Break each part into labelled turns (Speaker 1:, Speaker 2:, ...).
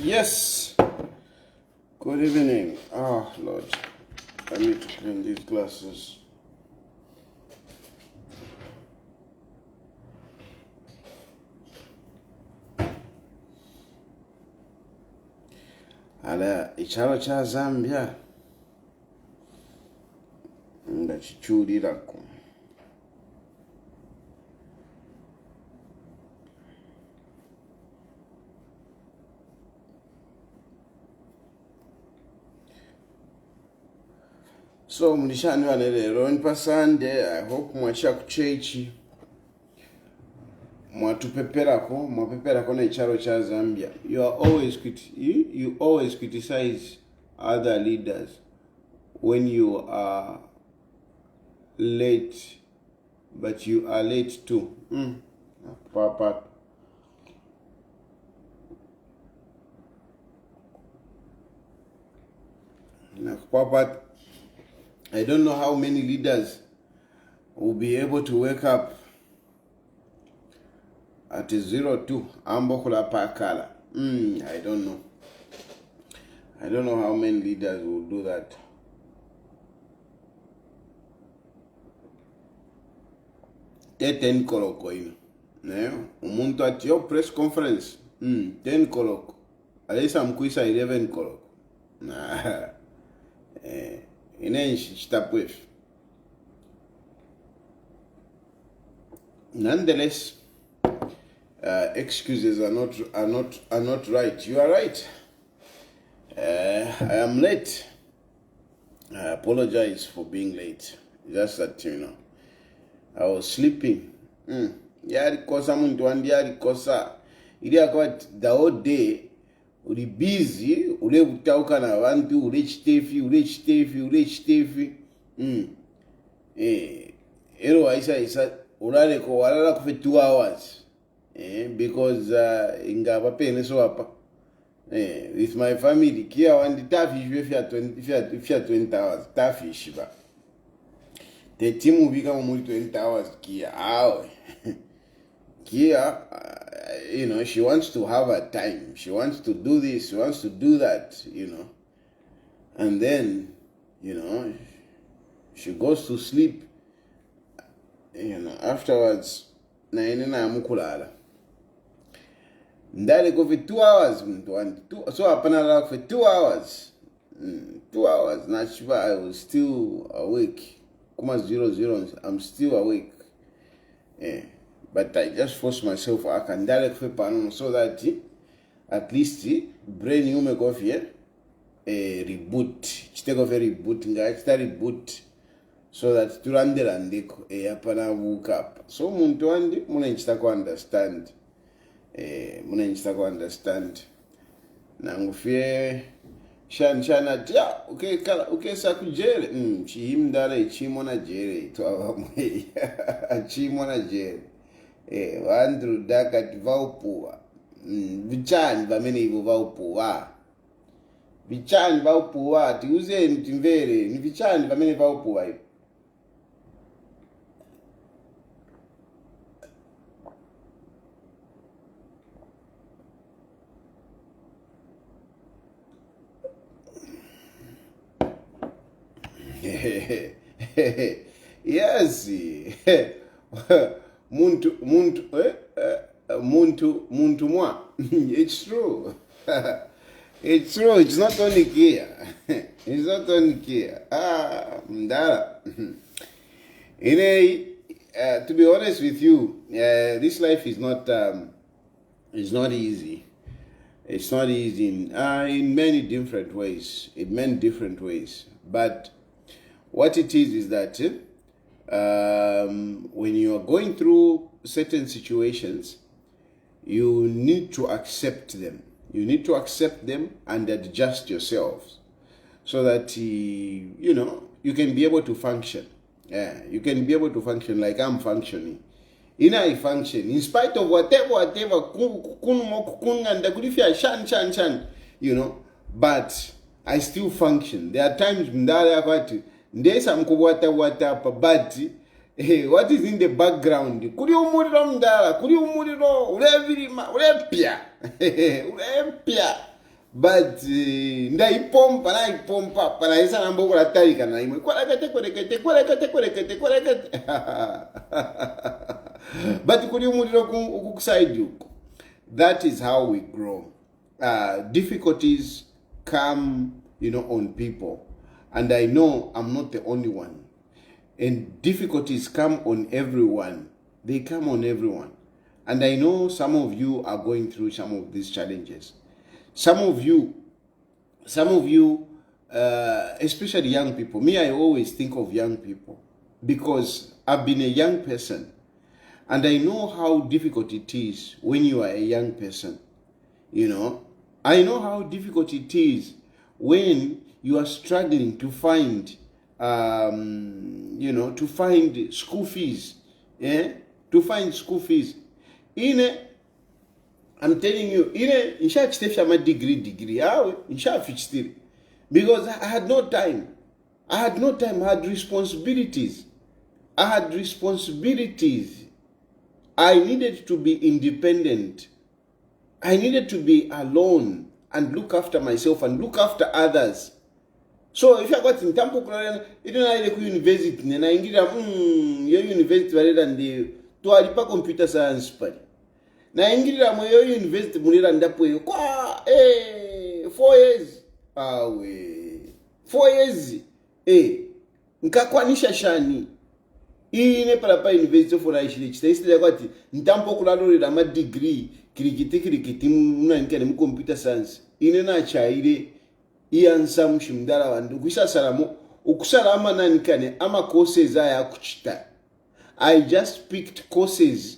Speaker 1: Yes. Good evening. Oh, Lord. I need to clean these glasses. Ala ichalo cha Zambia ndachichulirako. So mlishani lero ni pasande. I hope mwacha kuchechi mwapeperako na ichalo cha Zambia. You always criticize other leaders when you are late, but you are late too. Papa. Papa, I don't know how many leaders will be able to wake up at 02 ambokula pakala. I don't know. I don't know how many leaders will do that. Ten koloko ino. Umuntu at your press conference. 10 koloko. Alisa mkuisa 11 koloko. Nonetheless, excuses are not right. You are right. I am late. I apologize for being late. Just that, I was sleeping. Yarikosa muntu andi yarikosa. Ili akwati the whole day uli busy, ule utauka na wantu, ule chitefi. Ero waisa ulale ko walala kufe 2 hours. Because inga papene so hapa. With my family, kia wandi tafi if you 20 hours, tafi shiba. The team will become only 20 hours, kia. Kia, she wants to have her time. She wants to do this, she wants to do that, And then, she goes to sleep. Afterwards, naenena mukulala. Ndali go for 2 hours, so hapana for 2 hours. 2 hours. Nashiba, I was still awake. Kuma 00, I'm still awake. But I just force myself. I can direct for so that at least brain you make off here reboot. Take off a reboot. Reboot so that to run the landiko apana woke up. So muntu andi muna nchitako understand. Na ngufie shana ja okay sakujere chimdala chimona jere to abamwe chimona jere Andrew Dakat Vaupua. Vichani vamene hivyo Vaupua. Vichani Vaupua. Tiuze mtimvere. Ni vichani vamene Vaupua hivyo. Yes. Muntu mwa. It's true. It's true. It's not only here. It's not only here. Mdala. To be honest with you, this life is not easy. It's not easy in many different ways. But what it is that when you are going through certain situations, you need to accept them. You need to accept them and adjust yourselves so that, you can be able to function. Yeah, you can be able to function like I'm functioning. I function in spite of whatever, but I still function. There are times but what is in the background? but ndaipompa naipompa panaisa namboko latarika na imwe kwarakate but kuli umuliro ukukuside uko. That is how we grow. Difficulties come, on people, and I know I'm not the only one. And difficulties come on everyone. They come on everyone. And I know some of you are going through some of these challenges. Some of you, especially young people. Me, I always think of young people because I've been a young person. And I know how difficult it is when you are a young person. I know how difficult it is when you are struggling to find, to find school fees. To find school fees. I'm telling you, my degree, because I had no time. I had responsibilities. I needed to be independent. I needed to be alone and look after myself and look after others. So if I got in Tampo, you don't like university, and I get your university and the to computer science party. Na ingira moyo university mulira ndapo 4 years. 4 years. Nkakwanisha shani. Ine palapa university for aishile chitaisile kwati ntampo kulalolera ma degree kirikiti munankane mu computer science. Ine na chaire iyansa mushimdala wandu kwisasalamu ukusalama nanikane ama courses aya kuchita. I just picked courses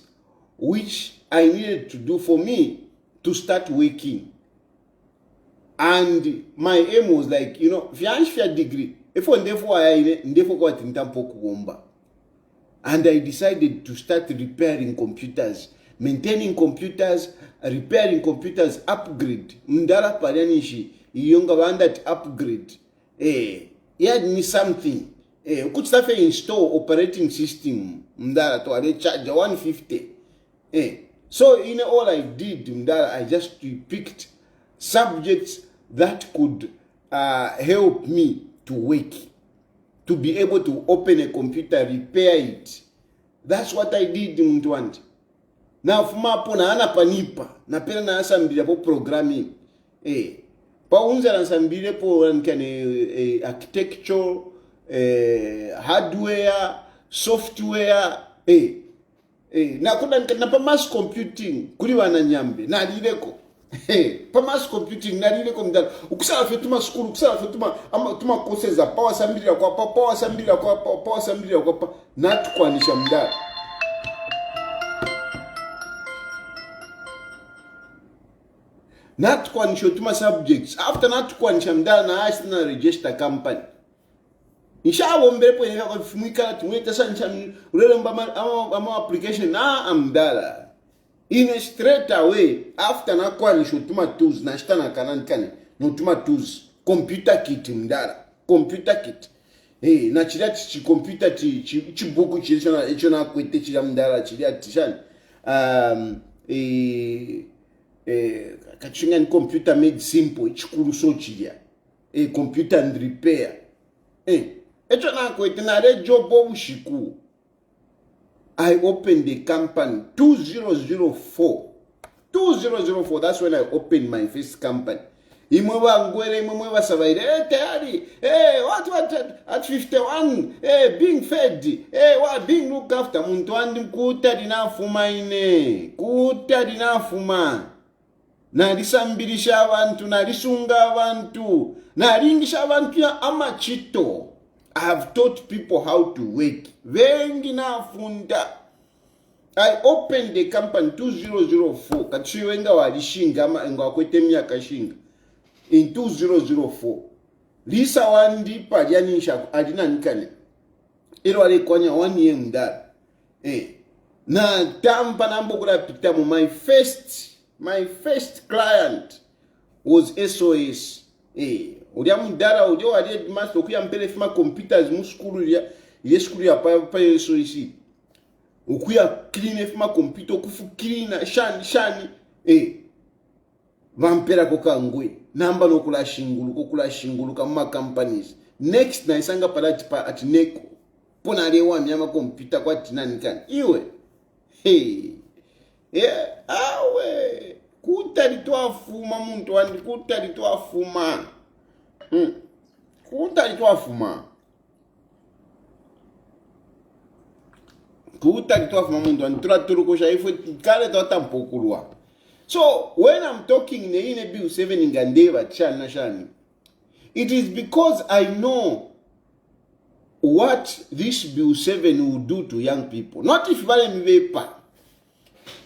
Speaker 1: which I needed to do for me to start working. And my aim was like, fianshia degree. If on therefore and I decided to start repairing computers, maintaining computers, repairing computers, upgrade. Mdara parianishi, yonga wandat upgrade. He had me something. Could start to install operating system. Mdara to a charge 150. So in all I did, Mdara, I just picked subjects that could help me to work, to be able to open a computer, repair it. That's what I did, Mtwant. Now, fumapo na ana panipa, na pena na asambile po programming. Pa unza na asambile po architecture, hardware, software. Na pa mass computing, kuli wana nyambe, na alileko. Pa mass computing, na alileko mdala. Ukusala fetuma school, ukusala fetuma courses za power sambile kwa na tukwanisha mdala. Not kwanisha tuma subjects. After not kwanisha mdala na aisi na register company. Inshallah mbele po yenye kwa fumika tumweta sancha ulele mbama application na amdala. In a straight away after na kwanisha tuma tools na shita na kanankane no tuma tools computer kit mdala computer kit. Na chilia chi computer chi boku chilia echona kwete chilia mdala chilia tishani. Kachinga ni computer made simple chikuru so chilia. Computer and repair. Echona kwete na re job obushiku. I opened the company 2004. 2004, that's when I opened my first company. Imwewa ngwere, imwewa savaire, Tayali, what, at 51, being fed, what, being looked after, muntu andi kuta dinafuma. Nalisambilisha abantu, nalisunga abantu, nalingisha abantu ya amachito. I have taught people how to work. Vengi na funda. I opened the company 2004. Kachiwenga walishinga ama nga kwete miaka shinga. In 2004. Lisa wandi palianisha adina nikane. Ilo wale kwanya 1 year mdara. Na tampa nambo kula pitamu. My first client was SOS. Ulia mdara ulia wale master ukuya mpele fima computers muskulu ya pa SOS. Ukuya clean fima computer kufu clean shani. Vampera koka ngwe. namba nokula shingulu kama companies next na isanga palati pa atineko pona lewa myama kompyuta kwa tinani kani iwe awe kutalitwafuma muntu wandi kutalitwafuma muntu wandi tulatulukusha ifo kale twatampokulwa. So when I'm talking in Bill 7 in Gandeva Shani, it is because I know what this Bill 7 will do to young people. Not if vale mi vepa.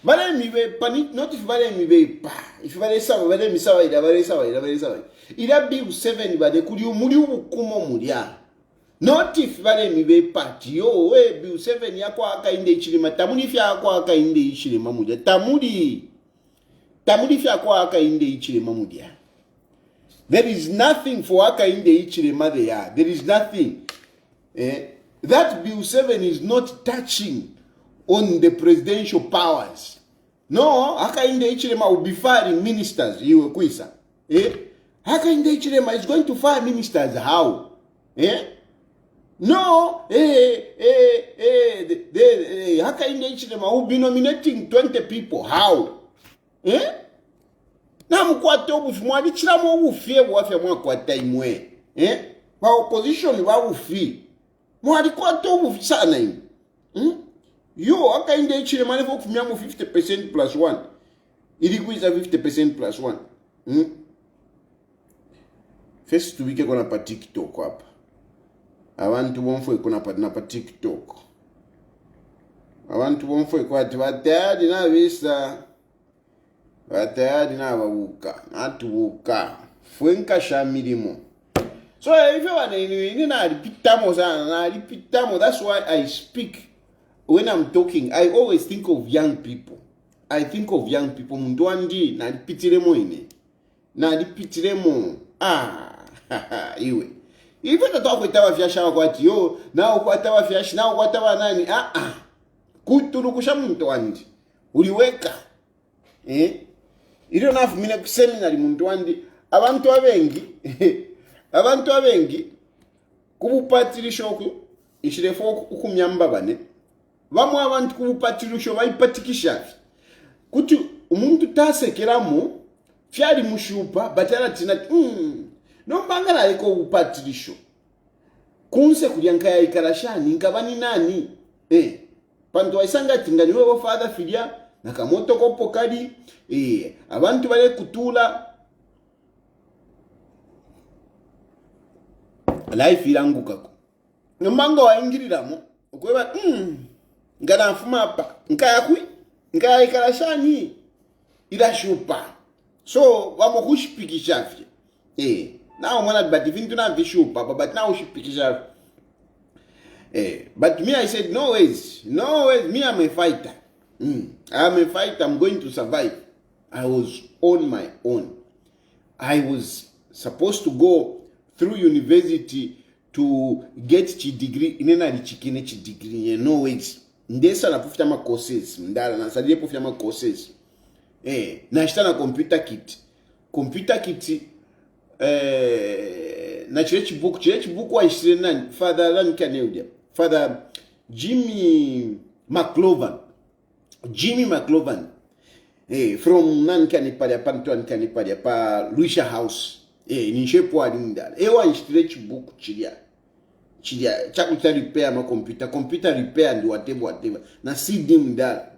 Speaker 1: Not if vale mi vepa. If vale mi sawa ida. Ida Bill 7 vale kuri umuri ubukumo muria. Not if vale mi vepa. Yo Bill 7 yako aka inde ichilima. Tamuri fya yako aka inde ichilima muria. Tamuri fya kwa aka inde ichilema mudia. There is nothing for aka inde ichilema there. There is nothing. That Bill 7 is not touching on the presidential powers. No, aka inde ichilema will be firing ministers. Iwe kuisa. Aka inde ichilema is going to fire ministers. How? No, aka inde ichilema will be nominating 20 people. How? Na mkwata obufi mwali chilamo obufie bwafya mwakwata imwe ba opposition ba bufi mwali kwata obufi sana ime yo akainde ichile mane fo kufumya mu 50% plus 1 ili kuiza 50% plus 1 first tubike kona pa TikTok hapa abantu bomfwe kona pa TikTok abantu bomfwe kwati batadi na visa batayali n'ababuka natubuka fwenka shamirimo. So if you want to repeat, that's why I speak when I'm talking. I always think of young people. I think of young people. Mundwandi na repeatiremo ine. Na repeatiremo. Iwe. Even the talk with our fiasha kwati yo, na ukwatawa fiashi, na ukwatawa nani. Kuturukusha mundwandi. Uliweka. Ilo nafu mine kuseminari muntu wandi abantu abengi kubupatirisho ku ishirefo ukumyamba bane bamwe abantu kubupatirisho bayipatikisha kuti umuntu tasekeramo fyali mushupa batara tina no mbangala ariko ubupatirisho kunse kulyanka ya ikarashani ngabani nani pantu waisanga tingani wewe father filia nakamoto kopo kali abantu bale kutula life irangukako nomanga waingiriramo okweba ngana mfuma hapa nkaya ikarashani irashupa so wamo kushipikishavye now mwana but vintu na vishupa but now ushipikishavye but me I said no ways me I'm a fighter. I'm a fighter. I'm going to survive. I was on my own. I was supposed to go through university to get a degree. Inena lichikine chi degree. No ways. Ndesa na pufita ma courses. Ndala na sadie pufita ma courses. Na shita na computer kit. Computer kit. Na chilechi book wa ishire nani. Father Lani Kaneudia. Father Jimmy McLovan, from Nankanipadia, Pantuan Canipadia, pa Lucia House, Nishepo Alinda, one stretch book, Chilia, Chakuta repair my computer repair and whatever, na see dim that.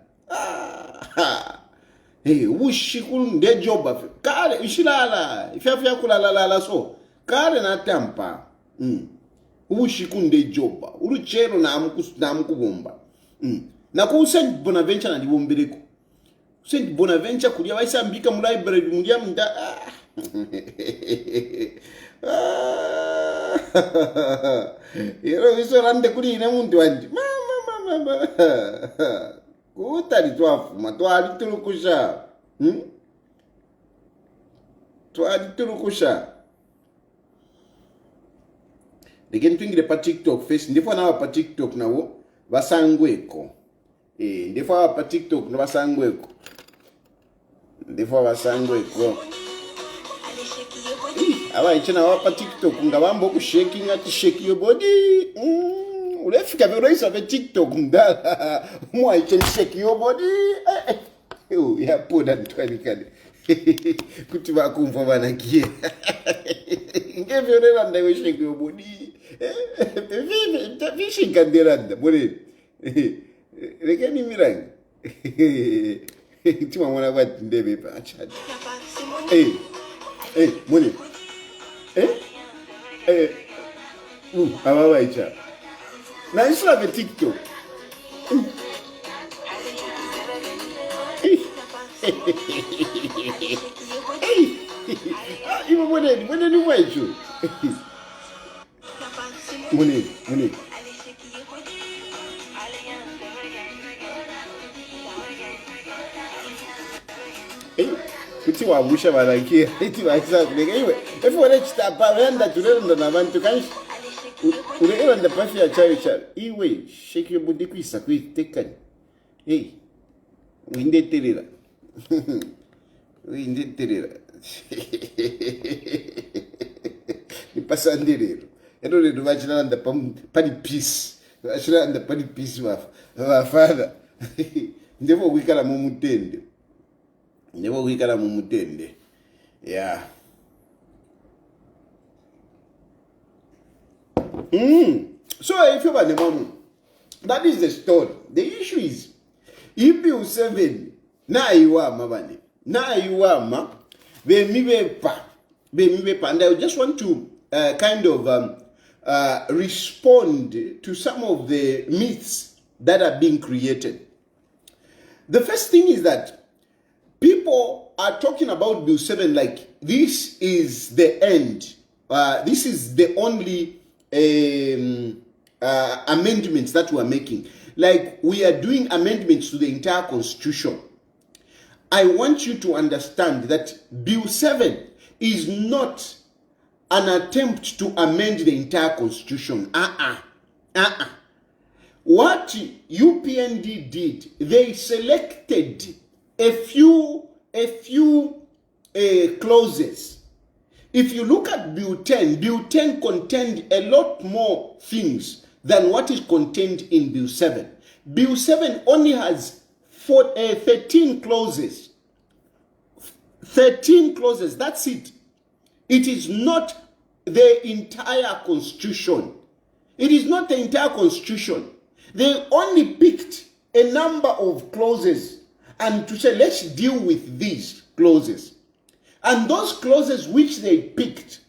Speaker 1: Wish couldn't de job of Kare, Ishilala, if you have la so, Kare na tampa, Wish couldn't de job, Uruchero Namkubomba. Na ku Saint Bonaventure na dibombeleko. Saint Bonaventure kulia waisa mbika mu library mulia munda. Yero iso rande kuri ine muntu wandi. Mama. Kutali twafuma twali tulukusha. Twali tulukusha. Again twingire pa TikTok face ndifo na pa TikTok nawo basangweko. Ndifo pa TikTok no basangweko. Abaichina wapa TikTok ngabambo ku shaking ati shake your body. Ulefika vyoraisa ve TikTok mdala. Mwaiche shake your body. Ya poda ntwani kade. Kuti vakumva vanakie. Ngevyoreranda we shake your body. Vishinga nderanda mure. Rekeni mirangi. Tima mwana wati ndebe pa achadi. Mune. Ababaicha. Na isla ve TikTok. Ibo mune ni waicho. Mune. Kuti wabusha barakia iti waisa kuleka iwe efu wale chitapa wenda tulenda na bantu kanshi ulewa nda pafi ya chari iwe shake your body kwisa kuitekani winde terera ni pasandirero ero le vachina nda pani peace vachina nda pani peace wafada ndebo kwikala mu mutende Never we got a mumutende. Yeah. So if you want the mom, that is the story. The issue is if you 7 na iwa mabane. Na iwa ma be mibepa. And I just want to kind of respond to some of the myths that are being created. The first thing is that people are talking about Bill 7 like this is the end. This is the only amendments that we are making. Like we are doing amendments to the entire constitution. I want you to understand that Bill 7 is not an attempt to amend the entire constitution. What UPND did, they selected a few clauses. If you look at Bill 10 contained a lot more things than what is contained in Bill 7. Bill 7 only has 13 clauses. 13 clauses, that's it. It is not the entire constitution. It is not the entire constitution. They only picked a number of clauses and to say, let's deal with these clauses. And those clauses which they picked,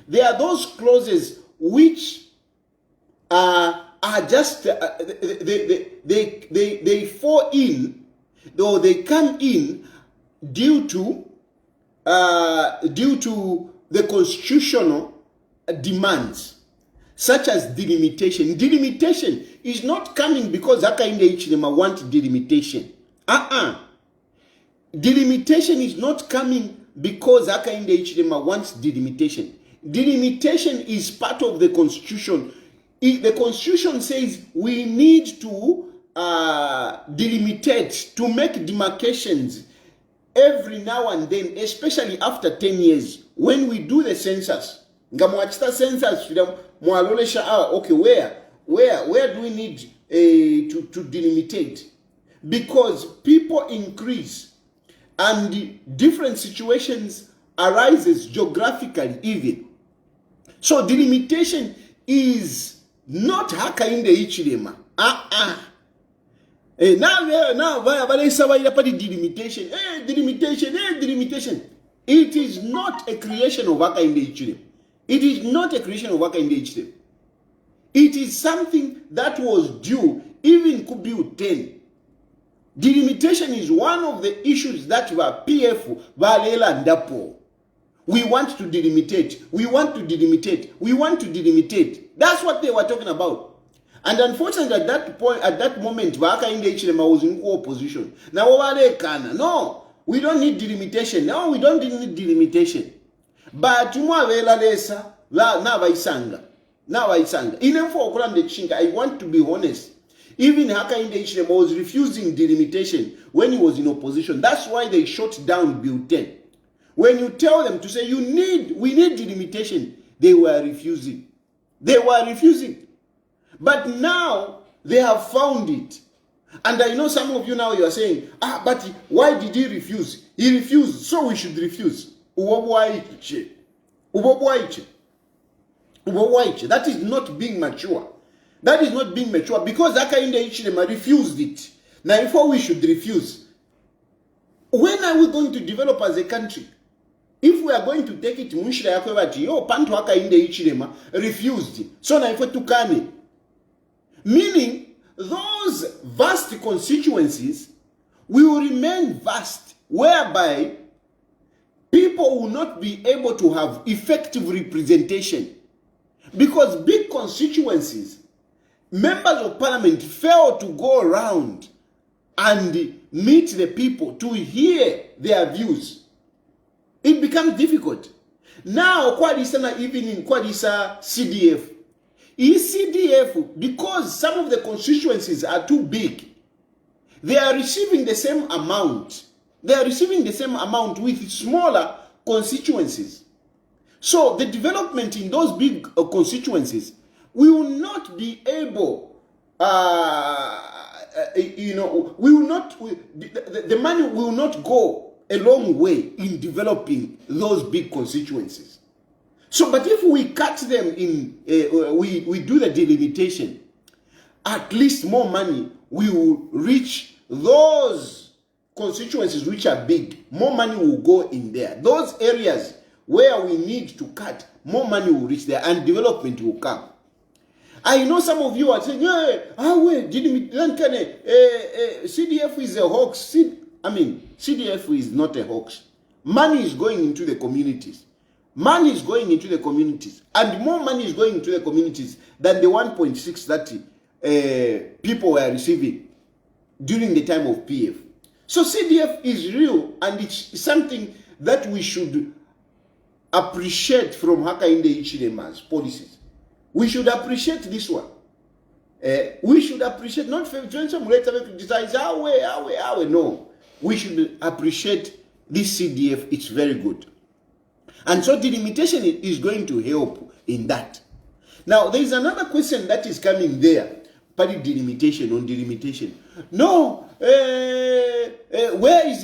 Speaker 1: they are those clauses which are just, they fall in, though they come in due to the constitutional demands, such as delimitation. Delimitation is not coming because Hakainde Hichilema want delimitation. Delimitation is not coming because Hakainde Hichilema wants delimitation. Delimitation is part of the constitution. The constitution says we need to delimitate, to make demarcations every now and then, especially after 10 years, when we do the census. Ngamwachita census, okay, where do we need to delimitate? Because people increase and different situations arises geographically even. So delimitation is not Hakainde Hichilema. Now delimitation. Delimitation. It is not a creation of Hakainde Hichilema. It is not a creation of Hakainde Hichilema. It is something that was due even Bill 10. Delimitation is one of the issues that were PF Valela Ndapo. We want to delimitate. We want to delimitate. We want to delimitate. That's what they were talking about. And unfortunately, at that moment, Hakainde Hichilema was in opposition. Now, no, we don't need delimitation. No, we don't need delimitation. But now I want to be honest. Even Hakainde Hichilema was refusing delimitation when he was in opposition. That's why they shut down Bill 10. When you tell them to say we need delimitation, they were refusing. But now they have found it. And I know some of you now, you are saying, but why did he refuse? He refused, so we should refuse. That is not being mature. That is not being mature, because Hakainde Hichilema refused it. Now, before we should refuse, when are we going to develop as a country? If we are going to take it, Munshira Yakwevati, Panto Hakainde Hichilema refused. So now, if we tukane, meaning those vast constituencies will remain vast, whereby people will not be able to have effective representation. Because big constituencies, members of parliament fail to go around and meet the people to hear their views. It becomes difficult. Now, even in CDF, ECDF, because some of the constituencies are too big, they are receiving the same amount. They are receiving the same amount with smaller constituencies. So the development in those big constituencies will not be able, the money will not go a long way in developing those big constituencies. So, but if we cut them in, we do the delimitation, at least more money will reach those constituencies which are big. More money will go in there. Those areas where we need to cut, more money will reach there and development will come. I know some of you are saying, CDF is a hoax. CDF is not a hoax. Money is going into the communities. Money is going into the communities. And more money is going into the communities than the 1.6 that people were receiving during the time of PF. So CDF is real, and it's something that we should appreciate from Hakainde Hichilema's policies. We should appreciate this one. We should appreciate, not when some later criticize, no. We should appreciate this CDF. It's very good. And so delimitation is going to help in that. Now, there is another question that is coming there. Party delimitation, on delimitation. No, where is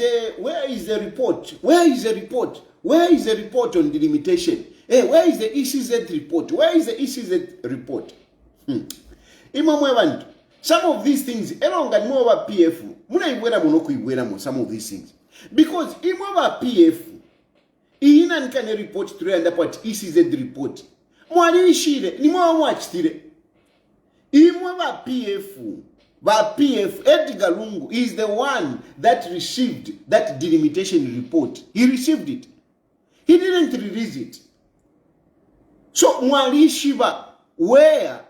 Speaker 1: the report? Where is the report? Where is the report on delimitation? Where is the ECZ report? Where is the ECZ report? Some of these things, some of these things. Because PF, Inan can report to and about ECZ report. PF, Edgar Lungu is the one that received that delimitation report. He received it. He didn't release it. So Mwali Shiva, where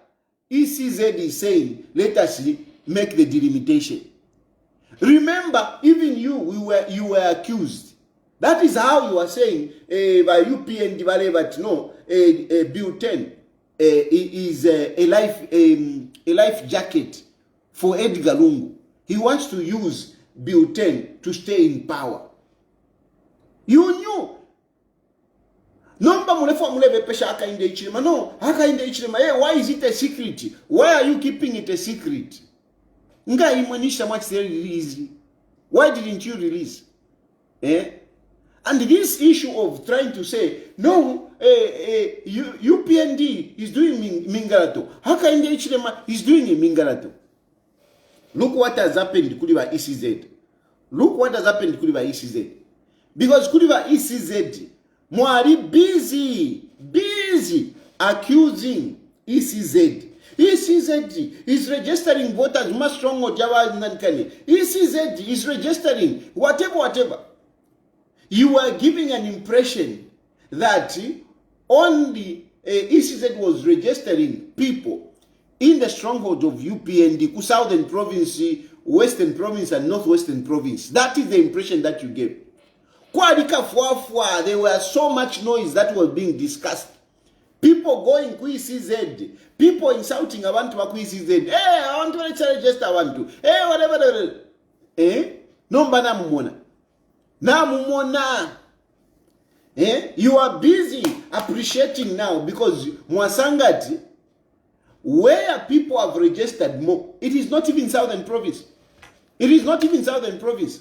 Speaker 1: ECZ is saying, let us make the delimitation. Remember, even you were accused. That is how you are saying by UPN but no, Bill 10 is a life jacket for Edgar Lungu. He wants to use Bill 10 to stay in power. You knew. No, Hakainde Hichilema. Why is it a secret? Why are you keeping it a secret? Why didn't you release? And this issue of trying to say, no, UPND is doing Mingalato. Hakainde Hichilema is doing a Mingalato. Look what has happened to Kuliva ECZ. Look what has happened to Kuliva ECZ. Because Kuliva ECZ, Mwari busy accusing ECZ. ECZ is registering voters much stronger than ECZ is registering whatever. You are giving an impression that only ECZ was registering people in the stronghold of UPND, Southern Province, Western Province, and Northwestern Province. That is the impression that you gave. There was so much noise that was being discussed. People going to ECZ, people insulting abantu ba ECZ. I want to register, whatever. No mbana mumona. Na mumona. You are busy appreciating now because Mwasangati, where people have registered more, it is not even Southern Province. It is not even Southern Province.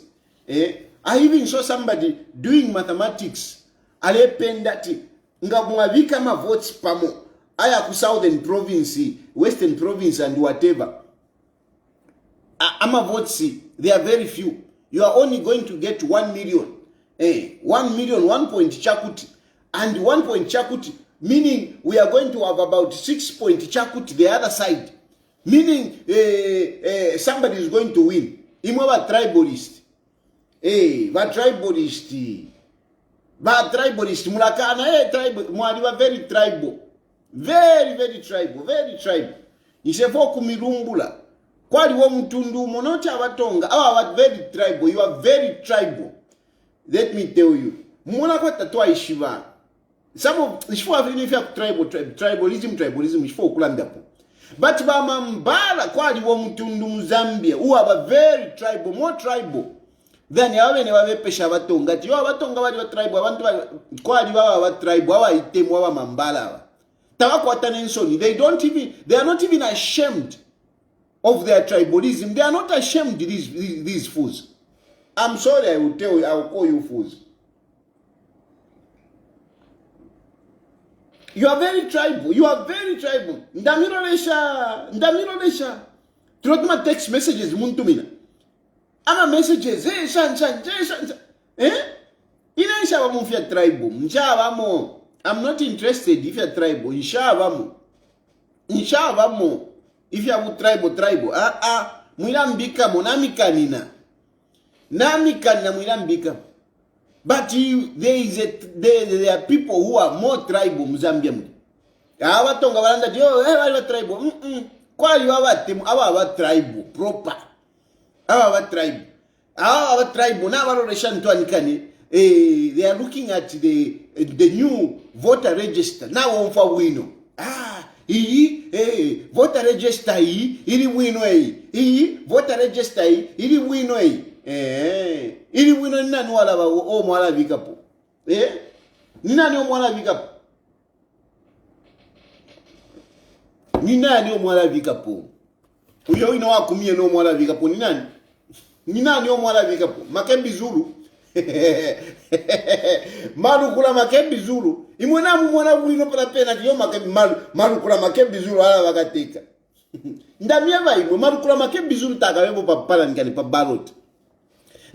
Speaker 1: I even saw somebody doing mathematics. Ale pendati nga mwavika ma votes pamo aya ku Southern Province, Western Province and whatever. Ama votes, they are very few. You are only going to get 1 million. 1 million, 1 point chakuti. And 1 point chakuti, meaning we are going to have about 6 point chakuti the other side. Meaning somebody is going to win. Imwa tribalist. Tribalist. Mulakana, tribal. Mwaliwa very tribal. Very, very tribal. Very tribal. Isefo kumirumbula. Kwali wo mtundu monoti abatonga. Awa very tribal. You are very tribal. Let me tell you. Muna kwa tatwa ishiva. Some of ishfo if you have tribalism ishfo kulandapo. But ba mambala kwali wo mtundu Zambia who are very tribal, more tribal than yawe ne wabepesha batonga. Yo abatonga bali ba tribal abantu kwali ba tribal wa itemu wa mambala. Tawakwata nensoni. They are not even ashamed of their tribalism. They are not ashamed these fools. I'm sorry, I will call you fools. You are very tribal. You are very tribal. Ndamiro Trotma text messages muntumina. Ama messages. Shan. Inaisha wa mufia tribal. Nshawamo. I'm not interested if you are tribal. Nshawamo. If you are tribal. Mwilambika monamika nina. Namika na mwilambika. But there are people who are more tribal Mzambia. Awatonga walanda wali tribal. Kwali awa tribal proper. Awa tribal. Na waloresha ntwanikani. They are looking at the new voter register. Now on for wino. Voter register ili wino voter register ili wino ili wino nani wala o mwala vikapo. Nani o mwala vikapo? Nani o mwala vikapo? Uyo ino wakumie no mwala vikapo ni nani? Nani o mwala vikapo? Makembi Zulu. Marukula Makembi Zulu. Imwana mwana wino pala pena tiyo Makembi Marukula Makembi Zulu ala wakateka. Ndamia vaibu Marukula Makembi Zulu takawebo papala nikani pa ballot.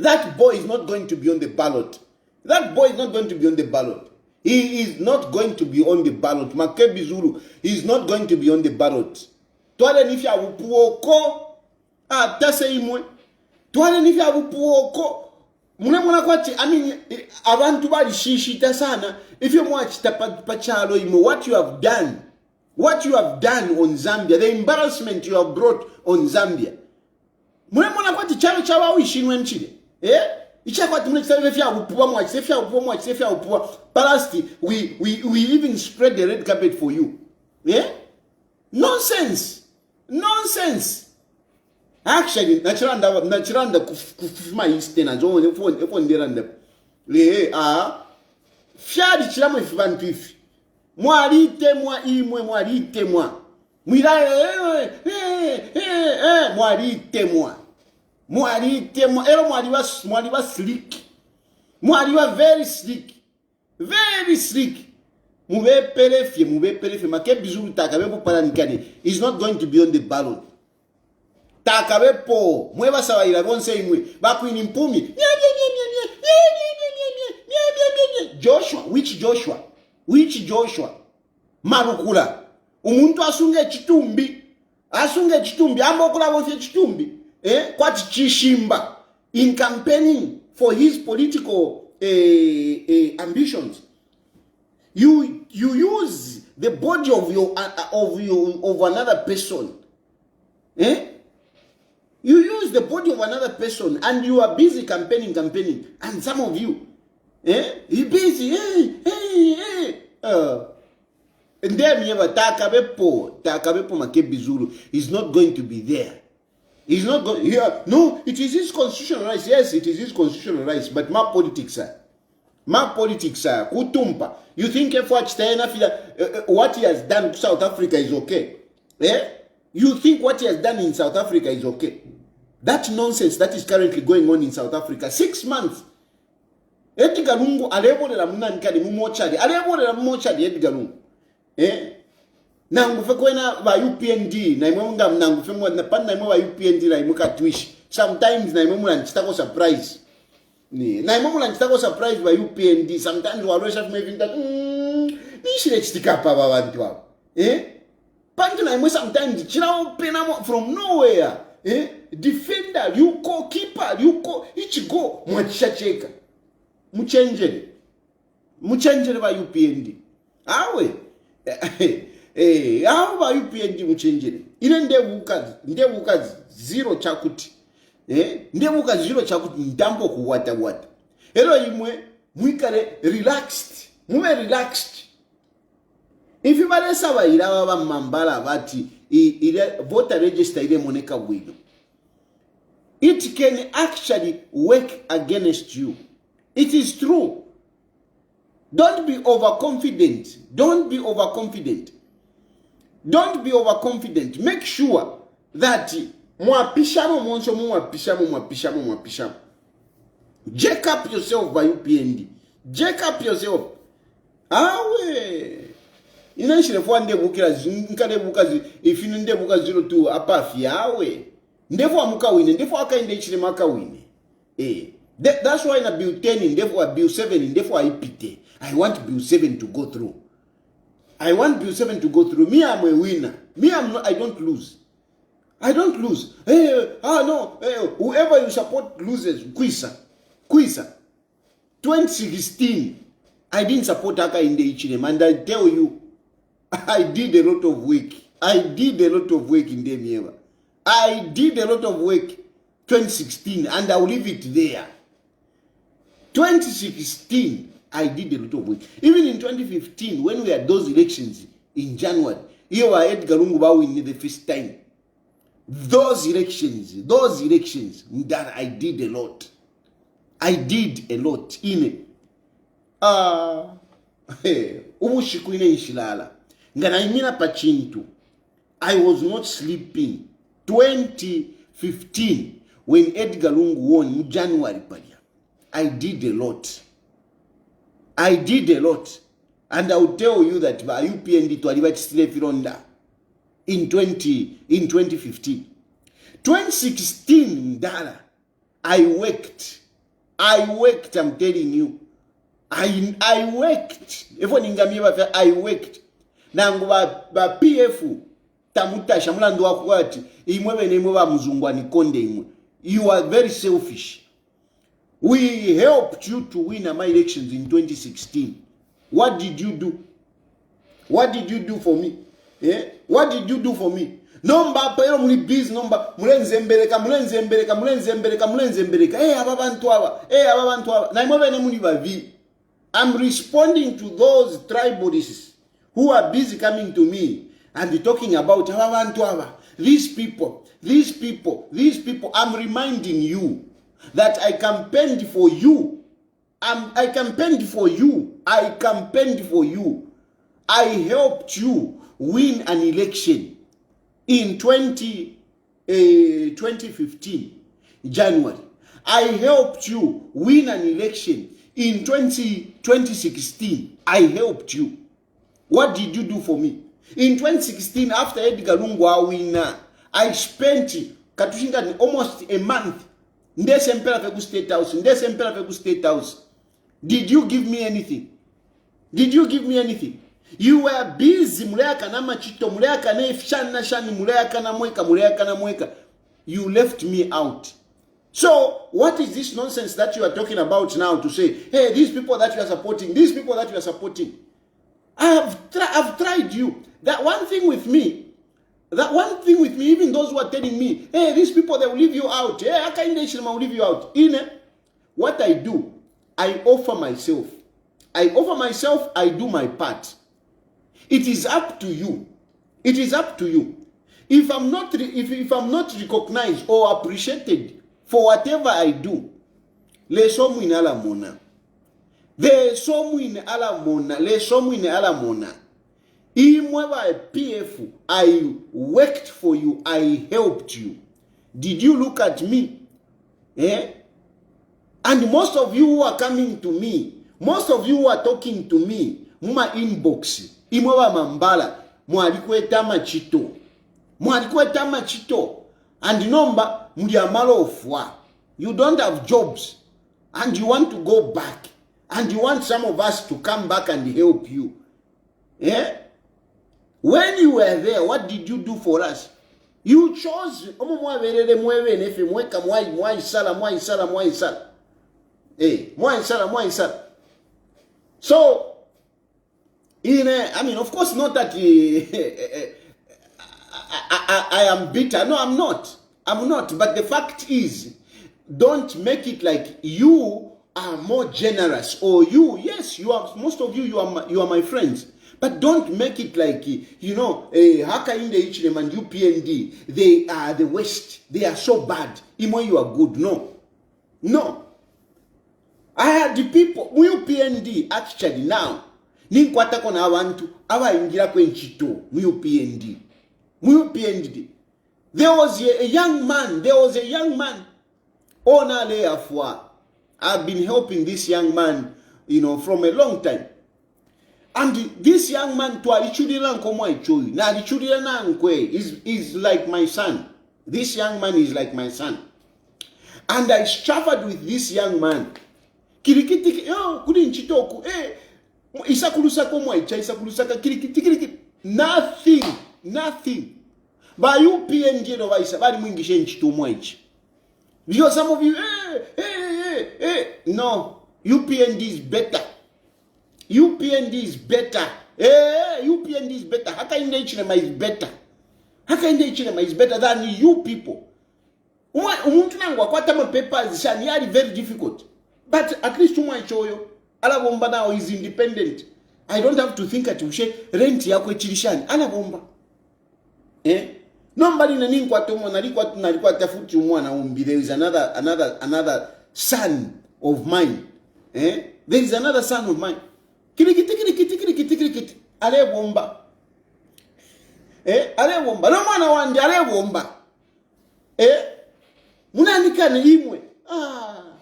Speaker 1: That boy is not going to be on the ballot. He is not going to be on the ballot. Makembi Zulu is not going to be on the ballot. Twale nifya upuoko. Tase imwe. Twale nifya upuoko. Muna kwati, abantu bali shishita sana. If you watch pachalo imo, what you have done on Zambia, the embarrassment you have brought on Zambia. Muna kwati chalo chawa wishinwe mchile. Icha kwati muna kisawe fya upua mwachi. Palasti, we even spread the red carpet for you. Nonsense. Actually, nachiranda kufuma istena zonge efo ndiranda. Fiadi chilamo ifibantu ifi. Mwalitemwa. Mwalitemwa. Ero mwaliwa slick. Mwaliwa very slick. Mube Makembi Zulu takabepo palanikani is not going to be on the ballot. Takabepo mweba sawa ila bonse imwe bakwini mpumi Joshua. Which Joshua? Marukula umuntu asunge chitumbi ambokula bonse chitumbi kwati chishimba in campaigning for his political ambitions. You use the body of another person. You use the body of another person and you are busy campaigning. And some of you, you busy, and then you have Takabepo Makembi Zulu is not going to be there. He's not going. Yeah, no, it is his constitutional rights. Yes, it is his constitutional rights. But my politics, sir. Ma politics kutumpa. You think what he has done to South Africa is okay? Eh? You think what he has done in South Africa is okay? That nonsense that is currently going on in South Africa. 6 months. Edgar Lungu alebolela munani mumochari. Alebolela mumochari Edgar Lungu. Eh? Nangu fekwena ba UPND na imonga nangu femwa na pan na imwa UPND na imuka Twitch. Sometimes na imonga nchitako surprise. Na imonga nchitako surprise ba UPND. Sometimes warosha fumevin that nishile chitika pa bantu abo. Eh? Pantu na imwe sometimes chira pena from nowhere. Eh? Defender, yuko keeper, yuko ichigo mwachacheka. Muchenjere ba UPND. Awe. Aho ba UPND muchenjere. Ile ndebuka zero chakuti. Ndebuka zero chakuti ndambo kuwata. Ero imwe mwikare relaxed. Mume relaxed. If you bale saba irawa ba mambala bati ile voter register ile moneka bwino. It can actually work against you. It is true. Don't be overconfident. Don't be overconfident. Don't be overconfident. Make sure that mwapishamo. Jack up yourself by UPND. Jack up yourself. Awe. Inanshire fwa ndebukira nkadebuka ifinu ndebuka 02 apafi awe. Ndefu amuka wine. Ndefu akainde ichile maka wine. That's why in Bill 10 in therefore Bill 7 in therefore I want Bill 7 to go through. I want Bill 7 to go through. Me, I'm a winner. Me, I don't lose. I don't lose. Whoever you support loses. Quisa. 2016, I didn't support Aka in the Ichinem, and I tell you, I did a lot of work. in Demieva. I did a lot of work 2016, and I'll leave it there. 2016, I did a lot of work. Even in 2015, when we had those elections in January, here I had Garunguba winning the first time. Those elections, that I did a lot. I did a lot in it. Umushikuine inshilala. Nganaimina pachintu. I was not sleeping. 2015, when Edgar Lungu won in January, I did a lot. And I will tell you that by UPND to Alibati Stilefironda in 2015. 2016, Dara, I worked, I'm telling you. I worked. I worked. Nangu ba PF tamuta shamulandu wakwati imwewe nemwewa mzungwani konde imwe. You are very selfish. We helped you to win my elections in 2016. What did you do? What did you do for me? What did you do for me? Nomba pero muli biz nomba mulenzembereka. Ababantu aba. Na imwewe ne muli bavi. I'm responding to those tribalists who are busy coming to me and talking about these people. I'm reminding you that I campaigned for you. I campaigned for you. I helped you win an election in 2015, January. I helped you win an election in 2016. I helped you. What did you do for me? In 2016, after Edgar Lungu winner, I spent almost a month in the State House. Did you give me anything? You were busy. You left me out. So, what is this nonsense that you are talking about now to say, hey, these people that you are supporting, I've tried you. That one thing with me, even those who are telling me, hey, these people, they will leave you out. Hey, I can't will leave you out. What I do, I offer myself. I do my part. It is up to you. If I'm not recognized or appreciated for whatever I do, The somewin alamona, le somewin alamona. Imweba PF, I worked for you, I helped you. Did you look at me? Eh? And most of you who are coming to me, most of you who are talking to me, muma inbox, imweba mambala, mwalikweta machito. Mwalikweta machito. And number, mdiamalo ofwa. You don't have jobs. And you want to go back. And you want some of us to come back and help you. Eh? When you were there, what did you do for us? You chose. So, I mean, of course, not that I am bitter. No, I'm not. I'm not. But the fact is, don't make it like you are more generous, or you, yes, you are, most of you, you are my friends. But don't make it like, you know, Haka in the Ichlem and UPND, they are the worst. They are so bad. Imo, you are good. No. No. I had the people, UPND, actually now, Ninkwata kona awantu, awa ingira kwenchito, UPND. UPND. There was a young man, Ona le afwa. I've been helping this young man, you know, from a long time. And this young man, is like my son. This young man is like my son. And I struggled with this young man. Nothing. But you PND because some of you, no, UPND is better. UPND is better. UPND is better. Haka in H&M is better. Haka in H&M is better than you people. Papers is very difficult. But at least Alabomba now is independent. I don't have to think at Ushe, rent yakwe chilishan. Alabomba. Nobody nalikuwa tafuti mwana umbi. There is another son of mine. There is another son of mine. Kirikiti. Ale bomba. Ale bomba. No mwana wanje ale bomba. Munanika ni imwe.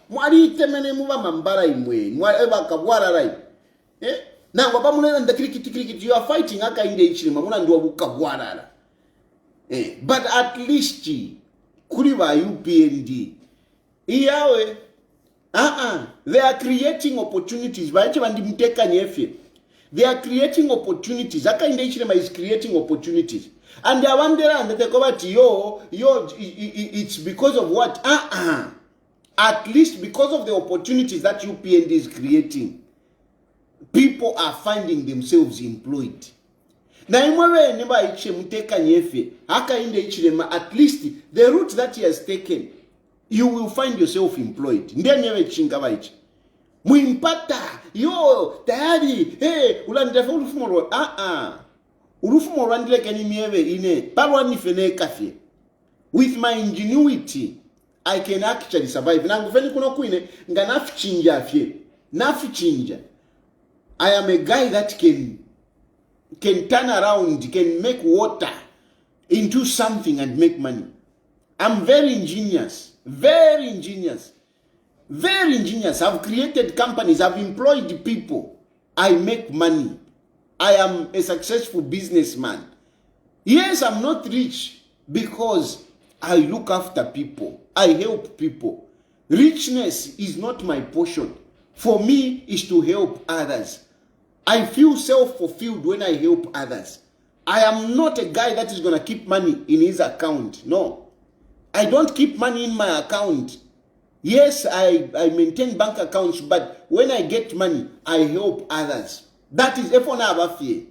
Speaker 1: Mwali itemene muba mambara imwe. Mwali eba kabwara rai. Na wapa munena ndakirikiti. You are fighting haka inde ichilima. Muna nduwa bukabwara rai. But at least kuriba UPND iyawe they are creating opportunities. They are creating opportunities. Akaindechirema is creating opportunities. And they are wondering that they cover it's because of what? At least because of the opportunities that UPND is creating, people are finding themselves employed. Na imwewe neba ichi muteka nyefe, haka inde ichirema, at least the route that he has taken, you will find yourself employed. Ndiye nyewe chingaba ichi. Muimpata, yo, tayari, ulandefa ulufumoro, ulufumoro ndile kani miewe ine, parwa nifene kafye. With my ingenuity, I can actually survive. Nangu feni kuno kuine, nga nafichinja afye. Nafichinja. I am a guy that can turn around, can make water into something and make money. I'm very ingenious. I've created companies. I've employed people. I make money. I am a successful businessman. Yes, I'm not rich because I look after people. I help people. Richness is not my portion. For me, is to help others. I feel self-fulfilled when I help others. I am not a guy that is going to keep money in his account. No. I don't keep money in my account. Yes, I maintain bank accounts, but when I get money, I help others. That is F1 Abafi.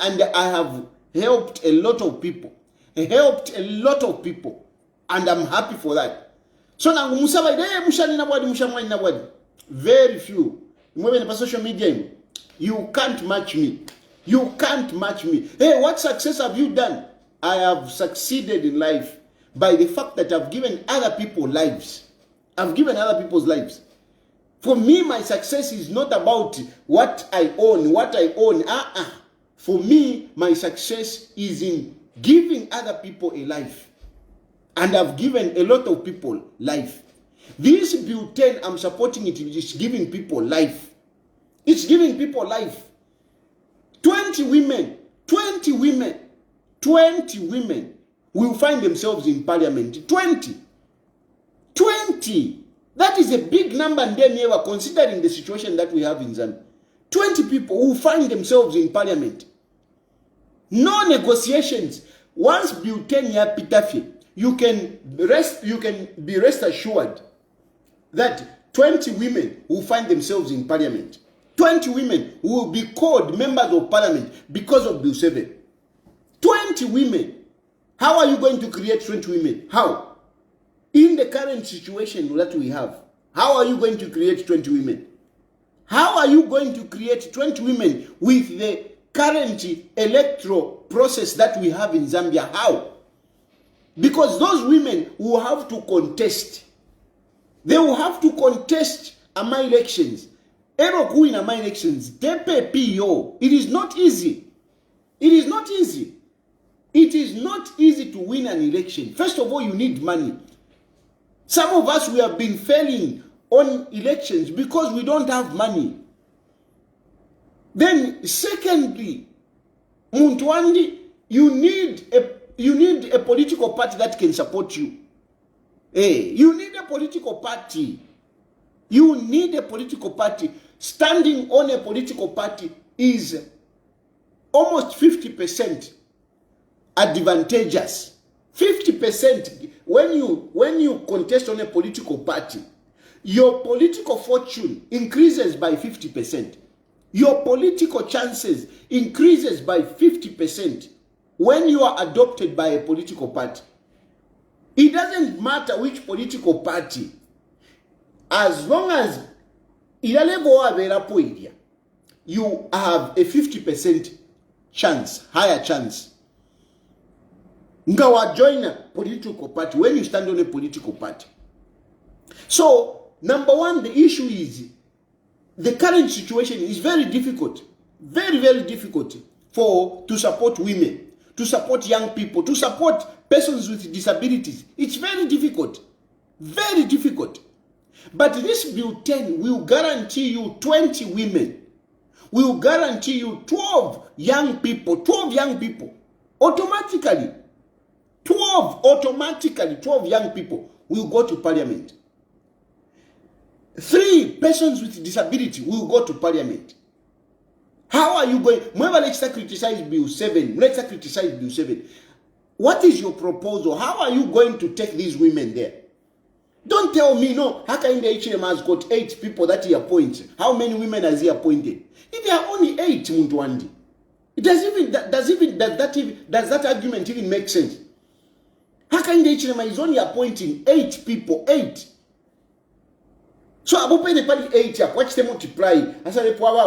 Speaker 1: And I have helped a lot of people. And I'm happy for that. So now, very few. When social media, you can't match me. Hey, what success have you done? I have succeeded in life by the fact that I've given other people lives. I've given other people's lives. For me, my success is not about what I own. For me, my success is in giving other people a life. And I've given a lot of people life. This Bill 10, I'm supporting it. It's giving people life. It's giving people life. 20 women will find themselves in parliament. 20. That is a big number, and then never considering the situation that we have in Zambia. 20 people will find themselves in parliament. No negotiations. Once Bill 10 Pitafye, you can be rest assured that 20 women will find themselves in parliament. 20 women will be called members of parliament because of Bill 7. 20 women. How are you going to create 20 women? How? In the current situation that we have, how are you going to create 20 women? How are you going to create 20 women with the current electoral process that we have in Zambia? How? Because those women will have to contest. They will have to contest my elections. Eroku in my elections. DPPO. It is not easy. It is not easy. It is not easy to win an election. First of all, you need money. Some of us, we have been failing on elections because we don't have money. Then, secondly, Muntwandi, you need a political party that can support you. You need a political party. You need a political party. Standing on a political party is almost 50% advantageous. 50%. When you contest on a political party, your political fortune increases by 50%. Your political chances increases by 50% when you are adopted by a political party. It doesn't matter which political party, as long as you have a 50% chance, higher chance. Ngawa join a political party when you stand on a political party. So, number one, the issue is the current situation is very difficult. Very, very difficult to support women, to support young people, to support persons with disabilities. It's very difficult. Very difficult. But this Bill 10 will guarantee you 20 women. Will guarantee you 12 young people. 12 young people. Automatically. 12 young people will go to parliament. 3 persons with disability will go to parliament. How are you going? Let's criticize Bill 7. Let's criticize Bill 7. What is your proposal? How are you going to take these women there? Don't tell me, no, Hakainde HM has got 8 people that he appoints. How many women has he appointed? If there are only 8, Muntwandi, does that argument even make sense? Hakainde HM is only appointing 8 people, 8. So abopene pali 8 ya watch them multiply asale power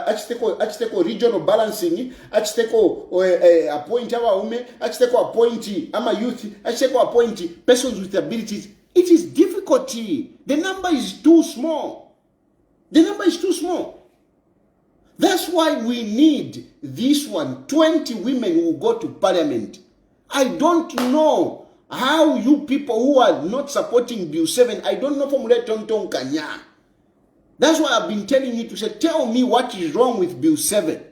Speaker 1: achiteko regional balancing achiteko appoint our women achiteko appoint ama youth achiteko appoint persons with abilities. It is difficulty. The number is too small. That's why we need this one. 20 women will go to parliament. I don't know how you people who are not supporting Bill 7, I don't know from where Tonton Kanya. That's why I've been telling you to say, tell me what is wrong with Bill 7.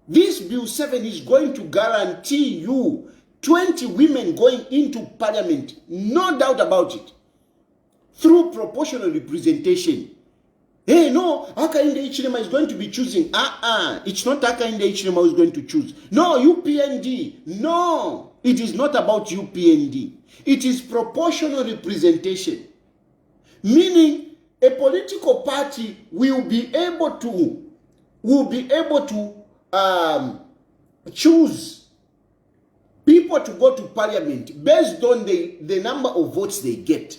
Speaker 1: This Bill 7 is going to guarantee you 20 women going into parliament. No doubt about it. Through proportional representation. Hey, no, Hakainde Hichilema is going to be choosing. It's not Hakainde Hichilema who is going to choose. No, UPND. No, it is not about UPND. It is proportional representation. Meaning, a political party will be able to choose people to go to parliament based on the number of votes they get.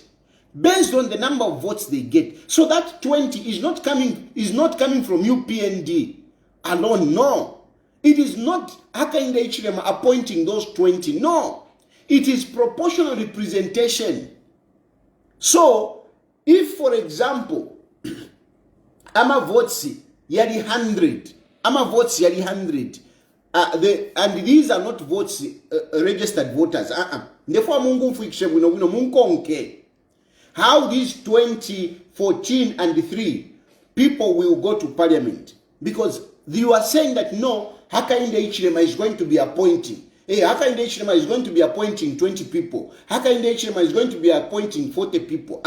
Speaker 1: Based on the number of votes they get. So that 20 is not coming from UPND alone. No. It is not Hakainde Hichilema appointing those 20. No. It is proportional representation. So If, for example, ama votes yali 100, ama votes yali 100, and these are not votes registered voters. Therefore, mungu mfuikishe bwino bwino munkonke. How these 2014 and 3 people will go to parliament? Because you are saying that no, Hakainde Hichilema is going to be appointing. Hakainde Hichilema is going to be appointing 20 people. Hakainde Hichilema is going to be appointing 40 people.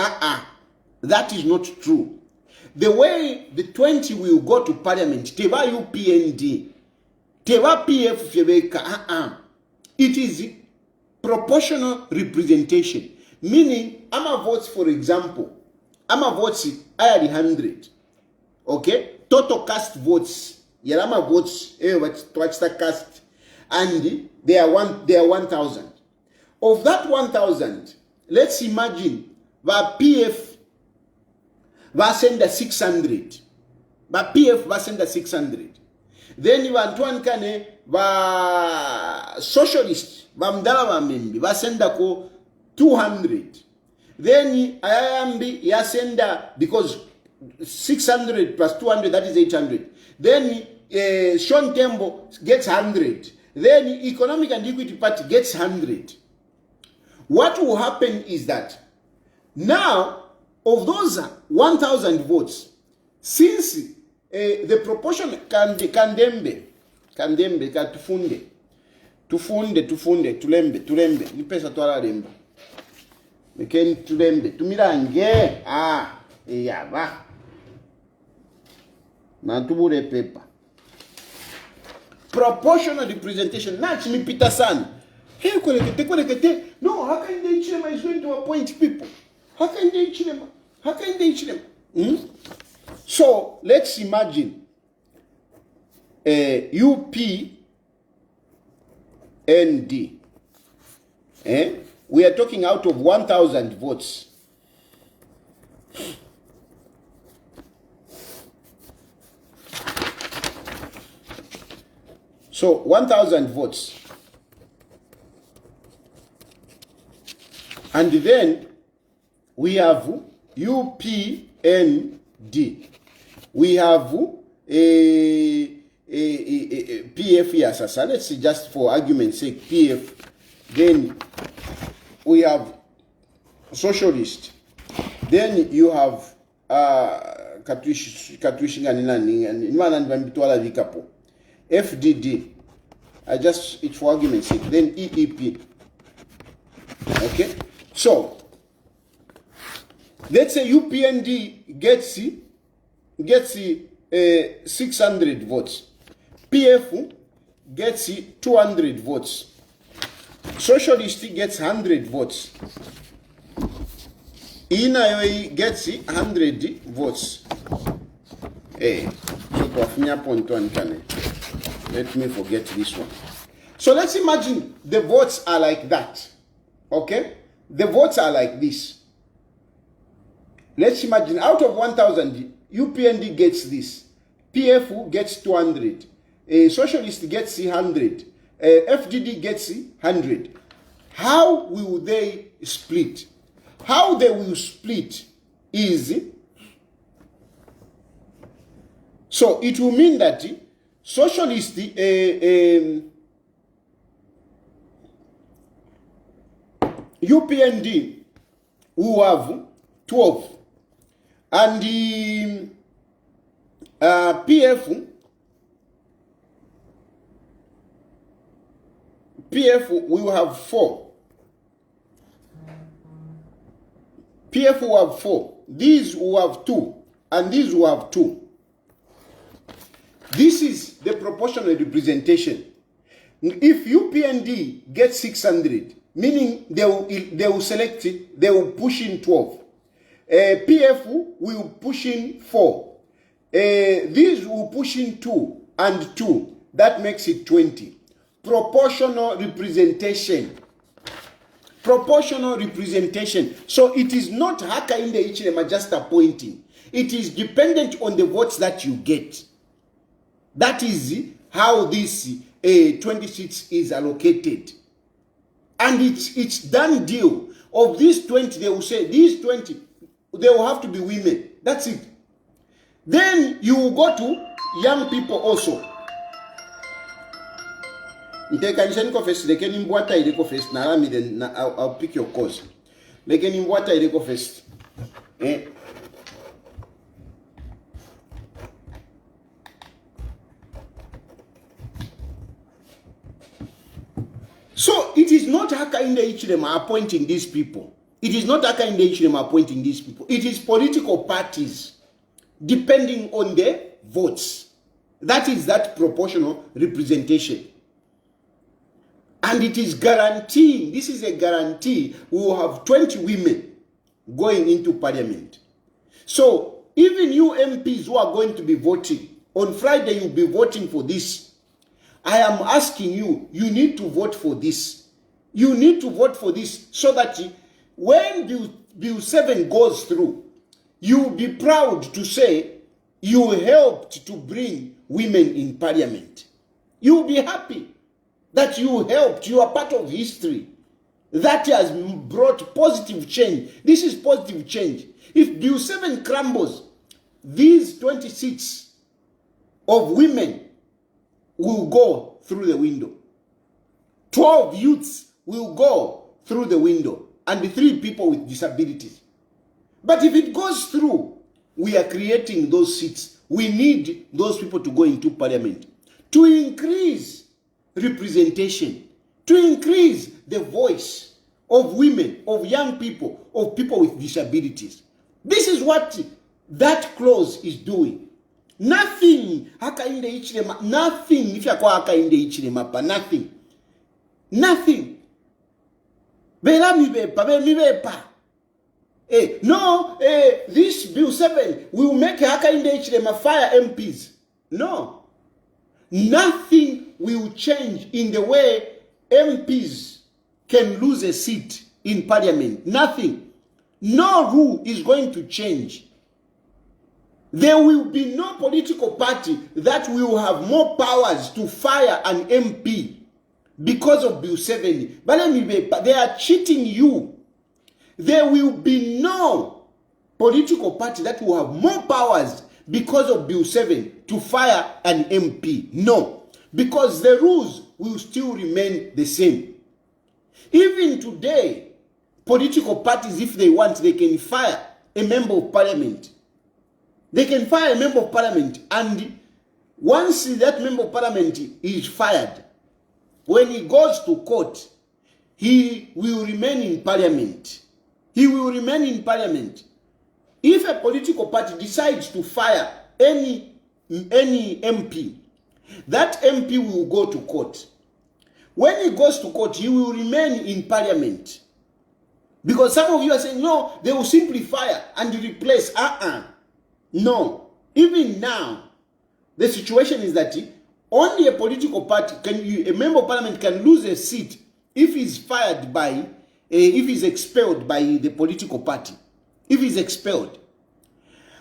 Speaker 1: That is not true. The way the 20 will go to parliament, Teva UPND, Teva PF Febeka, it is proportional representation. Meaning, Ama votes, for example, Ama votes are 100. Okay? Total cast votes. Yarama votes, what's the cast? And they are 1,000. Of that 1,000, let's imagine the PF va send 600. But PF va send 600. Then you want one kane va socialist va mdala va membi va send 200. Then IAMB ya senda, because 600 plus 200, that is 800. Then Sean Tembo gets 100. Then Economic and Equity Party gets 100. What will happen is that now, of those 1,000 votes, since the proportion kandembe tulembe ni pesa twala lemba mekeni tulembe tumirange yaba na tubure paper proportional representation nachi mipita sana. Hey, kwelekete. No, Hakainde Hichilema is going to appoint people. Hakainde Hichilema. So, let's imagine UPND. We are talking out of 1,000 votes. So, 1,000 votes. And then we have UPND. We have a PF here. So let's see, just for argument's sake, PF. Then we have socialist. Then you have FDD. It's for argument's sake. Then EEP. Okay? So, let's say UPND gets 600 votes. PF gets 200 votes. Socialist gets 100 votes. INAYOI gets 100 votes. Let me forget this one. So let's imagine the votes are like that. Okay? The votes are like this. Let's imagine out of 1,000, UPND gets this. PF gets 200. Socialist gets 100. FDD gets 100. How will they split? How they will split is, so it will mean that socialist UPND will have 12, and the PF will have 4. PF will have 4. These will have 2, and these will have 2. This is the proportional representation. If UPND gets 600, meaning they will select it, they will push in 12. PF will push in 4. These will push in 2 and 2. That makes it 20. Proportional representation. Proportional representation. So it is not Hakainde Hichilema just appointing. It is dependent on the votes that you get. That is how this 26 is allocated. And it's done deal. Of these 20, they will say, these 20, there will have to be women. That's it. Then you will go to young people also. First, then I'll pick your cause. First. So it is not Hakainde Hichilema appointing these people. It is not Hakainde Hichilema appointing these people. It is political parties depending on the votes. That is that proportional representation. And it is guaranteeing, this is a guarantee, we will have 20 women going into parliament. So even you MPs who are going to be voting, on Friday you'll be voting for this. I am asking you, you need to vote for this. You need to vote for this so that when Bill 7 goes through, you will be proud to say you helped to bring women in parliament. You will be happy that you helped, you are part of history. That has brought positive change. This is positive change. If Bill 7 crumbles, these 20 seats of women will go through the window. 12 youths will go through the window, and the 3 people with disabilities. But if it goes through, we are creating those seats. We need those people to go into parliament to increase representation, to increase the voice of women, of young people, of people with disabilities. This is what that clause is doing. Nothing Hakainde Hichilema, nothing if you call Hakainde Hichilema, but nothing. Nothing. This Bill 7 will make Hakainde Hichilema fire MPs. No. Nothing will change in the way MPs can lose a seat in parliament. Nothing. No rule is going to change. There will be no political party that will have more powers to fire an MP because of Bill 7. They are cheating you. There will be no political party that will have more powers because of Bill 7 to fire an MP. No. Because the rules will still remain the same. Even today, political parties, if they want, they can fire a member of parliament. They can fire a member of parliament, and once that member of parliament is fired, when he goes to court, he will remain in parliament. He will remain in parliament. If a political party decides to fire any MP, that MP will go to court. When he goes to court, he will remain in parliament. Because some of you are saying, no, they will simply fire and replace. No. Even now, the situation is that only a political party, a member of parliament can lose a seat if he's fired by, if he's expelled by the political party. If he's expelled.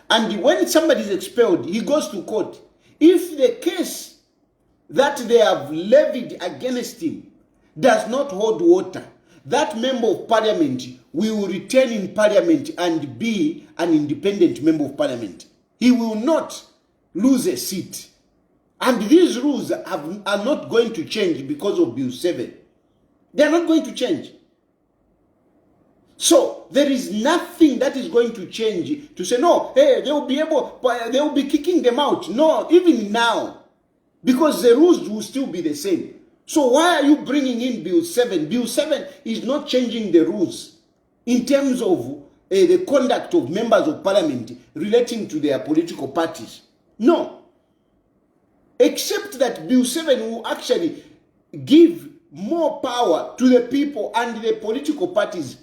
Speaker 1: And when somebody is expelled, he goes to court. If the case that they have levied against him does not hold water, that member of parliament will return in parliament and be an independent member of parliament. He will not lose a seat. And these rules are not going to change because of Bill 7. They are not going to change. So there is nothing that is going to change to say, no, hey, they will be kicking them out. No, even now, because the rules will still be the same. So why are you bringing in Bill 7? Bill 7 is not changing the rules in terms of the conduct of members of parliament relating to their political parties. No. Except that Bill 7 will actually give more power to the people and the political parties.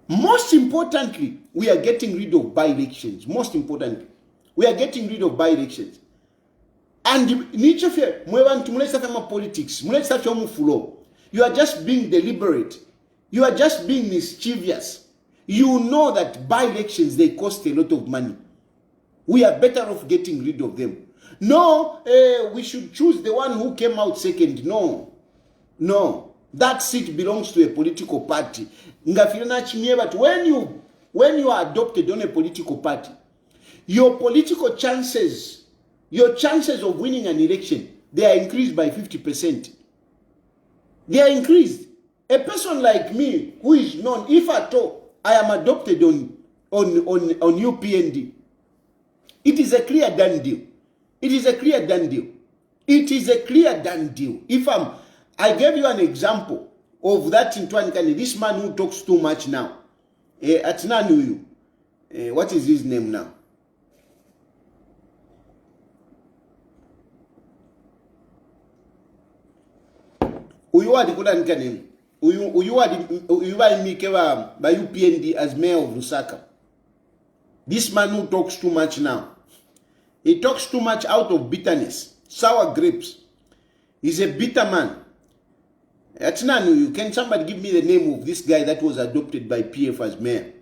Speaker 1: Most importantly, we are getting rid of by-elections. Most importantly, we are getting rid of by-elections. And Chilufya, politics, you are just being deliberate. You are just being mischievous. You know that by-elections, they cost a lot of money. We are better off getting rid of them. No, we should choose the one who came out second. No. No. That seat belongs to a political party. But when you when you are adopted on a political party, your political chances, your chances of winning an election, they are increased by 50%. They are increased. A person like me who is known, if at all I am adopted on UPND, it is a clear done deal. It is a clear done deal. It is a clear done deal. I gave you an example of that in Twanikani, this man who talks too much now. Atinanuyu. What is his name now? Uyuwadi kudanika name. Uyuwadi mikewa by UPND as mayor of Lusaka. This man who talks too much now. He talks too much out of bitterness. Sour grapes. He's a bitter man. Can somebody give me the name of this guy that was adopted by PF as mayor?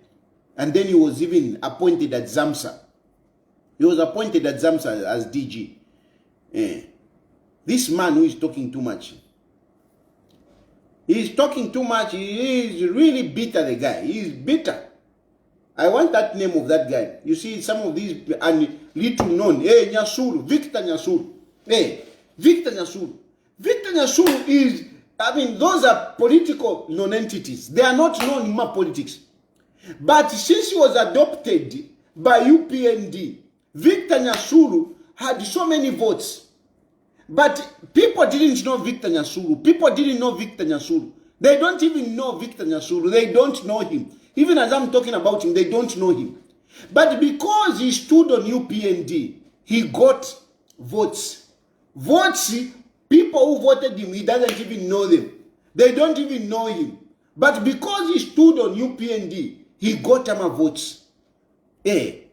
Speaker 1: And then he was even appointed at Zamsa. He was appointed at Zamsa as DG. This man who is talking too much. He is talking too much. He is really bitter, the guy. He is bitter. I want that name of that guy. You see, some of these and little known. Hey, Nyasuru, Victor Nyasuru. Hey, Victor Nyasuru. Victor Nyasuru is, those are political non-entities. They are not known in my politics. But since he was adopted by UPND, Victor Nyasuru had so many votes. But people didn't know Victor Nyasuru. People didn't know Victor Nyasuru. They don't even know Victor Nyasuru. They don't know him. Even as I'm talking about him, they don't know him. But because he stood on UPND, he got votes. Votes, people who voted him, he doesn't even know them. They don't even know him. But because he stood on UPND, he got them votes. He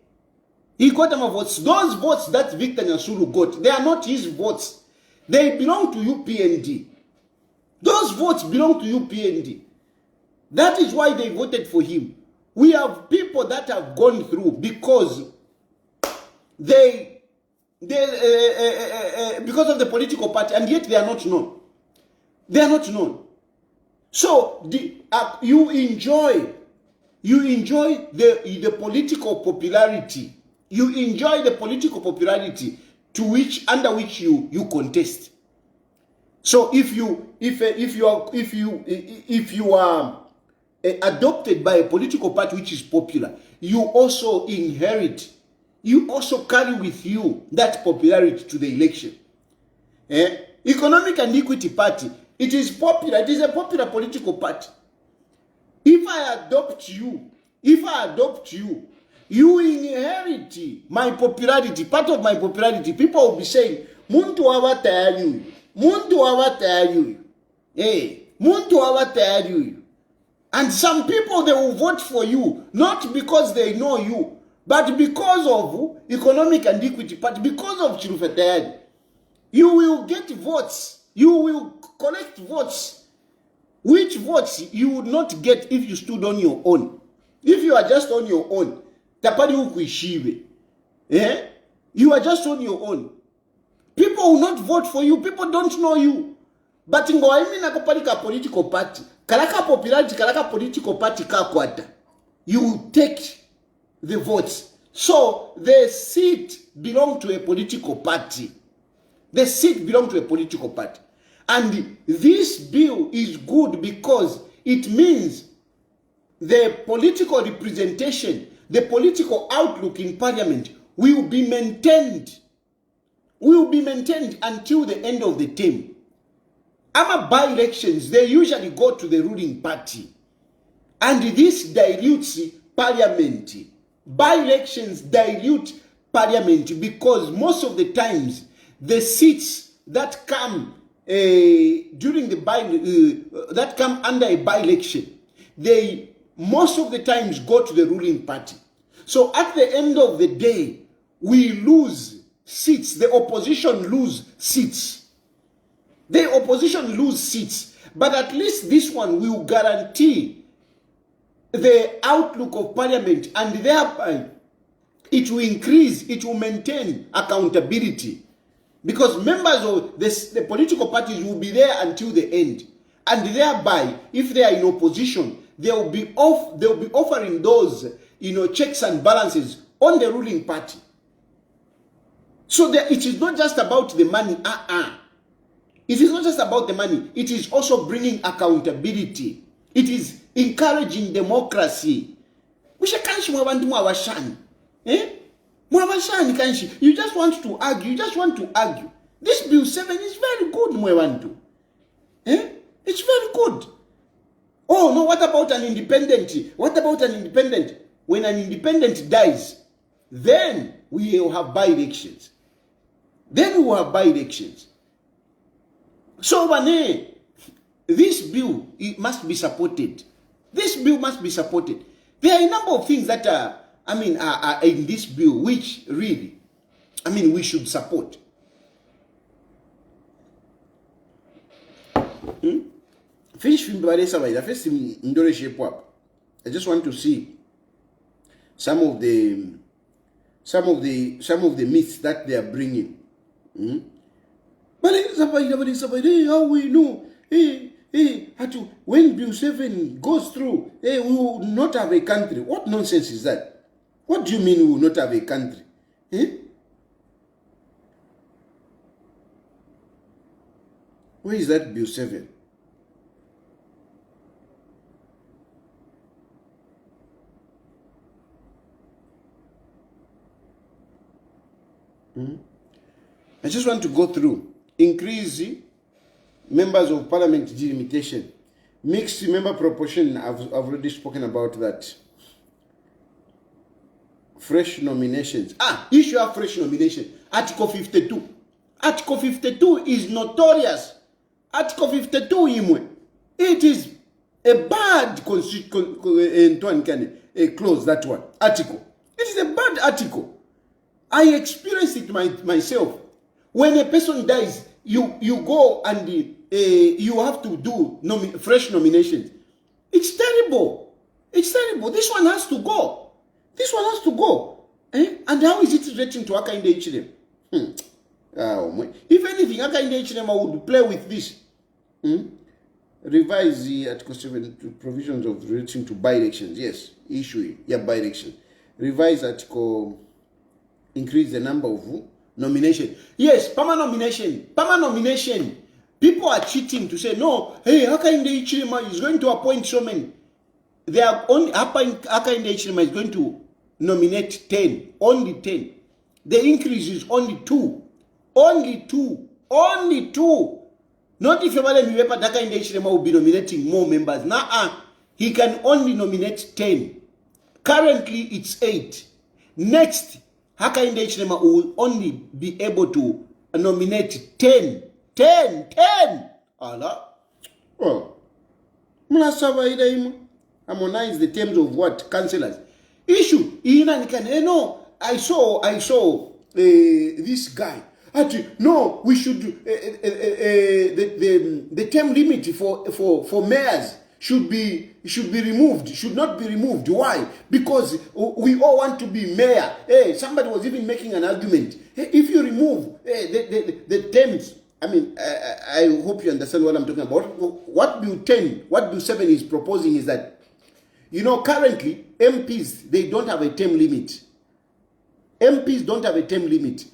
Speaker 1: got them votes. Those votes that Victor Nyasuru got, they are not his votes. They belong to UPND. Those votes belong to UPND. That is why they voted for him. We have people that have gone through because because of the political party, and yet they are not known. They are not known. So you enjoy the political popularity. You enjoy the political popularity under which you contest. So if you are adopted by a political party which is popular, you also inherit, you also carry with you that popularity to the election. Economic and Equity Party, it is popular, it is a popular political party. If I adopt you, you inherit my popularity, part of my popularity. People will be saying, Muntu wa Tayali, Muntu wa Tayali, Muntu wa Tayali. And some people, they will vote for you, not because they know you, but because of Economic and Equity Party, because of Chilufya. You will get votes, you will collect votes, which votes you would not get if you stood on your own. If you are just on your own, you are just on your own. People will not vote for you. People don't know you. But in a political party, kalaka popularity, kalaka political party kakwata, you take the votes. So the seat belongs to a political party. The seat belongs to a political party. And this bill is good because it means the political representation, the political outlook in parliament will be maintained. Will be maintained until the end of the term. By-elections, they usually go to the ruling party. And this dilutes parliament. By-elections dilute parliament because most of the times the seats that come during the that come under a by-election, they most of the times go to the ruling party. So at the end of the day, we lose seats. The opposition lose seats. The opposition lose seats. But at least this one will guarantee the outlook of parliament, and thereby it will increase, it will maintain accountability. Because members of the political parties will be there until the end. And thereby, if they are in opposition, they will be offering those checks and balances on the ruling party. So it is not just about the money. It is not just about the money. It is also bringing accountability. It is encouraging democracy. You just want to argue. This Bill 7 is very good, Mwewantu. It's very good. Oh, no, what about an independent? What about an independent? When an independent dies, then we will have by-elections. So, this bill must be supported. This bill must be supported. There are a number of things that are in this bill which really, we should support. Finish I just want to see some of the myths that they are bringing. But how we know? When Bill 7 goes through, we will not have a country. What nonsense is that? What do you mean we will not have a country? Where is that Bill 7? I just want to go through. Increase members of parliament delimitation. Mixed member proportion, I've already spoken about that. Fresh nominations. Issue of fresh nomination. Article 52. Article 52 is notorious. Article 52, it is a bad clause, that one. Article. It is a bad article. I experienced it myself. When a person dies, you go and you have to do fresh nominations. It's terrible. It's terrible. This one has to go. This one has to go. And how is it relating to Hakainde Hichilema? If anything, Hakainde Hichilema would play with this. Revise the Article 7 provisions of relating to by-elections. Yes, issue. Yeah, by-election. Revise Article... Increase the number of nomination. Yes, permanent nomination. Permanent nomination. People are cheating to say, no, hey, Hakainde Hichilema is going to appoint so many. They are only, Hakainde Hichilema is going to nominate 10. Only 10. The increase is only 2. Only 2. Only 2. Not if Hakainde Hichilema will be nominating more members. He can only nominate 10. Currently, it's 8. Next, Hakainde Hichilema will only be able to nominate 10. 10. Allah. Oh. Harmonize the terms of what? Councillors. Issue. I saw this guy. No, we should the term limit for mayors should be removed, should not be removed. Why? Because we all want to be mayor. Somebody was even making an argument. If you remove the terms, I hope you understand what I'm talking about. What Bill 10, what Bill 7 is proposing is that, currently MPs, they don't have a term limit. MPs don't have a term limit.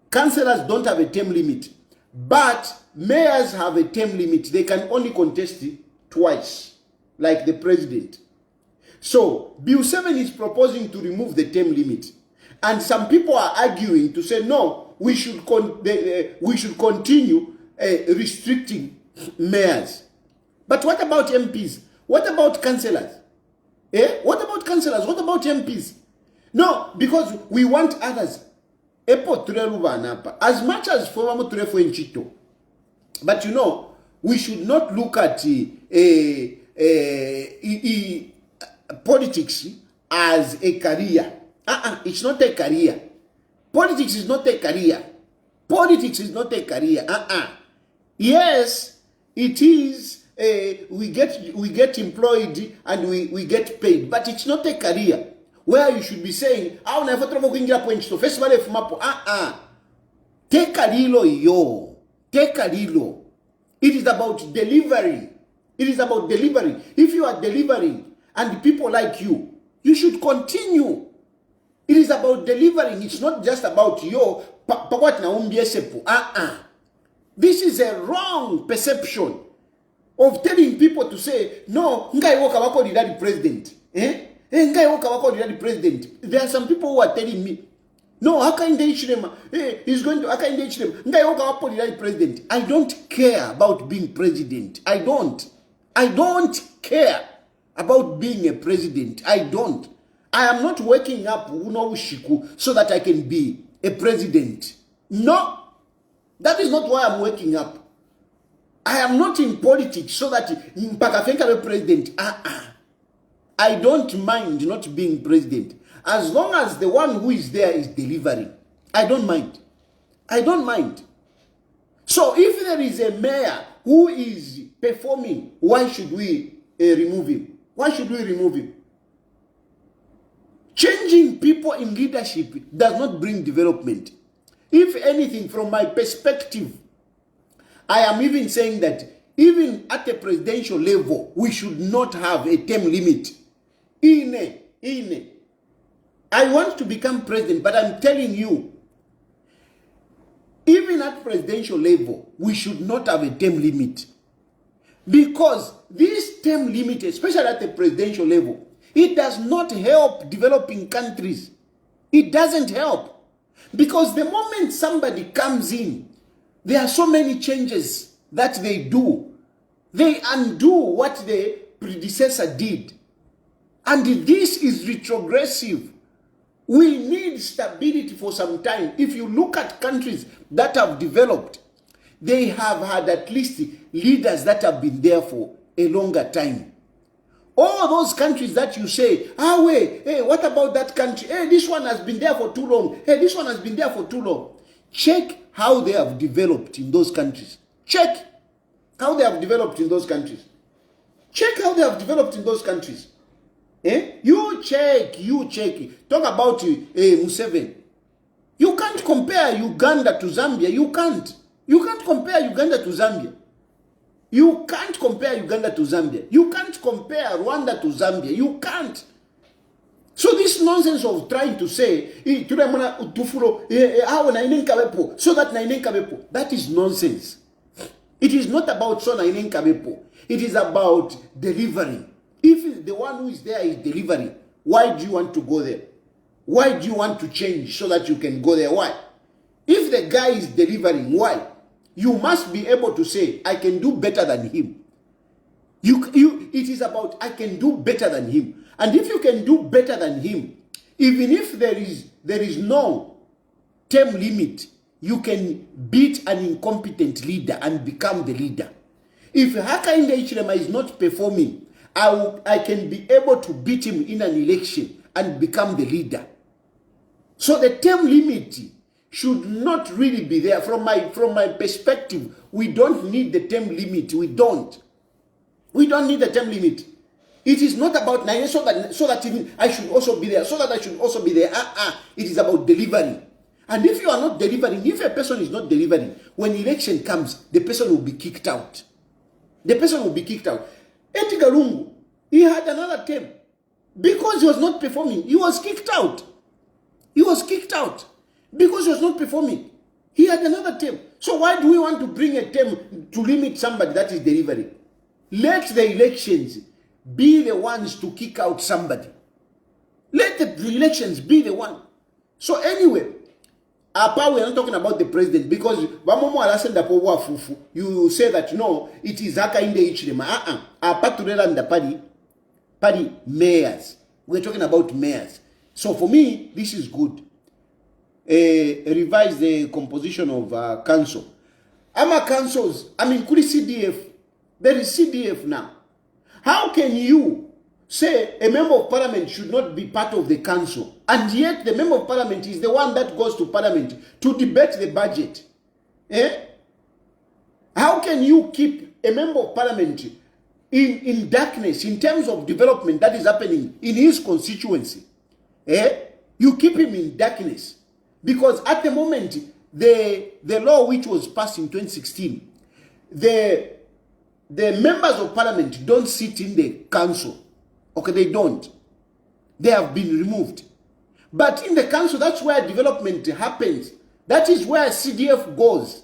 Speaker 1: Councillors don't have a term limit. But mayors have a term limit. They can only contest it twice, like the president. So, Bill 7 is proposing to remove the term limit. And some people are arguing to say, no, we should continue restricting mayors. But what about MPs? What about councillors? What about councillors? What about MPs? No, because we want others. As much as for Chito. But we should not look at politics as a career. It's not a career. Politics is not a career. Politics is not a career. Yes, it is. We get employed and we get paid, but it's not a career where you should be saying, first take a lilo yo. Take a lilo. It is about delivering. It is about delivering. If you are delivering and people like you, You should continue. It is about delivering. It's not just about your This is a wrong perception of telling people to say, no, ngai woka wako the president. Ngai woka wako the president. There are some people who are telling me, no, how can they them? He's going to, how can they them? Ngai woka wako the president. I don't care about being president. I don't care about being a president. I am not waking up so that I can be a president. No, that is not why I'm waking up. I am not in politics so that Mpakafenka be president. I don't mind not being president. As long as the one who is there is delivering, I don't mind. So if there is a mayor who is performing, why should we remove him? Why should we remove him? Changing people in leadership does not bring development. If anything, from my perspective, I am even saying that even at a presidential level, we should not have a term limit. I want to become president, but I'm telling you, even at presidential level, we should not have a term limit. Because this term limit, especially at the presidential level, it does not help developing countries. It doesn't help. Because the moment somebody comes in, there are so many changes that they do. They undo what the predecessor did. And this is retrogressive. We need stability for some time. If you look at countries that have developed, they have had at least leaders that have been there for a longer time. All those countries that you say, what about that country? This one has been there for too long. This one has been there for too long. Check how they have developed in those countries. Check how they have developed in those countries. You check. Talk about Museveni. You can't compare Uganda to Zambia. You can't compare Uganda to Zambia. You can't compare Uganda to Zambia. You can't compare Rwanda to Zambia. You can't. So this nonsense of trying to say, that is nonsense. It is not about Sona Inenkabepo. It is about delivering. If the one who is there is delivering, why do you want to go there? Why do you want to change so that you can go there? Why? If the guy is delivering, why? You must be able to say, I can do better than him. It is about, I can do better than him. And if you can do better than him, even if there is no term limit, you can beat an incompetent leader and become the leader. If Hakainde Hichilema is not performing, I can be able to beat him in an election and become the leader. So the term limit should not really be there. From my perspective, we don't need the term limit. We don't need the term limit. It is not about so that even I should also be there, so that I should also be there. It is about delivering. And if you are not delivering, if a person is not delivering, when election comes, the person will be kicked out. Edgar Lungu, he had another term. Because he was not performing, he was kicked out. Because he was not performing. He had another term. So why do we want to bring a term to limit somebody that is delivering? Let the elections be the ones to kick out somebody. Let the elections be the one. So anyway, apart we are not talking about the president because you say that no, it is Hakainde Hichilema. Apart to the party mayors. We're talking about mayors. So for me, this is good. Revise the composition of council. Councils, kuli CDF. There is CDF now. How can you say a member of parliament should not be part of the council, and yet the member of parliament is the one that goes to parliament to debate the budget? How can you keep a member of parliament in darkness in terms of development that is happening in his constituency? You keep him in darkness. Because at the moment, the law which was passed in 2016, the members of parliament don't sit in the council. Okay, they don't. they have been removed. But in the council, that's where development happens. That is where CDF goes.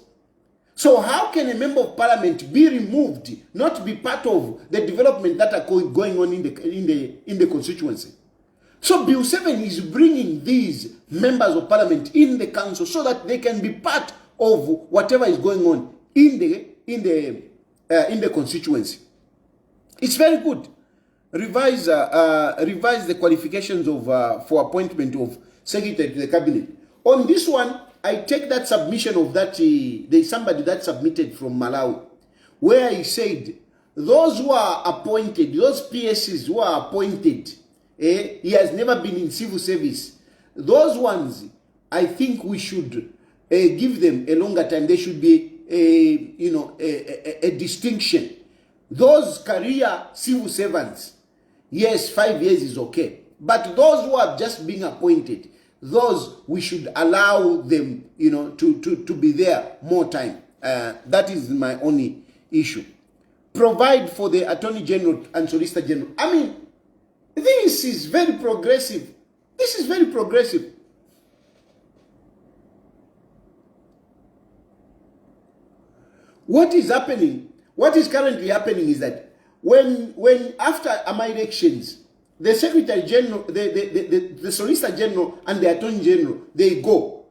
Speaker 1: So how can a member of parliament be removed, not be part of the development that are going on in the constituency? So Bill 7 is bringing these members of parliament in the council so that they can be part of whatever is going on in the constituency. It's very good. Revise the qualifications of for appointment of secretary to the cabinet. On this one, I take that submission of that there's somebody that submitted from Malawi, where he said those who are appointed, those PSs who are appointed, he has never been in civil service. Those ones, I think we should give them a longer time. There should be a distinction. Those career civil servants, yes, 5 years is okay. But those who are just being appointed, those we should allow them, to be there more time. That is my only issue. Provide for the Attorney General and Solicitor General. I mean, this is very progressive. This is very progressive. What is happening? What is currently happening is that when after my elections, the Secretary General, the Solicitor General and the Attorney General, they go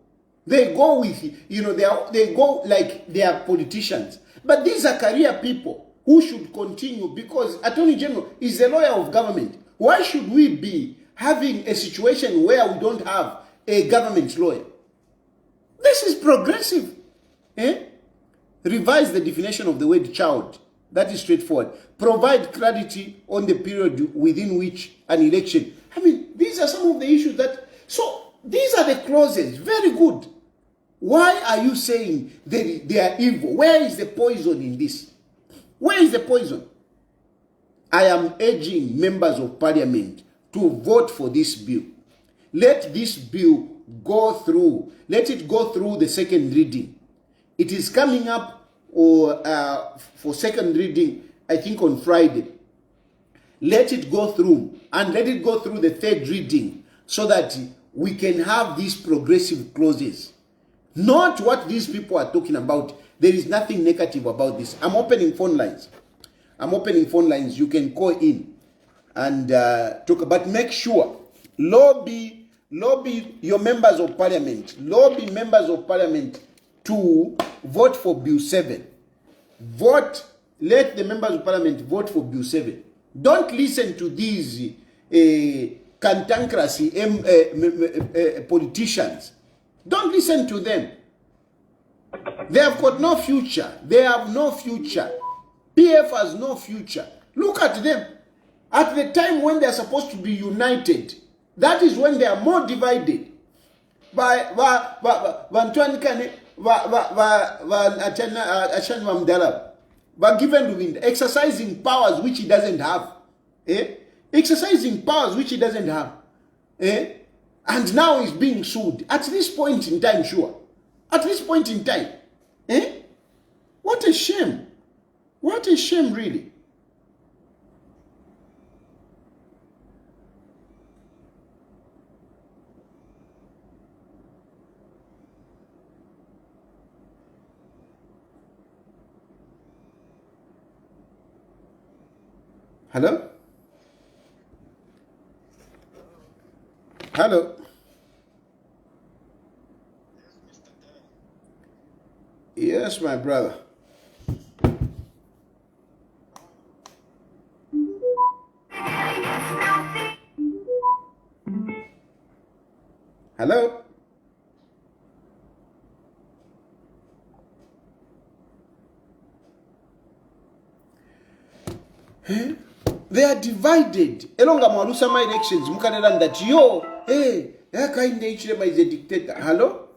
Speaker 1: with, they go like they are politicians. But these are career people who should continue, because Attorney General is a lawyer of government. Why should we be having a situation where we don't have a government lawyer? This is progressive. Revise the definition of the word child. That is straightforward. Provide clarity on the period within which an election. I mean, these are some of the issues that... So, these are the clauses. Very good. Why are you saying they are evil? Where is the poison in this? Where is the poison? I am urging members of parliament to vote for this bill. Let this bill go through. Let it go through the second reading. It is coming up for second reading, I think on Friday. Let it go through, and let it go through the third reading, so that we can have these progressive clauses. Not what these people are talking about. There is nothing negative about this. I'm opening phone lines. You can call in and talk, but make sure, lobby your members of parliament. Lobby members of parliament to vote for Bill 7. Let the members of parliament vote for Bill 7. Don't listen to these cantankerous politicians. Don't listen to them. They have got no future. They have no future. PF has no future. Look at them. At the time when they are supposed to be united, that is when they are more divided. Given to him, exercising powers which he doesn't have. Exercising powers which he doesn't have. And now he's being sued. At this point in time, sure. At this point in time. What a shame. What a shame, really. Hello? Hello? Yes, my brother. Hello? They are divided. Elonga mwarusama elections, mukanela that yo, Hakainde Hichilema is a dictator. Hello?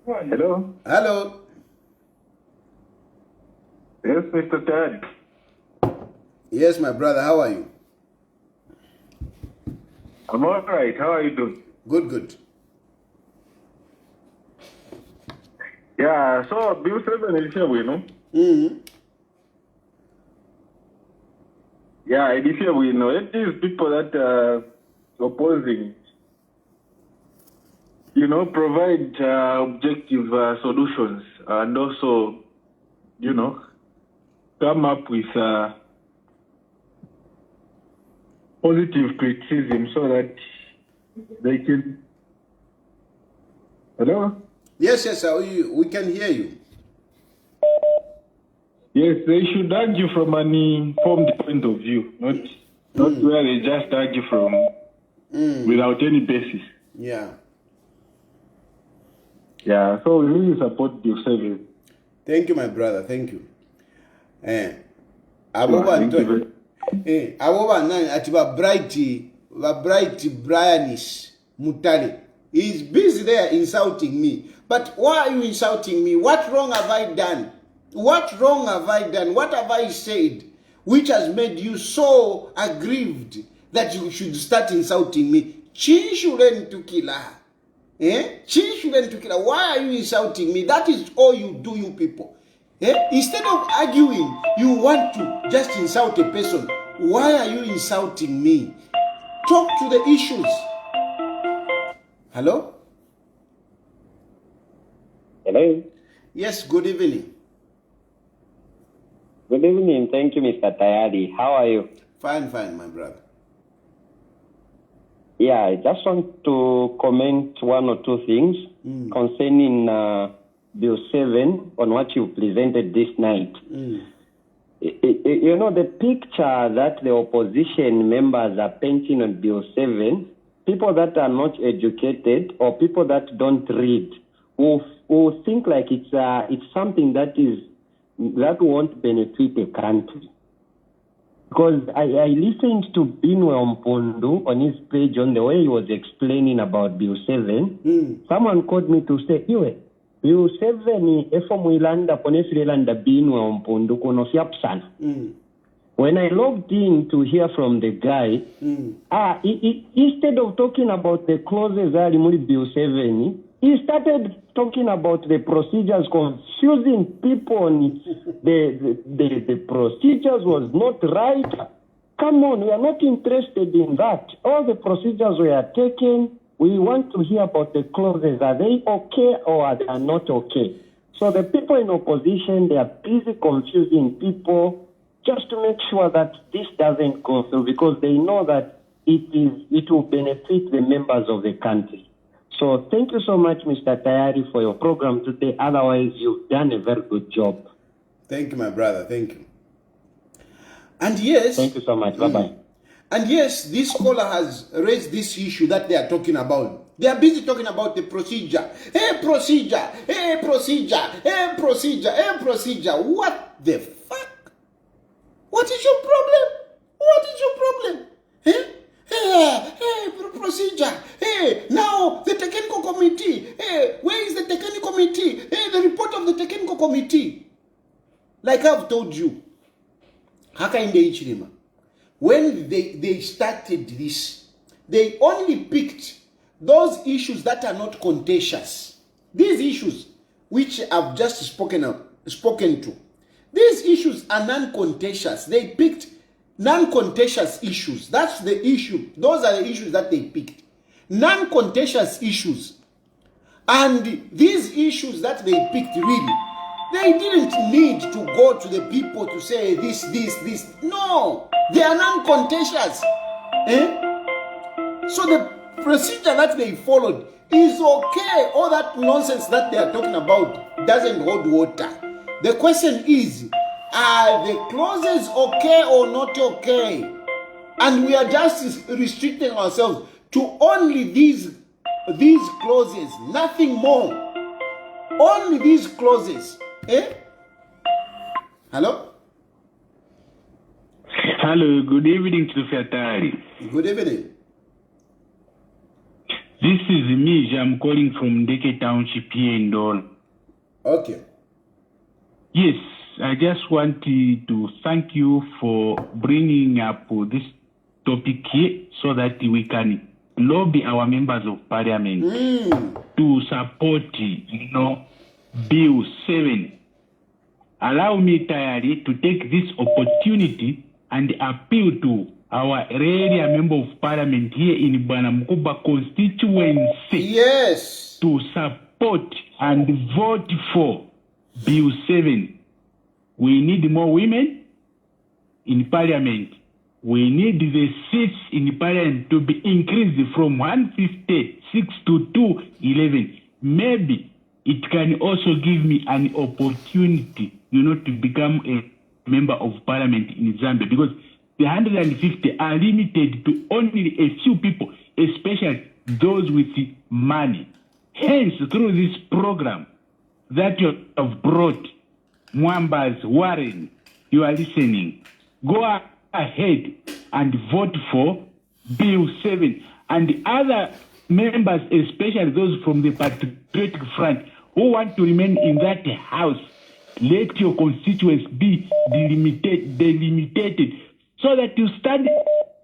Speaker 2: Hello?
Speaker 1: Hello?
Speaker 2: Yes, Mr. Ted.
Speaker 1: Yes, my brother, how are you?
Speaker 2: I'm all right. How are you doing?
Speaker 1: Good, good.
Speaker 2: Yeah, so Bill 7 is here, you know. Yeah, Edifia, we know it is people that are opposing, provide objective solutions and also, come up with positive criticism so that they can. Hello?
Speaker 1: Yes, we can hear you.
Speaker 2: Yes, they should argue from an informed point of view, not where they just argue from without any basis.
Speaker 1: Yeah.
Speaker 2: Yeah, so we really support the service.
Speaker 1: Thank you, my brother. Thank you.
Speaker 2: Thank
Speaker 1: Abo nani ati ba bright Brianis Mutale. He's busy there insulting me. But why are you insulting me? What wrong have I done? What wrong have I done? What have I said which has made you so aggrieved that you should start insulting me? Chinchulen tukila. Chinchulen tukila. Why are you insulting me? That is all you do, you people. Instead of arguing, you want to just insult a person. Why are you insulting me? Talk to the issues. Hello?
Speaker 3: Hello.
Speaker 1: Yes, good evening.
Speaker 3: Good evening. Thank you, Mr. Tayali. How are you?
Speaker 1: Fine, my brother.
Speaker 3: Yeah, I just want to comment one or two things concerning Bill 7 on what you presented this night. The picture that the opposition members are painting on Bill 7, people that are not educated or people that don't read will think like it's something that won't benefit the country. Because I listened to Binwe Mpundu on his page on the way he was explaining about Bill 7. Someone called me to say, Bill 7 efo muilanda ponesirelanda Binwe Mpundu kuno siapsana. When I logged in to hear from the guy, instead of talking about the clauses that in Bill 7, he started talking about the procedures, confusing people. The procedures was not right. Come on, we are not interested in that. All the procedures we are taken, we want to hear about the clauses. Are they okay or are they not okay? So the people in opposition, they are busy confusing people just to make sure that this doesn't go through because they know that it will benefit the members of the country. So thank you so much, Mr. Tayari, for your program today. Otherwise, you've done a very good job.
Speaker 1: Thank you, my brother. Thank you. And yes...
Speaker 3: Thank you so much. Bye-bye.
Speaker 1: And yes, this caller has raised this issue that they are talking about. They are busy talking about the procedure. Procedure. What the fuck? What is your problem? Procedure. Now the technical committee. Where is the technical committee? The report of the technical committee. Like I've told you, Hakainde Ichirima, when they started this, they only picked those issues that are not contentious. These issues which I've just spoken to. These issues are non-contentious. They picked non-contentious issues. That's the issue. Those are the issues that they picked. Non-contentious issues. And these issues that they picked, really, they didn't need to go to the people to say this. No, they are non-contentious. So the procedure that they followed is okay. All that nonsense that they are talking about doesn't hold water. The question is, are the clauses okay or not okay? And we are just restricting ourselves to only these clauses, nothing more. Only these clauses. Hello?
Speaker 2: Hello, good evening, Chilufya Tayali.
Speaker 1: Good evening.
Speaker 2: This is me, I'm calling from Ndeke Township here in Dole.
Speaker 1: Okay.
Speaker 2: Yes, I just want to thank you for bringing up this topic here so that we can lobby our members of parliament to support, Bill 7. Allow me, Tayali, to take this opportunity and appeal to our area member of parliament here in Bwanamkuba constituency
Speaker 1: Yes.
Speaker 2: to support and vote for Bill 7. We need more women in parliament. We need the seats in parliament to be increased from 156 to 211. Maybe it can also give me an opportunity, to become a member of parliament in Zambia, because the 150 are limited to only a few people, especially those with money. Hence, through this program that you have brought, Mwambas, Warren, you are listening. Go ahead and vote for Bill 7. And the other members, especially those from the Patriotic Front, who want to remain in that house, let your constituents be delimited so that you stand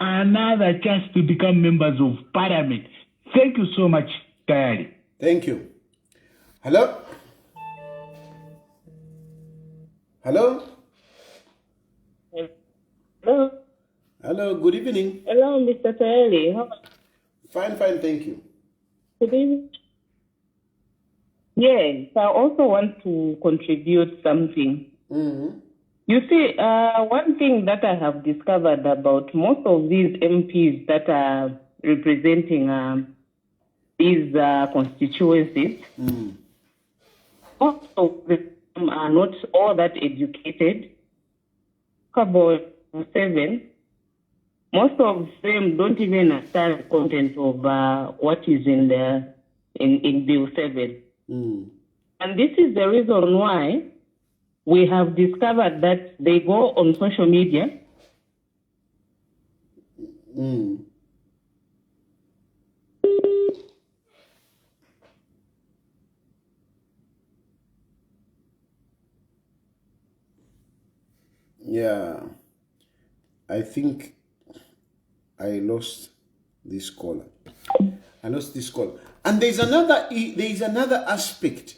Speaker 2: another chance to become members of parliament. Thank you so much, Tayali.
Speaker 1: Thank you. Hello? Hello?
Speaker 4: Hello.
Speaker 1: Hello, good evening.
Speaker 4: Hello, Mr. Tayali. How are you?
Speaker 1: Fine, thank you.
Speaker 4: Good evening. Yes, I also want to contribute something.
Speaker 1: Mm-hmm.
Speaker 4: You see, one thing that I have discovered about most of these MPs that are representing these constituencies, most of them are not all that educated. About 7, most of them don't even understand the content of what is in Bill 7. And this is the reason why we have discovered that they go on social media.
Speaker 1: Yeah, I think I lost this caller. And there's another aspect.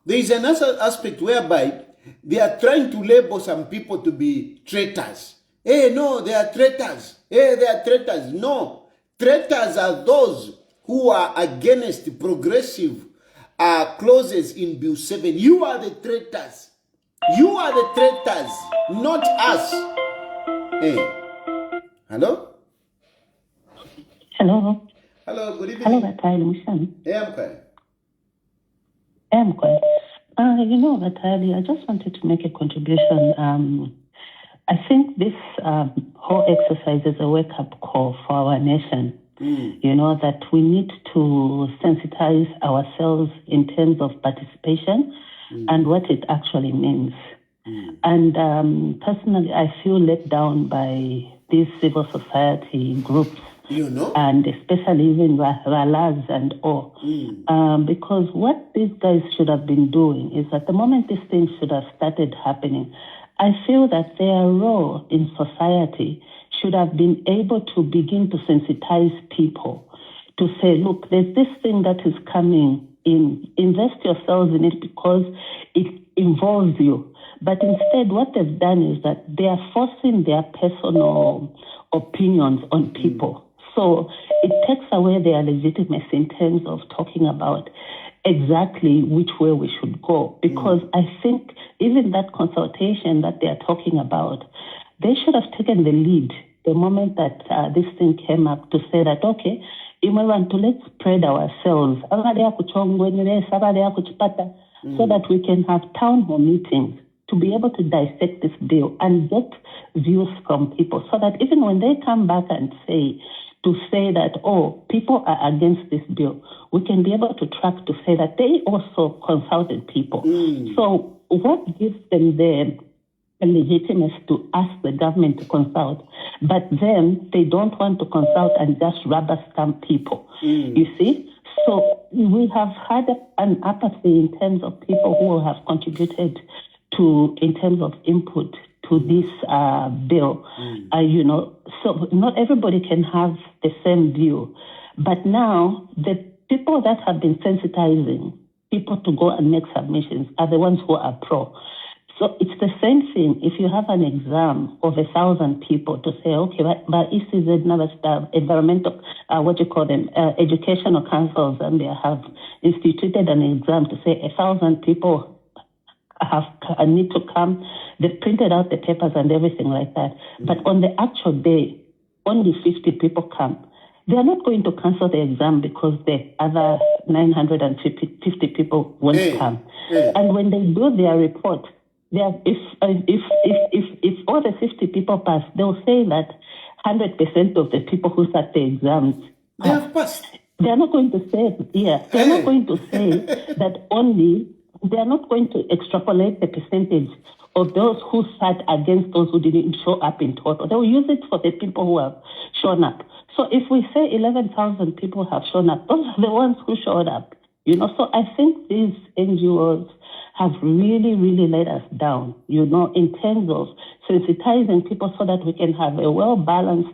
Speaker 1: There is another aspect whereby they are trying to label some people to be traitors. Hey, no, they are traitors. Hey, they are traitors. No, traitors are those who are against progressive clauses in Bill 7. You are the traitors. You are the traitors, not us. Hey, hello?
Speaker 5: Hello.
Speaker 1: Hello, good evening.
Speaker 5: Hello, Batali Mushan.
Speaker 1: Hey, I'm fine.
Speaker 5: I'm good. Batali, I just wanted to make a contribution. I think this whole exercise is a wake-up call for our nation. That we need to sensitize ourselves in terms of participation and what it actually means. And personally, I feel let down by these civil society groups. And especially even Ralas and all. Because what these guys should have been doing is at the moment these things should have started happening, I feel that their role in society should have been able to begin to sensitize people to say, look, there's this thing that is coming in. Invest yourselves in it because it involves you. But instead, what they've done is that they are forcing their personal opinions on people. So it takes away their legitimacy in terms of talking about exactly which way we should go. Because I think even that consultation that they are talking about, they should have taken the lead the moment that this thing came up to say that, okay, let's spread ourselves so that we can have town hall meetings to be able to dissect this bill and get views from people so that even when they come back and say that, oh, people are against this bill, we can be able to track to say that they also consulted people. So what gives them the legitimacy to ask the government to consult, but then they don't want to consult and just rubber stamp people, you see? So we have had an apathy in terms of people who have contributed to, in terms of input to this bill, so not everybody can have the same view. But now the people that have been sensitizing people to go and make submissions are the ones who are pro. So it's the same thing. If you have an exam of 1,000 people to say, okay, but ECZ environmental, educational councils, and they have instituted an exam to say 1,000 people need to come. They've printed out the papers and everything like that. But on the actual day, only 50 people come. They are not going to cancel the exam because the other 950 people won't come. And when they do their report, if all the 50 people pass, they'll say that 100% of the people who sat the exams
Speaker 1: they have passed.
Speaker 5: They are not going to say, they're not going to say that only, they are not going to extrapolate the percentage of those who sat against those who didn't show up in total. They will use it for the people who have shown up. So if we say 11,000 people have shown up, those are the ones who showed up. So I think these NGOs have really, really let us down, in terms of sensitizing people so that we can have a well-balanced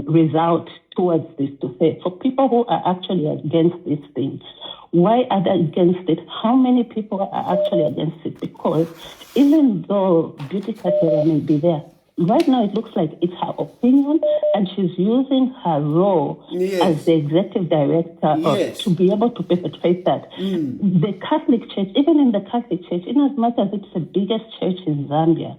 Speaker 5: result towards this, to say, for people who are actually against this thing, why are they against it? How many people are actually against it? Because even though Beauty Katera may be there, right now it looks like it's her opinion, and she's using her role as the executive director to be able to perpetrate that. The Catholic Church, even in the Catholic Church, in as much as it's the biggest church in Zambia,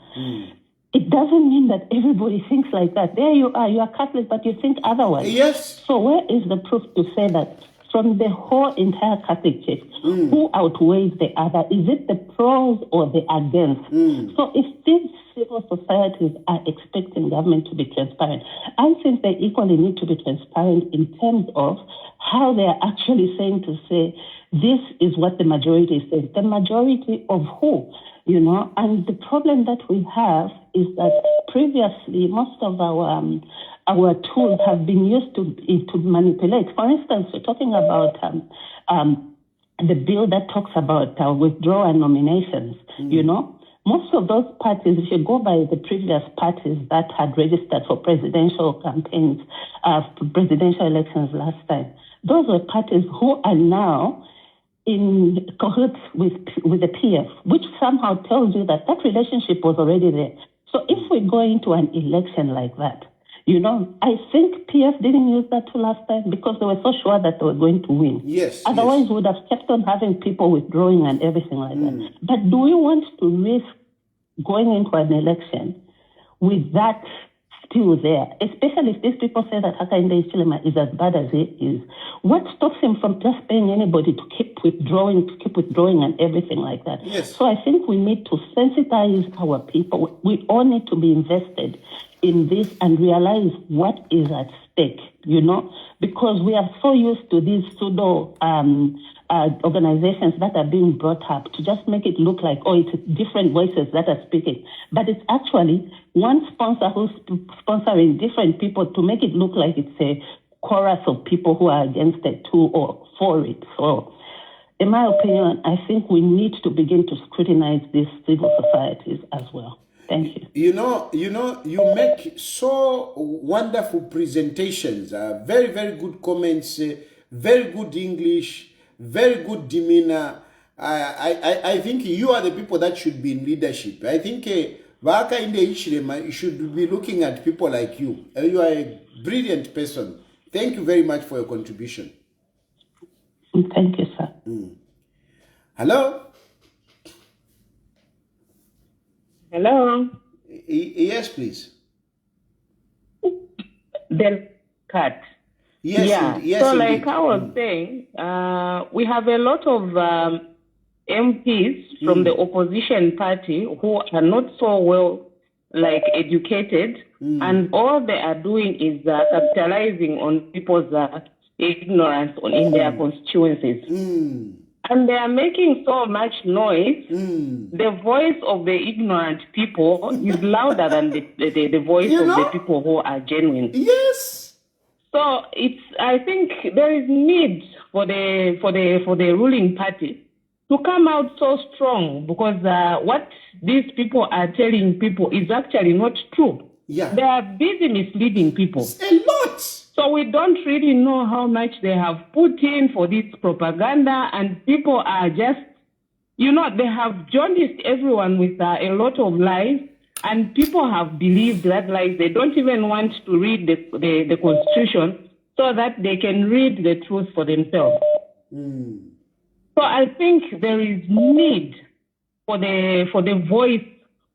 Speaker 5: it doesn't mean that everybody thinks like that. There you are Catholic, but you think otherwise.
Speaker 1: Yes.
Speaker 5: So where is the proof to say that from the whole entire Catholic Church, who outweighs the other? Is it the pros or the against? So if these civil societies are expecting government to be transparent, I think they equally need to be transparent in terms of how they are actually saying to say, this is what the majority is saying. The majority of who? And the problem that we have is that previously most of our tools have been used to manipulate. For instance, we're talking about the bill that talks about withdrawal nominations. Most of those parties, if you go by the previous parties that had registered for presidential campaigns, presidential elections last time, those were parties who are now in cahoots with the PF, which somehow tells you that relationship was already there. So if we go into an election like that, I think PF didn't use that tool last time because they were so sure that they were going to win.
Speaker 1: Yes.
Speaker 5: Otherwise, we would have kept on having people withdrawing and everything like that. But do we want to risk going into an election with that still there, especially if these people say that Hakainde Hichilema is as bad as he is? What stops him from just paying anybody to keep withdrawing and everything like that?
Speaker 1: Yes.
Speaker 5: So I think we need to sensitize our people. We all need to be invested in this and realize what is at stake, because we are so used to these pseudo organizations that are being brought up to just make it look like, it's different voices that are speaking. But it's actually one sponsor who's sponsoring different people to make it look like it's a chorus of people who are against it too or for it. So in my opinion, I think we need to begin to scrutinize these civil societies as well. Thank you.
Speaker 1: You make so wonderful presentations, very, very good comments, very good English, very good demeanor. I think you are the people that should be in leadership. I think Hakainde Hichilema should be looking at people like you. You are a brilliant person. Thank you very much for your contribution.
Speaker 5: Thank you, sir.
Speaker 1: Hello?
Speaker 4: Hello?
Speaker 1: Yes, please.
Speaker 4: The cut.
Speaker 1: Yes, yes.
Speaker 4: So
Speaker 1: indeed.
Speaker 4: like I was saying, we have a lot of MPs from the opposition party who are not so well educated, and all they are doing is capitalizing on people's ignorance in their constituencies. And they are making so much noise. The voice of the ignorant people is louder than the voice of the people who are genuine.
Speaker 1: Yes.
Speaker 4: So I think there is need for the ruling party to come out so strong, because what these people are telling people is actually not true.
Speaker 1: Yeah.
Speaker 4: They are busy misleading people.
Speaker 1: A lot.
Speaker 4: So we don't really know how much they have put in for this propaganda, and people are just they have jaundiced everyone with a lot of lies, and people have believed that lies. They don't even want to read the Constitution so that they can read the truth for themselves. So I think there is need for the voice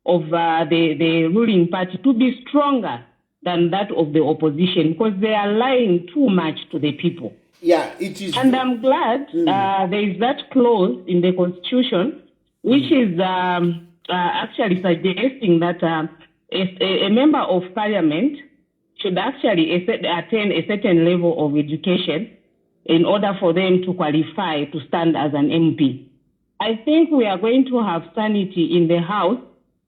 Speaker 4: of the ruling party to be stronger than that of the opposition, because they are lying too much to the people.
Speaker 1: Yeah, it is.
Speaker 4: And I'm glad there is that clause in the Constitution which is actually suggesting that a member of parliament should actually attain a certain level of education in order for them to qualify to stand as an MP. I think we are going to have sanity in the House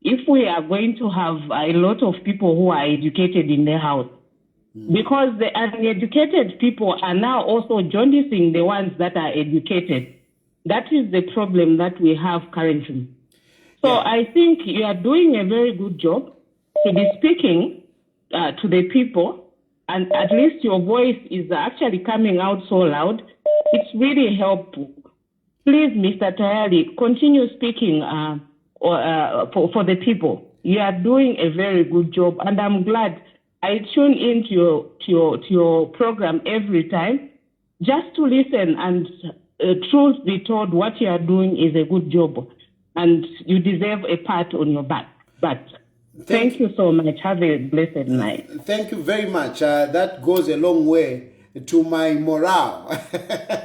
Speaker 4: if we are going to have a lot of people who are educated in the House. Because the uneducated people are now also jaundicing the ones that are educated. That is the problem that we have currently. So I think you are doing a very good job to be speaking to the people, and at least your voice is actually coming out so loud. It's really helpful. Please, Mr. Tayali, continue speaking for the people. You are doing a very good job, and I'm glad. I tune into your program every time just to listen, and truth be told, what you are doing is a good job, and you deserve a pat on your back. But thank you so much. Have a blessed night.
Speaker 1: Thank you very much. That goes a long way to my morale.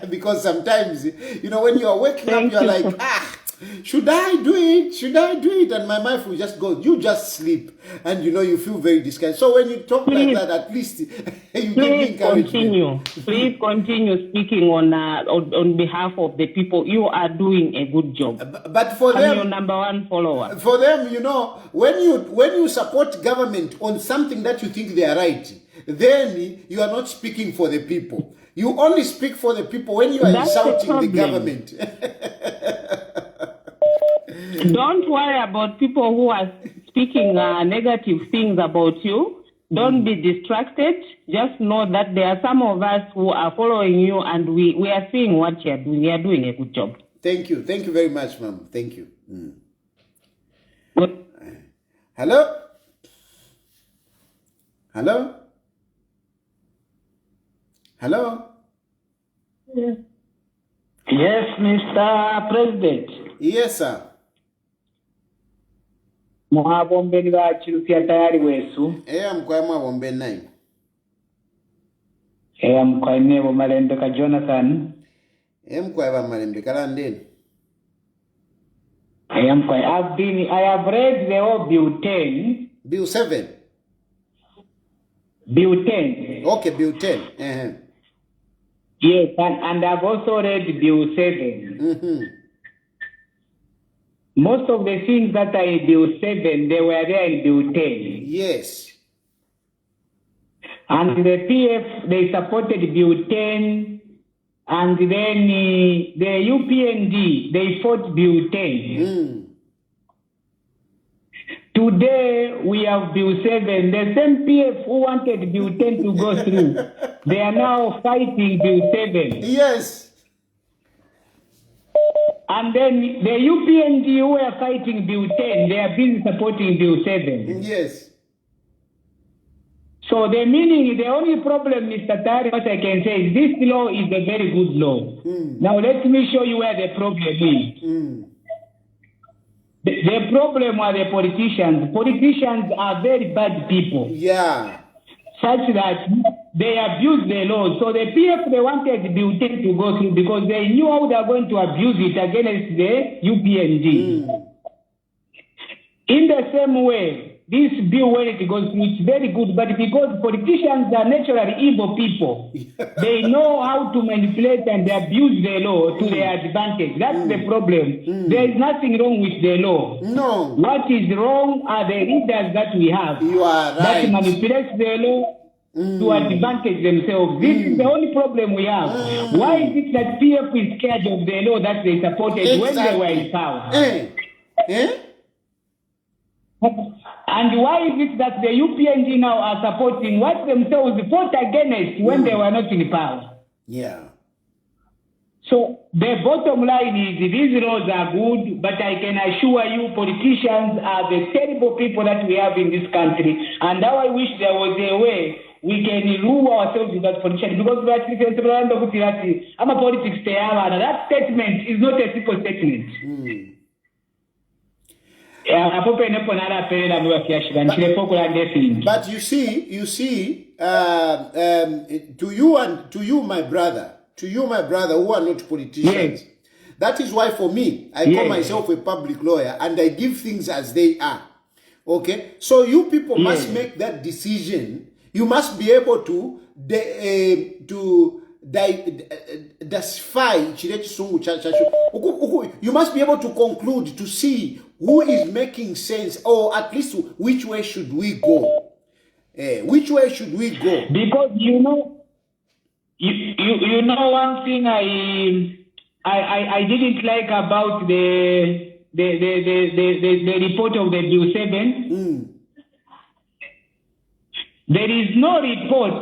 Speaker 1: Because sometimes, when you're waking up, you're like, should I do it? Should I do it? And my mind will just go, you just sleep. And you feel very discouraged. So when you talk like that, at least you give me encouragement.
Speaker 4: Please continue speaking on behalf of the people. You are doing a good job.
Speaker 1: But for them,
Speaker 4: your number one follower.
Speaker 1: For them, when you support government on something that you think they are right, then you are not speaking for the people. You only speak for the people when you are insulting the government.
Speaker 4: Don't worry about people who are speaking negative things about you. Don't be distracted. Just know that there are some of us who are following you, and we are seeing what you are doing. You are doing a good job.
Speaker 1: Thank you. Thank you very much, ma'am. Thank you. Hello? Hello? Hello?
Speaker 6: Yes, Mr. President.
Speaker 1: Yes, sir.
Speaker 6: Muhabombeni ba Chilufya Tayali wesu.
Speaker 1: Mkwaye muhabombeni nayo.
Speaker 6: Mkwaye nebo Malembeka Jonathan.
Speaker 1: Mkwaye ba Malembeka Landeni.
Speaker 6: Mkwaye I have read the whole Bill 10.
Speaker 1: Bill 7.
Speaker 6: Bill 10.
Speaker 1: Okay, Bill 10.
Speaker 6: Yes, and I've also read Bill 7. Most of the things that are in Bill 7, they were there in Bill 10.
Speaker 1: Yes.
Speaker 6: And the PF, they supported Bill 10, and then the UPND, they fought Bill 10. Today, we have Bill 7. The same PF who wanted Bill 10 to go through, they are now fighting Bill 7.
Speaker 1: Yes.
Speaker 6: And then the UPND who are fighting Bill 10, they have been supporting Bill 7.
Speaker 1: Yes.
Speaker 6: So the meaning, the only problem, Mr. Tari, what I can say is this law is a very good law. Now let me show you where the problem is. The problem are the politicians. Politicians are very bad people.
Speaker 1: Yeah.
Speaker 6: Such that they abuse the law. So the PF, they wanted Bill 10 to go through because they knew how they are going to abuse it against the UPND. In the same way, this bill, when it goes through, it's very good, but because politicians are naturally evil people, they know how to manipulate and abuse the law to their advantage. That's the problem. There is nothing wrong with the law.
Speaker 1: No.
Speaker 6: What is wrong are the leaders that we have.
Speaker 1: You are right.
Speaker 6: That manipulate the law to advantage themselves. This is the only problem we have. Why is it that PF is scared of the law that they supported when they were in power? And why is it that the UPNG now are supporting what themselves fought against when they were not in power?
Speaker 1: Yeah.
Speaker 6: So the bottom line is these laws are good, but I can assure you politicians are the terrible people that we have in this country. And now I wish there was a way we can rule ourselves without politicians, because I'm a politics. That statement is not a simple statement.
Speaker 1: But you see, to you, my brother, who are not politicians,
Speaker 6: Yes.
Speaker 1: that is why for me, I call myself a public lawyer, and I give things as they are. Okay, so you people must make that decision. You must be able to decipher. You must be able to conclude, to see who is making sense, or at least which way should we go. Which way should we go?
Speaker 6: Because you know one thing I didn't like about the report of the Bill 7. There is no report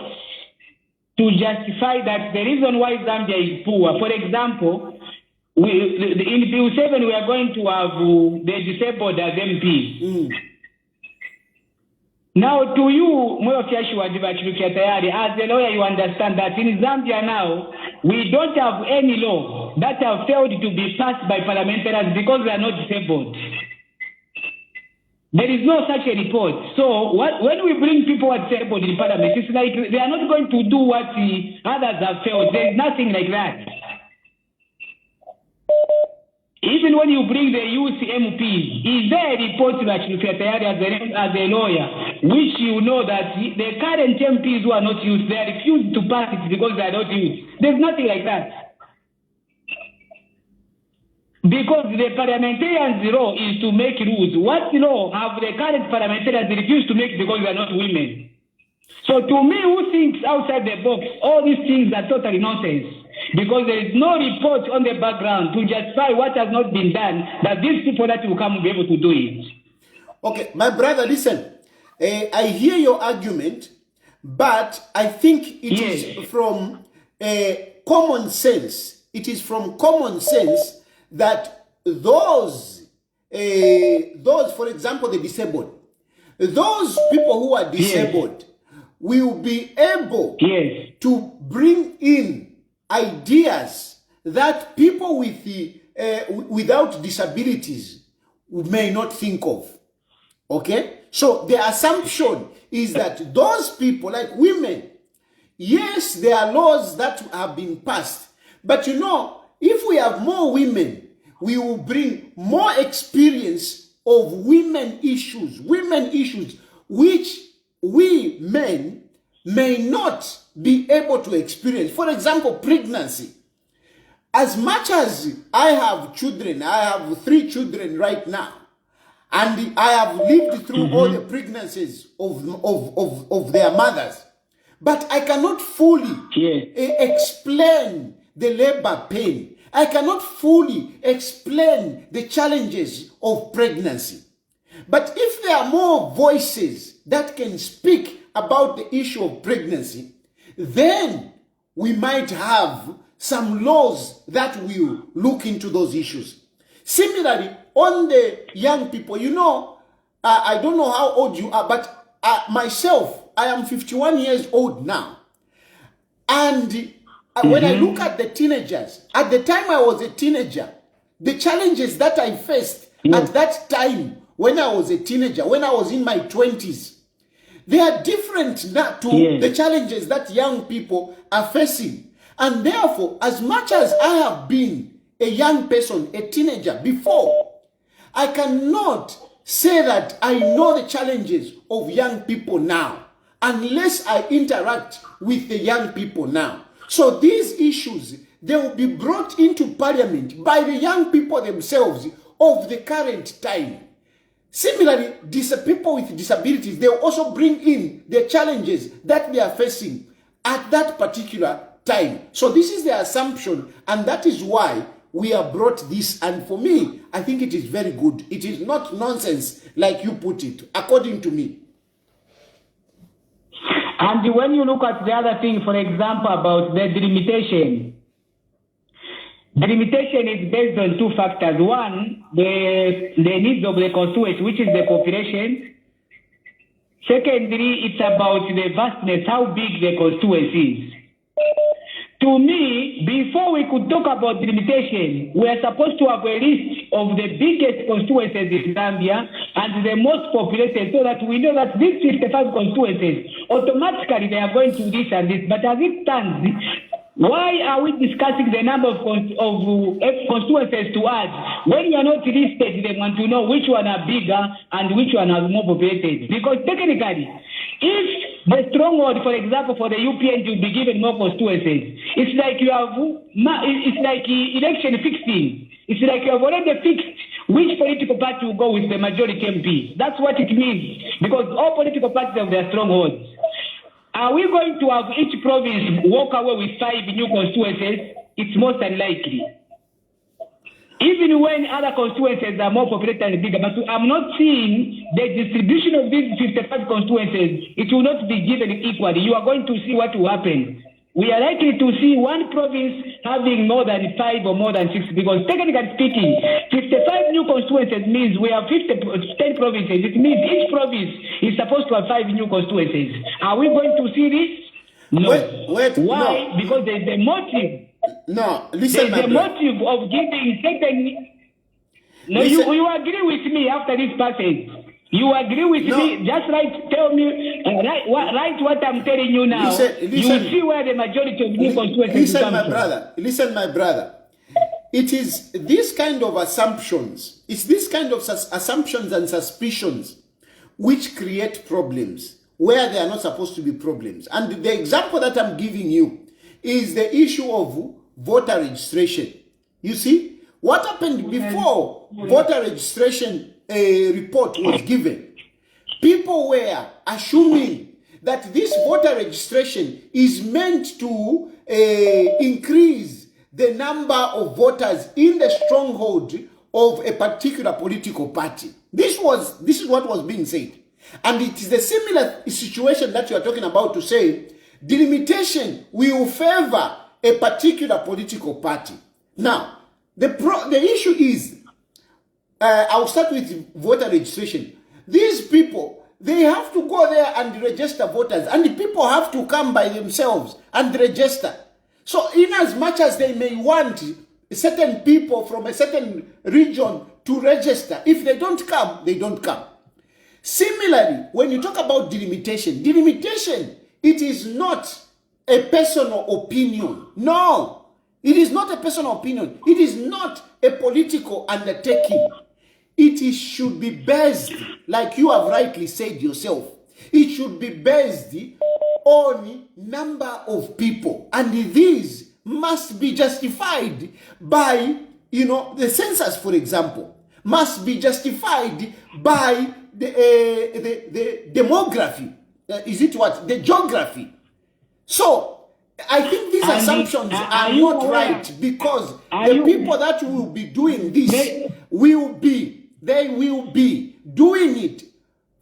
Speaker 6: to justify that the reason why Zambia is poor. For example, in Bill 7 we are going to have the disabled as MPs. Now, to you, Tayali, as a lawyer, you understand that in Zambia now, we don't have any law that have failed to be passed by parliamentarians because they are not disabled. There is no such a report. So when we bring people who are disabled in parliament, it's like they are not going to do what the others have failed. There is nothing like that. Even when you bring the youth MPs, is there a report that Chilufya Tayali as a lawyer, which you know that the current MPs who are not youth, they are refused to pass it because they are not youth? There's nothing like that. Because the parliamentarians' role is to make rules. What law have the current parliamentarians refused to make because they are not women? So to me, who thinks outside the box, all these things are totally nonsense. Because there is no report on the background to justify what has not been done, that these people that will come will be able to do it.
Speaker 1: Okay, my brother, listen. I hear your argument, but I think it is from common sense. It is from common sense that those, for example, the disabled, those people who are disabled will be able to bring in ideas that people with without disabilities may not think of. Okay, so the assumption is that those people, like women, yes, there are laws that have been passed, but you know, if we have more women, we will bring more experience of women issues, which we men may not be able to experience. For example, pregnancy. As much as I have children, I have 3 children right now, and I have lived through all the pregnancies of their mothers, but I cannot fully explain the labor pain. I cannot fully explain the challenges of pregnancy. But if there are more voices that can speak about the issue of pregnancy, then we might have some laws that will look into those issues. Similarly, on the young people, you know, I don't know how old you are, but myself, I am 51 years old now. And when I look at the teenagers, at the time I was a teenager, the challenges that I faced at that time when I was a teenager, when I was in my 20s, they are different now to the challenges that young people are facing. And therefore, as much as I have been a young person, a teenager before, I cannot say that I know the challenges of young people now unless I interact with the young people now. So these issues, they will be brought into parliament by the young people themselves of the current time. Similarly, people with disabilities, they will also bring in the challenges that they are facing at that particular time. So this is the assumption, and that is why we have brought this. And for me, I think it is very good. It is not nonsense like you put it, according to me.
Speaker 6: And when you look at the other thing, for example, about the delimitation, The limitation is based on two factors. One, the needs of the constituency, which is the population. Secondly, it's about the vastness, how big the constituency is. To me, before we could talk about the limitation, we are supposed to have a list of the biggest constituencies in Zambia and the most populated, so that we know that these 55 constituencies, automatically they are going to this and this. But as it stands, why are we discussing the number of constituencies to add when you are not listed? They want to know which one are bigger and which one are more populated. Because technically, if the stronghold, for example, for the UPN to be given more constituencies, it's like you have, it's like election fixing. It's like you have already fixed which political party will go with the majority MP. That's what it means. Because all political parties have their strongholds. Are we going to have each province walk away with 5 new constituencies? It's most unlikely. Even when other constituencies are more populated and bigger, but I'm not seeing the distribution of these 55 constituencies. It will not be given equally. You are going to see what will happen. We are likely to see one province having more than 5 or more than 6, because technically speaking, 55 new constituencies means we have 10 provinces. It means each province is supposed to have 5 new constituencies. Are we going to see this? No.
Speaker 1: Wait,
Speaker 6: why?
Speaker 1: no.
Speaker 6: Because there's a motive.
Speaker 1: No, listen,
Speaker 6: there's a motive of giving certain. No, you agree with me after this passage. You agree with me? Just tell me, write what I'm telling you now.
Speaker 1: Listen,
Speaker 6: you will see where the majority of new constituencies
Speaker 1: Listen, my brother. It is this kind of assumptions. It's this kind of assumptions and suspicions which create problems where there are not supposed to be problems. And the example that I'm giving you is the issue of voter registration. You see, what happened before voter registration report was given? People were assuming that this voter registration is meant to increase the number of voters in the stronghold of a particular political party. This is what was being said. And it is a similar situation that you are talking about, to say delimitation will favor a particular political party. Now, the issue is, I'll start with voter registration. These people, they have to go there and register voters, and the people have to come by themselves and register. So in as much as they may want certain people from a certain region to register, if they don't come, they don't come. Similarly, when you talk about delimitation, it is not a personal opinion. No, it is not a personal opinion. It is not a political undertaking. It should be based, like you have rightly said yourself, it should be based on number of people. And these must be justified by, the census, for example, must be justified by the demography. Is it what? The geography. So, I think these assumptions are not right, because the people that will be doing this they will be doing it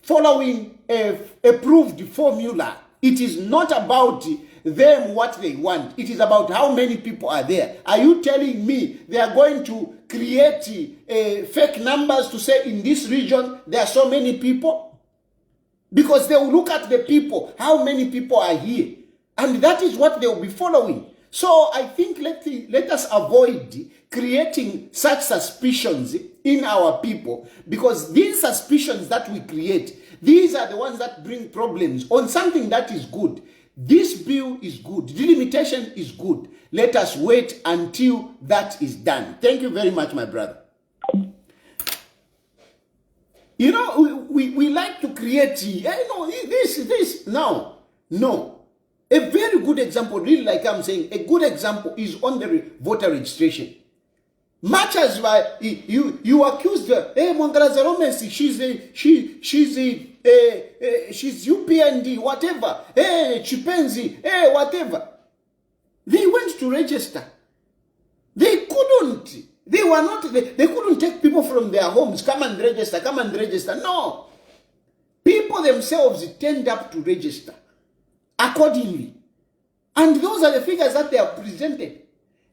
Speaker 1: following a approved formula. It is not about them what they want. It is about how many people are there. Are you telling me they are going to create fake numbers to say in this region there are so many people? Because they will look at the people, how many people are here, and that is what they will be following. So I think let us avoid creating such suspicions in our people, because these suspicions that we create, these are the ones that bring problems on something that is good. This bill is good. Delimitation is good. Let us wait until that is done. Thank you very much, my brother. We like to create, this. Now, no. A very good example, really, like I'm saying, a good example is on the voter registration. Much as you accused her, Mongalaza Romesi, she's UPND, whatever, Chipenzi, whatever. They went to register. They couldn't take people from their homes, come and register. No. People themselves turned up to register accordingly. And those are the figures that they have presented.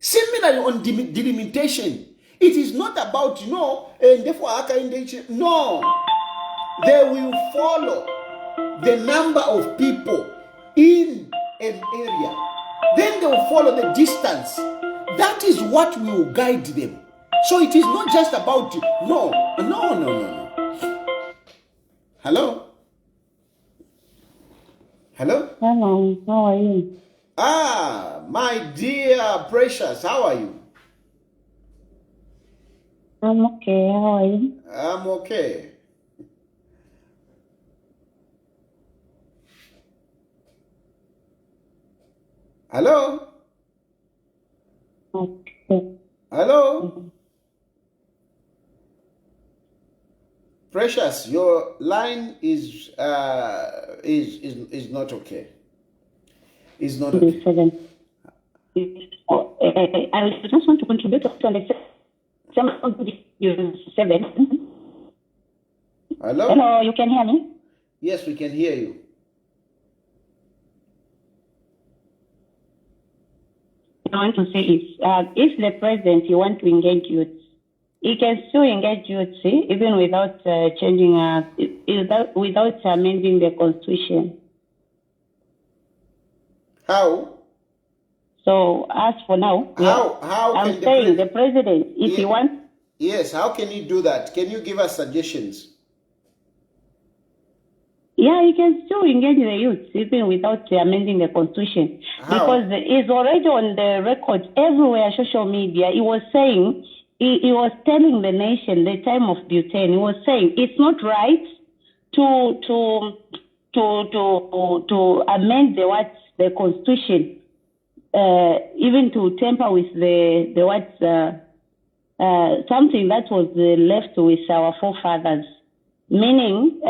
Speaker 1: Similarly, on delimitation, it is not about, and therefore, no. They will follow the number of people in an area. Then they will follow the distance. That is what will guide them. So it is not just about, no. Hello? Hello?
Speaker 5: Hello, how are you?
Speaker 1: My dear Precious, how are you?
Speaker 5: I'm okay, how are you?
Speaker 1: I'm okay. Hello?
Speaker 5: Okay.
Speaker 1: Hello? Precious, your line is not okay. It's not okay.
Speaker 5: I just want to contribute to seven.
Speaker 1: Hello?
Speaker 5: Hello, you can hear me?
Speaker 1: Yes, we can hear you.
Speaker 5: I want to say is, if the president you want to engage youth, he can still engage youth, even without changing, without amending the constitution.
Speaker 1: How?
Speaker 5: So as for now,
Speaker 1: how
Speaker 5: I'm
Speaker 1: can
Speaker 5: saying the president, if he wants.
Speaker 1: Yes, how can he do that? Can you give us suggestions?
Speaker 5: Yeah, you can still engage the youth even without amending the constitution.
Speaker 1: How?
Speaker 5: Because it's already on the record everywhere, social media. He was saying, he was telling the nation the time of butane. He was saying it's not right to amend the constitution, even to tamper with something that was left with our forefathers. Meaning,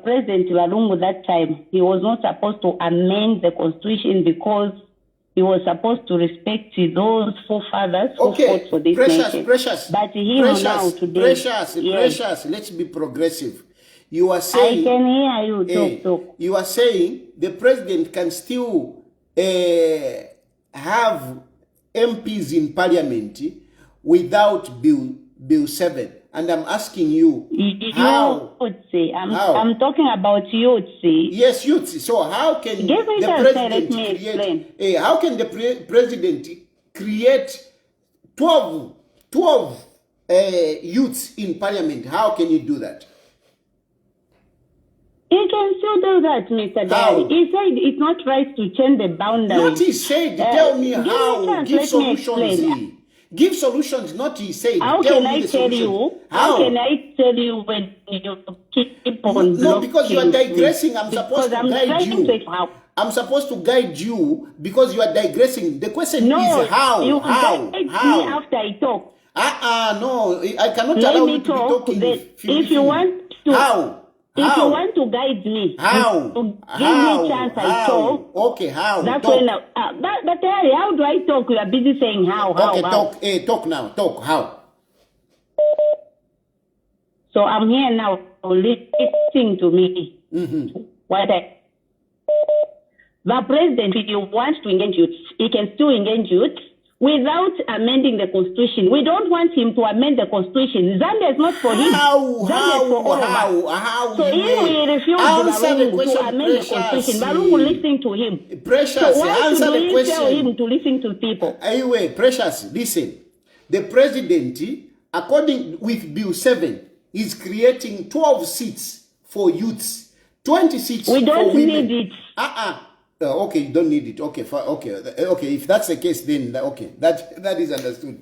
Speaker 5: President Lalungu that time, he was not supposed to amend the constitution because he was supposed to respect those forefathers who fought for this nation.
Speaker 1: Precious.
Speaker 5: But him now today.
Speaker 1: Precious, let's be progressive. You are saying...
Speaker 5: I can hear you, talk.
Speaker 1: You are saying the president can still have MPs in parliament without Bill 7. And I'm asking you, how?
Speaker 5: I'm talking about youth.
Speaker 1: Yes, youth. So how can the president create 12 youths in parliament? How can you do that?
Speaker 5: He can still do that, Mr. Tayali. He said it's not right to change the boundaries.
Speaker 1: Not he said. Tell me how. Give solutions. Give solutions, not he said.
Speaker 5: How can I tell you? How can I tell you when you keep on
Speaker 1: No, because you are digressing. I'm supposed to guide you.
Speaker 5: I'm
Speaker 1: supposed to guide you because you are digressing. The question is how?
Speaker 5: You
Speaker 1: how?
Speaker 5: Me after I talk.
Speaker 1: No, I cannot allow you to be talking.
Speaker 5: If you want to.
Speaker 1: How?
Speaker 5: If you want to guide me,
Speaker 1: how?
Speaker 5: To give me chance, I talk.
Speaker 1: Okay, how?
Speaker 5: That's when. But how do I talk? You are busy saying how.
Speaker 1: Okay, talk. Talk now. Talk. How?
Speaker 5: So I'm here now. Listening to me.
Speaker 1: Mm-hmm.
Speaker 5: The president, if you want to engage youth, he can still engage youth without amending the constitution. We don't want him to amend the constitution. Zambia is not for him. Zambia is for all of us. So if we refuse Balungu to amend the constitution, Balungu listening to him.
Speaker 1: Precious,
Speaker 5: so why
Speaker 1: answer
Speaker 5: should
Speaker 1: the
Speaker 5: we
Speaker 1: question.
Speaker 5: tell him to listen to people?
Speaker 1: Anyway, Precious, listen. The president, according with Bill 7, is creating 12 seats for youths, 20 seats for women.
Speaker 5: We don't need it.
Speaker 1: Okay, you don't need it. Okay, okay. If that's the case, then okay, that is understood.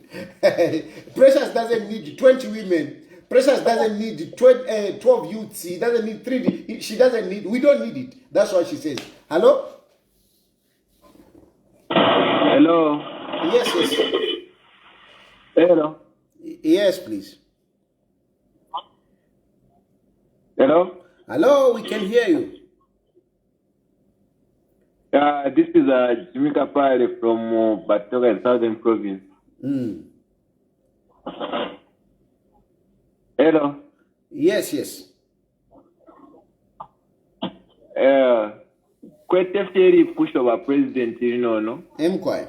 Speaker 1: Precious doesn't need 20 women. Precious doesn't need 12 youths. He doesn't need 3. She doesn't need. We don't need it. That's what she says. Hello.
Speaker 7: Hello.
Speaker 1: Yes.
Speaker 7: Hello.
Speaker 1: Yes, please.
Speaker 7: Hello.
Speaker 1: Hello. We can hear you.
Speaker 7: This is Jimmy Kapale from Batoga, Southern Province. Hello.
Speaker 1: Yes.
Speaker 7: Quite definitely push over president, no?
Speaker 1: Mkwai.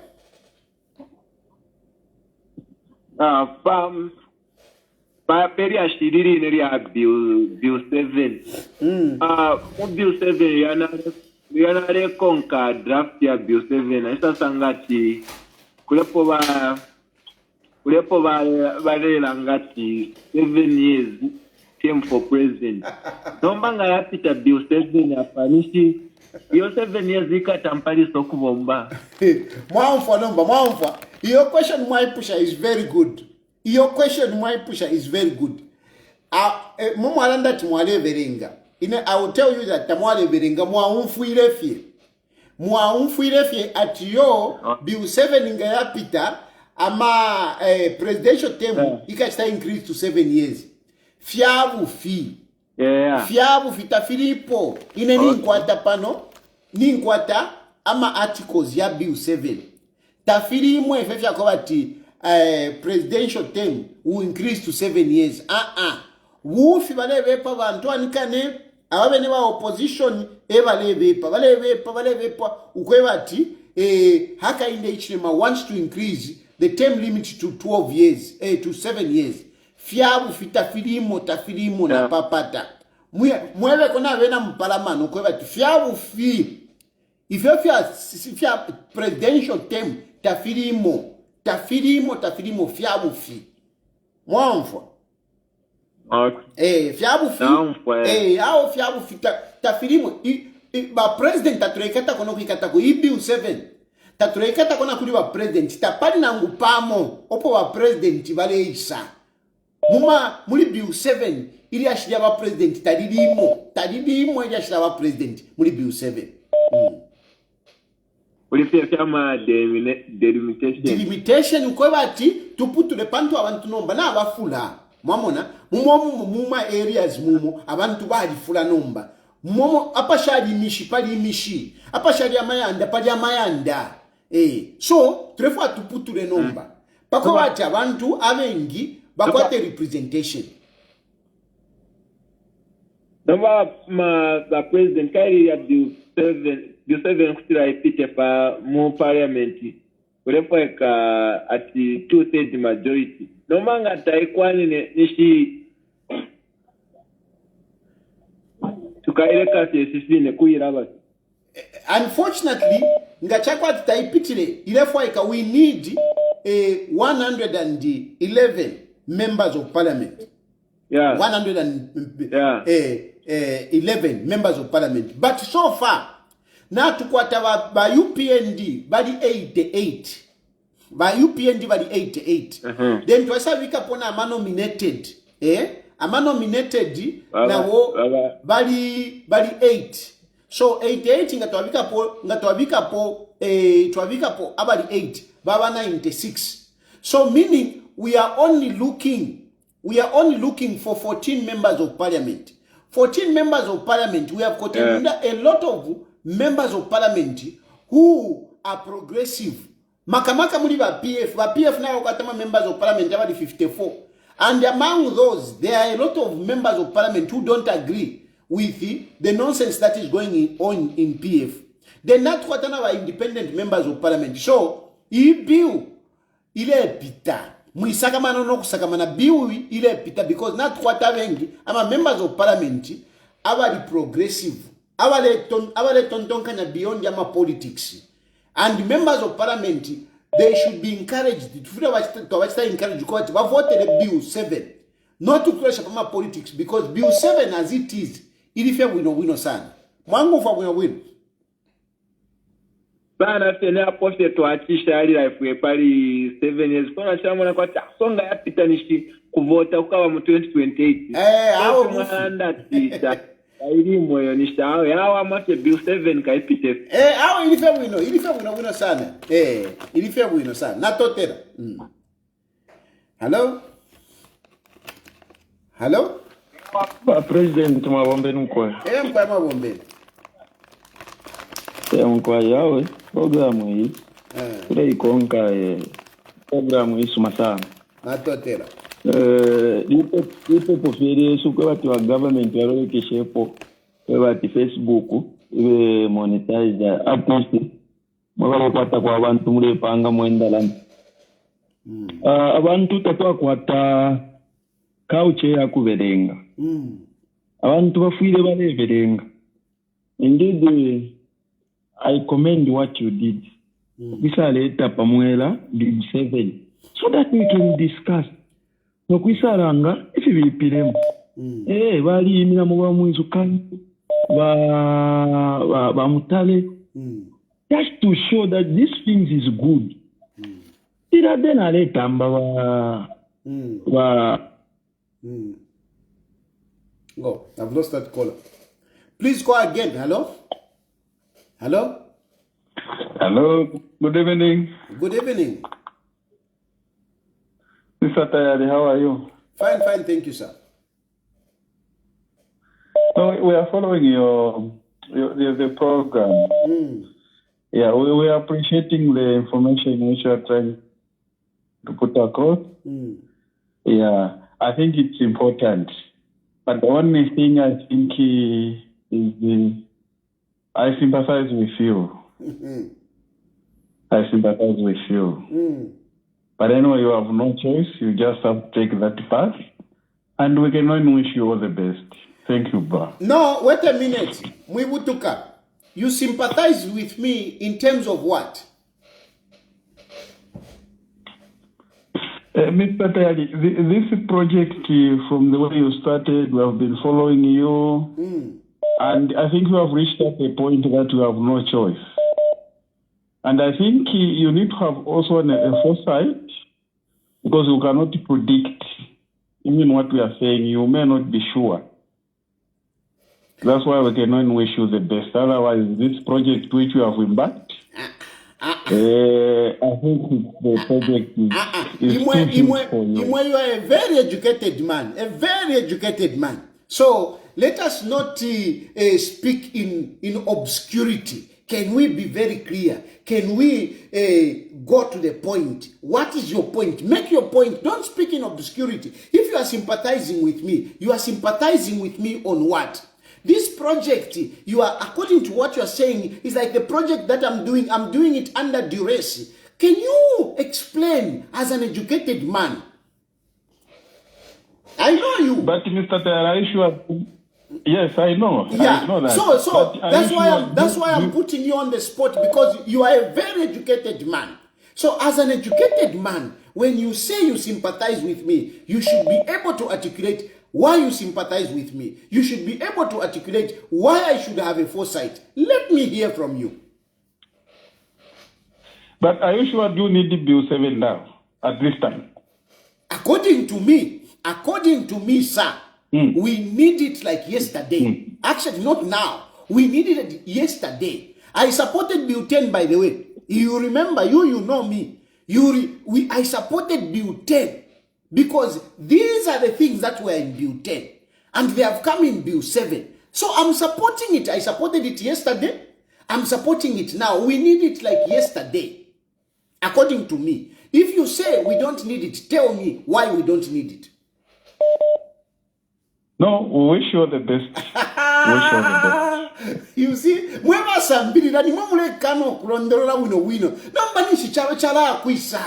Speaker 7: peri ashiriri neri ya bill 7 bill 7 yana konka draft ya bill 7 isa sangati kulepo barela ngati 7 years term for president nombanga yapita bill 7 afanishi iyo 7 years ikatampali sokubomba
Speaker 1: mwamfa your question my pusher is very good. Your question my pusher is very good. Mumwalanda timwale verenga. I will tell you that tamwale verenga mwaumfuire fie at yo bill 7 nga yapita ama presidential term ikachita increase to 7 years. Fiabu fita Filipo ine ninkwata pano ninkwata ama articles ya bill 7 tafiri imwe fefya kwa bati presidential term will increase to 7 years. Wufi balebepa bantu anikane ababene ba opposition balebepa ukwe bati haka inde ichima wants to increase the term limit to 12 years to 7 years. Fiabu tafilimo na papata mwewe kona vena mpalamano ukwe bati fiabu if you presidential term tafilimo fiabu mwamfwa fiabu ao fiabu tafilimo ba president taturekata kono kikata ko bill 7 taturekata kona kuli ba president tapali nangu pamo opo ba president bale isa muri bill 7 ili ashiria ba president tadidimo ili ashiria ba president muri bill 7 delimitation ukwe bati tuputule pantu abantu nomba na abafula mwamona muma areas abantu bali fula nomba apashali mishi pali mishi apashali amayanda pali amayanda so trefo atuputule nomba pako bati abantu abengi bakwate representation
Speaker 7: the president carry ya bill 7 kutira ipite pa mu parliament kulepoeka ati 2/3 majority nomanga taikwani nishi tukaeleka sisi ne kuiraba.
Speaker 1: Unfortunately ngachakwa tutaipitile ilefoeka we need 111 members of parliament. 111 members of parliament, but so far na tukwata ba UPND bali 88 then twasabika pona amanominated nawo bali 8 so 88 ngatwabika po abali 8 baba 96 so meaning we are only looking for 14 members of parliament. 14 members of parliament. We have got a lot of members of parliament who are progressive. Makamaka muli ba PF na wakatama members of parliament about 54. And among those, there are a lot of members of parliament who don't agree with the nonsense that is going on in PF. They're not kwatana independent members of parliament. So, bill ile pita. Muisakamana no kusakamana bill ile pita because not kwata wengi ama members of parliament abali progressive. Abale tontonka na beyond yama politics. And members of parliament, they should be encouraged to encourage to vote the bill 7. Not to crash upon politics because bill 7 as it is, ilifia wino sana. Mwangu fa wino.
Speaker 7: Bana tena poste to achisha ali life pali 7 years. Kona chama kwa songa yapita nishi kuvota ukawa mu 2028.
Speaker 1: Hao
Speaker 7: mwanda tita. Kairi moyo nisha hao amate bill 7 kaipite.
Speaker 1: Hao ilifia wino sana. Ilifia wino sana. Natotera. Hello?
Speaker 8: President mabombe nkwa.
Speaker 1: Mkwa mabombe.
Speaker 8: Mkwa yawe programu hii. Kule ikonka programu hii suma sana.
Speaker 1: Natotera.
Speaker 8: Ipo pofere sukwe wati wa government waro keshepo wati Facebook iwe monetize artist mwalo kwata kwa abantu mule panga mwenda lani abantu tetwakwata kauche ya kuverenga. Abantu bafuire baleverenga. Indeed, I commend what you did. Kwisareta pamwela big 7 so that we can discuss. No kwisaranga ifi bilipiremo. Bali imira mu bamwizu kan ba mutale. Just to show that these things is good. Ira dena leta mba
Speaker 1: Go. I've lost that caller. Please go again. Hello? Hello?
Speaker 8: Hello. Good evening.
Speaker 1: Good evening.
Speaker 8: Mr. Tayali, how are you?
Speaker 1: Fine, thank you, sir.
Speaker 8: So we are following the program. Yeah, we are appreciating the information which you are trying to put across. Yeah, I think it's important. But the only thing I think is I sympathize with you. I sympathize with you. But anyway, you have no choice. You just have to take that path. And we can only wish you all the best. Thank you, bro.
Speaker 1: No, wait a minute. Mwibutuka, you sympathize with me in terms of what?
Speaker 8: Mr. Tayali, this project, from the way you started, we have been following you. And I think we have reached at a point that we have no choice. And I think you need to have also a foresight, because you cannot predict even what we are saying. You may not be sure. That's why we can only wish you the best. Otherwise, this project which you have embarked, I think the project is too huge for you.
Speaker 1: You are a very educated man. A very educated man. So let us not speak in obscurity. Can we be very clear? Can we go to the point? What is your point? Make your point. Don't speak in obscurity. If you are sympathizing with me, you are sympathizing with me on what? This project, you are, according to what you are saying, is like the project that I'm doing it under duress. Can you explain as an educated man? I know you.
Speaker 8: But Mr. Tayali, yes, I know.
Speaker 1: Yeah.
Speaker 8: I know that.
Speaker 1: So that's why I'm putting you on the spot, because you are a very educated man. So as an educated man, when you say you sympathize with me, you should be able to articulate why you sympathize with me. You should be able to articulate why I should have a foresight. Let me hear from you.
Speaker 8: But are you sure you need the Bill 7 now, at this time?
Speaker 1: According to me, sir, we need it like yesterday. Actually, not now. We needed it yesterday. I supported Bill 10, by the way. You remember, you know me. I supported Bill 10 because these are the things that were in Bill 10. And they have come in Bill 7. So I'm supporting it. I supported it yesterday. I'm supporting it now. We need it like yesterday. According to me. If you say we don't need it, tell me why we don't need it.
Speaker 8: No, we wish you the best. Wish you the best.
Speaker 1: You see, mwema sambiri na ni mwamule kano kurondorola wino. Namba nishi chala kuisa.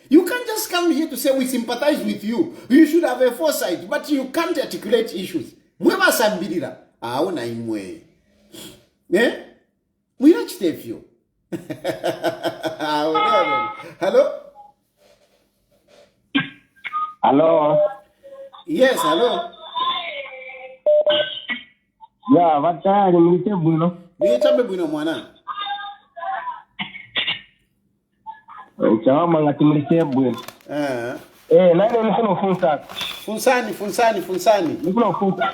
Speaker 1: You can't just come here to say we sympathize with you. You should have a foresight, but you can't articulate issues. Mwema sambiri na. Aona imwe. Mwira chitefyo. Hello?
Speaker 3: Hello?
Speaker 1: Yes, hello?
Speaker 3: Yeah, vatayali mulite bwino.
Speaker 1: Niyetambe bwino mwana.
Speaker 3: Chawama ngati mulite bwino. Nani nifuna ufunsa?
Speaker 1: Funsani.
Speaker 3: Nifuna ufunsa.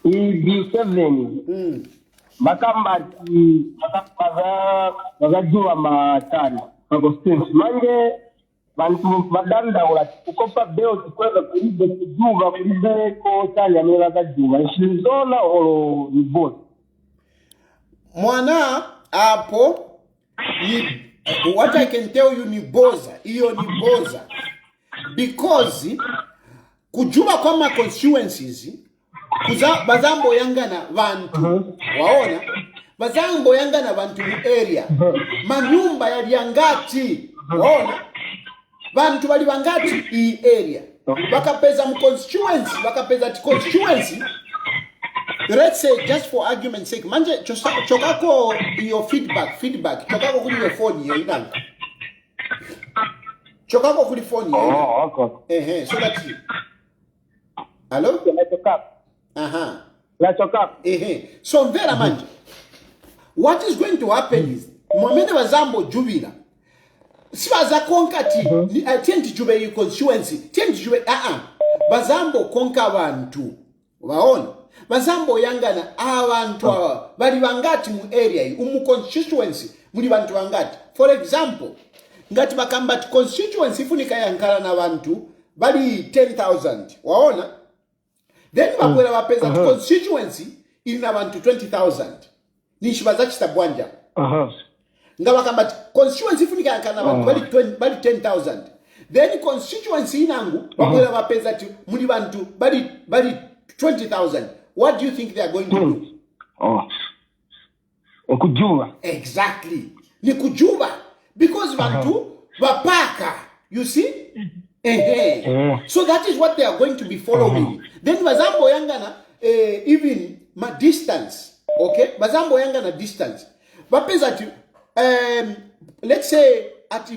Speaker 3: B7. Bakambati bakajua matani. Constituency manje bantu badanda ula kukopa beo kwenda kulibe kujuva kulibe ko tanya mela kajuva ishizola olo nibote
Speaker 1: mwana hapo what I can tell you ni boza because kujuva kwa constituencies kuza bazambo yangana vantu waona bazambo yangana bantu mu area manyumba yali yangati waona bantu bali bangati i area bakapeza mu constituency let's say just for argument's sake manje chokako your feedback chokako kuli your phone yo inanga chokako kuli phone yo okay so that's it. Hello
Speaker 3: let's talk up
Speaker 1: so mvera manje what is going to happen is mwamene bazambo jubila sibaza konka ti tienti jube you constituency tienti jube bazambo konka abantu waona bazambo yangana abantu bali bangati mu area mu constituency muri bantu bangati for example ngati bakamba constituency ifunika yankala na bantu bali 10,000 waona then bakwera bapeza constituency ina bantu 20,000 nishibaza chitabwanja nga bakamba constituency ifunika yankala na bantu bali 10,000 then constituency inangu bakwera bapeza muri bantu bali 20,000. What do you think they are going to do?
Speaker 3: Kujuba.
Speaker 1: Exactly. Ni kujuba. Because bantu bapaka. You see? So that is what they are going to be following. Then bazambo yangana even my distance. Okay? Bazambo yangana distance. Bapeza let's say at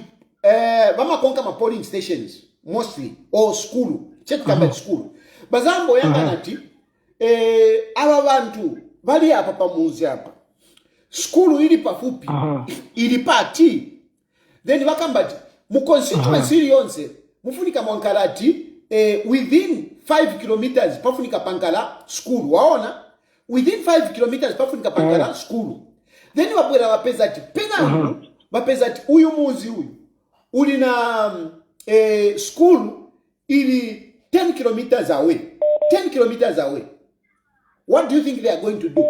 Speaker 1: bama konka ma polling stations mostly or school. Check school. Bazambo yangana aba bantu bali hapa pamuzi hapa skulu ili pafupi ili pati then bakambati mu constituency yonse mufunika mwankalati within 5 kilometers pafunika pankala school waona within 5 kilometers pafunika pankala school then wabwera bapeza pena bapeza uyu muzi uyu uli na school ili 10 kilometers away what do you think they are going to do?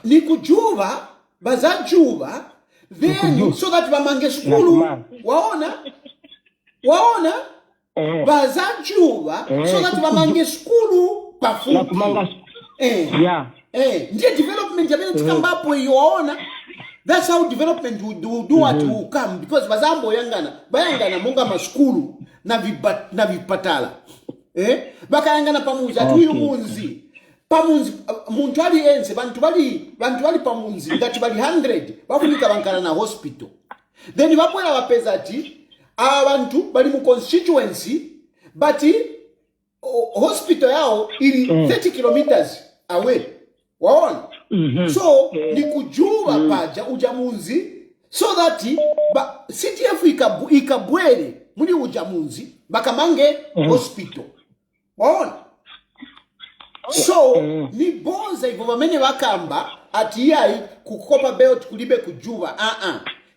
Speaker 1: Ni kujuba, bazajuba, then so that bamange skulu, waona, bazajuba, so that bamange skulu pafupi. Ndiye development yamene tikambapo waona. That's how development will do what will come because bazambo bayangana monga maskulu na vipatala bakayangana pamunzi atuyu munzi pamunzi muntu ali ense bantu bali pamunzi ngati bali 100 bafunika bankala na hospital then bapwera bapeza ati abantu bali mu constituency but hospital yao ili 30 kilometers away waona so ni kujuba paja ujamunzi so that CTF ikabwere muri ujamunzi bakamange hospital waona so ni bonza hivyo bamene bakamba ati yai kukopa belt kulibe kujuba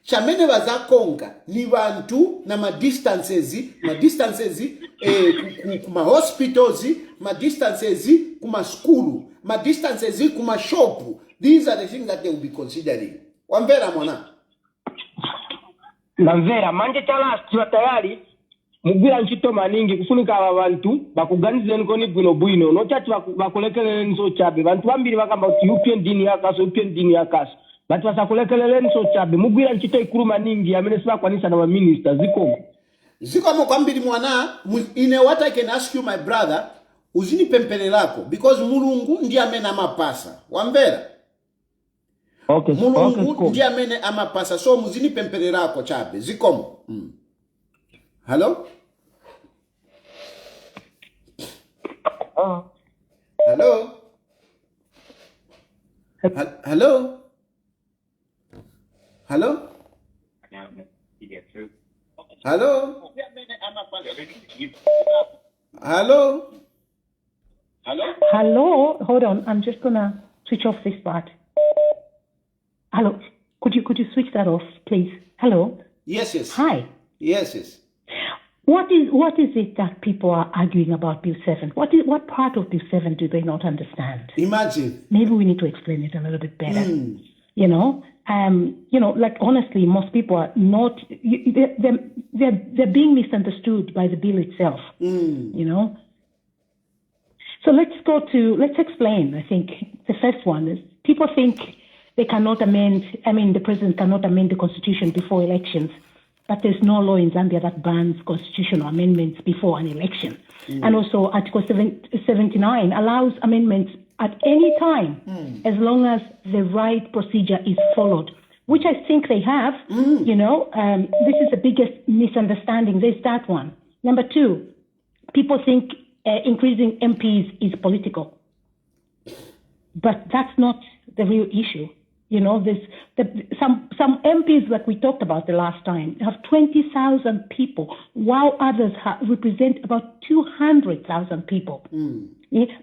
Speaker 1: chamene bazakonga ni bantu na ma distances kuma hospitals ma distances kuma school ma distances kuma shop. These are the things that they will be considering. Wamvera mwana
Speaker 3: Namvera manje chala stiwa tayari mugwira nchito maningi kufunika aba bantu bakuganize nkoni bwino no chati bakulekelele nso chabe bantu bambiri bakamba uti UPN dini yakaso batu basakulekelele nso chabe mugwira nchito ikuru maningi amene siba kwanisa na minister
Speaker 1: zikomo kwambiri mwana ine what I can ask you my brother uzini pempele lako because mulungu ndiye amene amapasa wamvera mulungu ndiye amene amapasa so muzini pempele lako chabe zikomo Hello? Hello? Hello? Hello? Hello? Hello?
Speaker 9: Hello? Hold on. I'm just gonna switch off this part. Hello? Could you switch that off, please? Hello?
Speaker 1: Yes.
Speaker 9: Hi.
Speaker 1: Yes.
Speaker 9: What is it that people are arguing about Bill 7? What part of Bill 7 do they not understand?
Speaker 1: Imagine.
Speaker 9: Maybe we need to explain it a little bit better. Like honestly, most people are not. They're being misunderstood by the bill itself. let's explain. I think the first one is people think the president cannot amend the constitution before elections, but there's no law in Zambia that bans constitutional amendments before an election. And also Article 79 allows amendments at any time as long as the right procedure is followed, which I think they have. This is the biggest misunderstanding. There's that one. Number two, people think increasing MPs is political, but that's not the real issue. Some MPs that we talked about the last time have 20,000 people, while others represent about 200,000 people.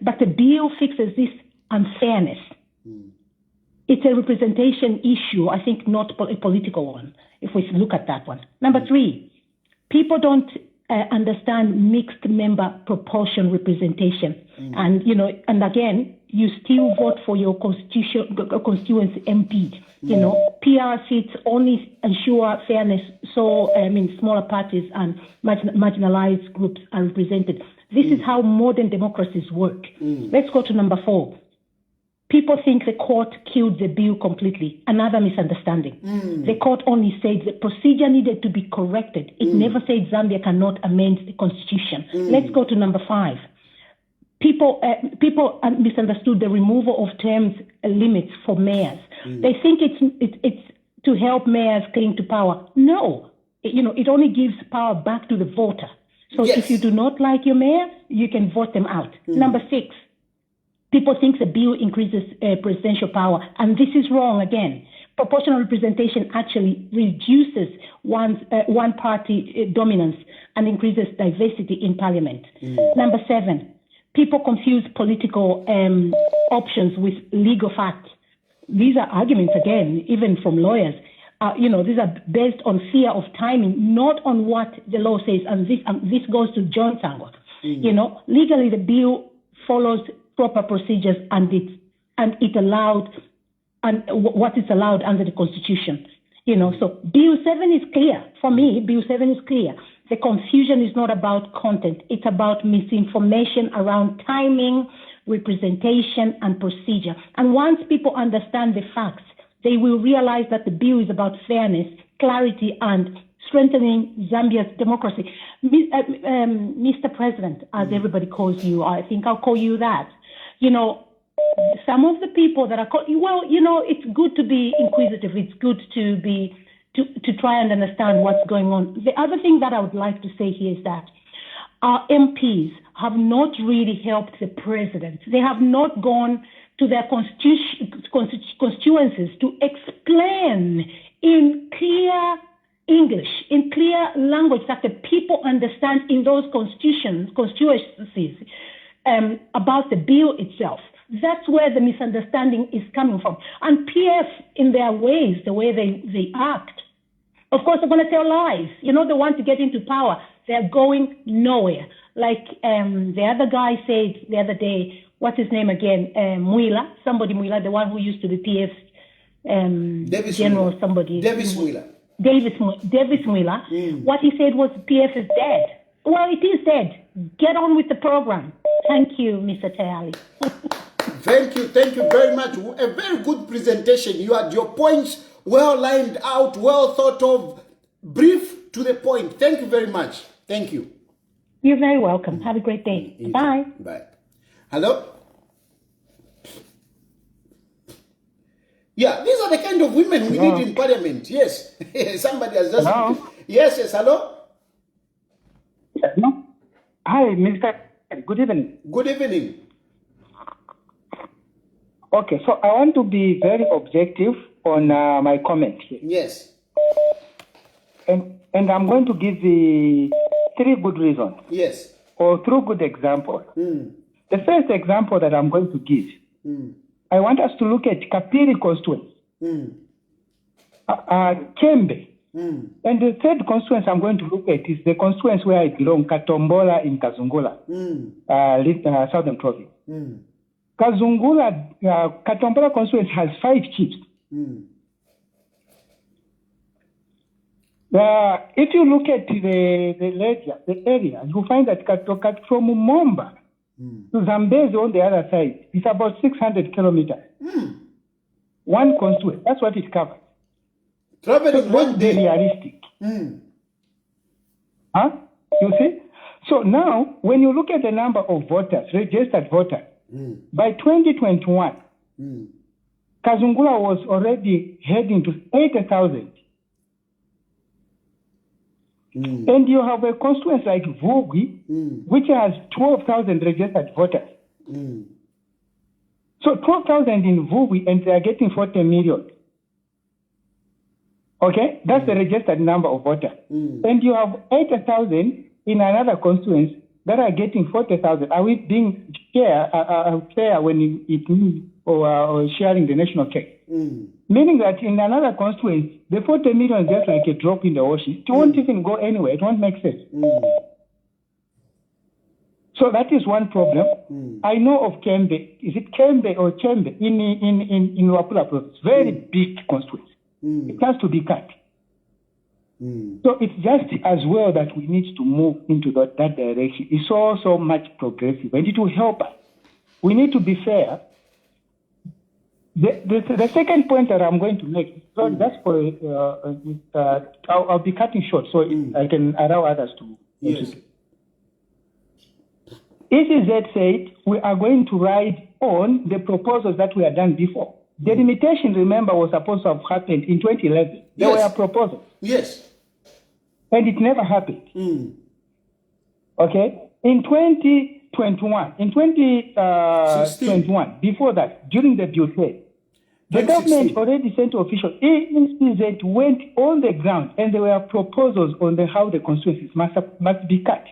Speaker 9: But the bill fixes this unfairness. It's a representation issue, I think, not a political one, if we look at that one. Number three, people don't understand mixed member proportion representation. And again, you still vote for your constituency MP. PR seats only ensure fairness, so smaller parties and marginalized groups are represented. This is how modern democracies work. Let's go to number four. People think the court killed the bill completely. Another misunderstanding. The court only said the procedure needed to be corrected. It never said Zambia cannot amend the constitution. Let's go to number five. People misunderstood the removal of term limits for mayors. They think it's to help mayors cling to power. No, it only gives power back to the voter. So if you do not like your mayor, you can vote them out. Number six, people think the bill increases presidential power, and this is wrong again. Proportional representation actually reduces one party dominance and increases diversity in parliament. Number seven, people confuse political options with legal facts. These are arguments, again, even from lawyers. These are based on fear of timing, not on what the law says. And this goes to John Sangwa. Legally, the bill follows proper procedures, and it allowed, and what is allowed under the Constitution. So Bill 7 is clear. For me, Bill 7 is clear. The confusion is not about content. It's about misinformation around timing, representation, and procedure. And once people understand the facts, they will realize that the bill is about fairness, clarity, and strengthening Zambia's democracy. Mr. President, as everybody calls you, I think I'll call you that. Some of the people that are called, it's good to be inquisitive. It's good to try and understand what's going on. The other thing that I would like to say here is that our MPs have not really helped the president. They have not gone to their constituencies to explain in clear English, in clear language that the people understand in those constituencies about the bill itself. That's where the misunderstanding is coming from. And PF, in their ways, the way they act, of course, they're going to tell lies. They want to get into power. They're going nowhere. Like the other guy said the other day, what's his name again? Mwila, the one who used to be PF general,
Speaker 1: Mwila.
Speaker 9: somebody.
Speaker 1: Davis Mwila.
Speaker 9: Davis Mwila. What he said was PF is dead. Well, it is dead. Get on with the program. Thank you, Mr. Tayali.
Speaker 1: Thank you very much. A very good presentation. You had your points well lined out, well thought of, brief to the point. Thank you very much. Thank you.
Speaker 9: You're very welcome. Have a great day. Bye.
Speaker 1: Bye. Hello? Yeah, these are the kind of women we need in parliament. Yes. Somebody has just...
Speaker 10: Hello?
Speaker 1: Yes, hello?
Speaker 10: Hello? Hi, Mr. Good evening.
Speaker 1: Good evening.
Speaker 10: Okay, so I want to be very objective on my comment here.
Speaker 1: Yes.
Speaker 10: And I'm going to give the 3 good reasons.
Speaker 1: Yes.
Speaker 10: Or 3 good examples. The first example that I'm going to give, I want us to look at Kapiri constituency, Kembe. And the third constituency I'm going to look at is the constituency where I belong, Katombola in Kazungula, Southern Province. Katombola constituency has 5 chiefs. If you look at the area, you find that from Momba to Zambezi on the other side, it's about 600 kilometers. One constituency, that's what it covers.
Speaker 1: Traveling
Speaker 10: So
Speaker 1: one
Speaker 10: let's be
Speaker 1: day.
Speaker 10: realistic. Huh? You see? So now, when you look at the number of voters, registered voters, by 2021, Kazungula was already heading to 80,000. And you have a constituency like Vugi, which has 12,000 registered voters. So 12,000 in Vugi, and they are getting 40 million. Okay? That's the registered number of voters. And you have 80,000 in another constituency that are getting 40,000. Are we being fair when it means or sharing the national cake? Meaning that in another constituency, the 40 million is just like a drop in the ocean. It won't even go anywhere. It won't make sense. So that is one problem. I know of Kembe. Is it Kembe or Chembe in Wapula province? Very big constituency. It has to be cut. So it's just as well that we need to move into that direction. It's so much progressive, and it will help us. We need to be fair. The second point that I'm going to make, so that's for, I'll be cutting short so I can allow others to.
Speaker 1: Yes.
Speaker 10: ECZ said we are going to ride on the proposals that we had done before. The limitation, remember, was supposed to have happened in 2011. There were proposals.
Speaker 1: Yes.
Speaker 10: And it never happened. Okay? In 2021, before that, during the budget, the government already sent officials. ECZ went on the ground, and there were proposals on how the constituencies must be cut.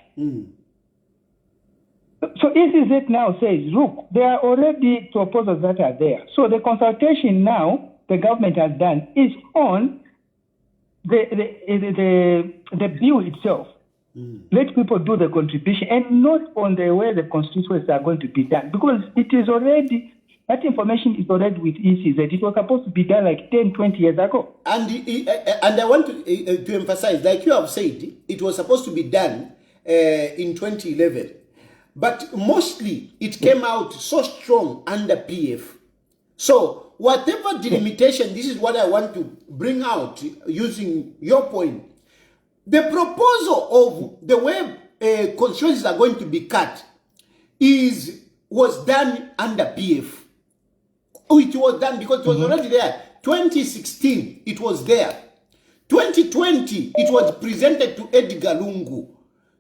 Speaker 10: So ECZ now says, look, there are already proposals that are there. So the consultation now the government has done is on the bill itself. Let people do the contribution and not on the way the constituencies are going to be done, because it is already, that information is already with ECZ. It was supposed to be done like 10, 20 years ago.
Speaker 1: And I want to emphasize, like you have said, it was supposed to be done in 2011. But mostly it came out so strong under PF. So whatever delimitation, this is what I want to bring out using your point. The proposal of the way constituencies are going to be cut was done under PF. It was done because it was already there. 2016, it was there. 2020, it was presented to Edgar Lungu.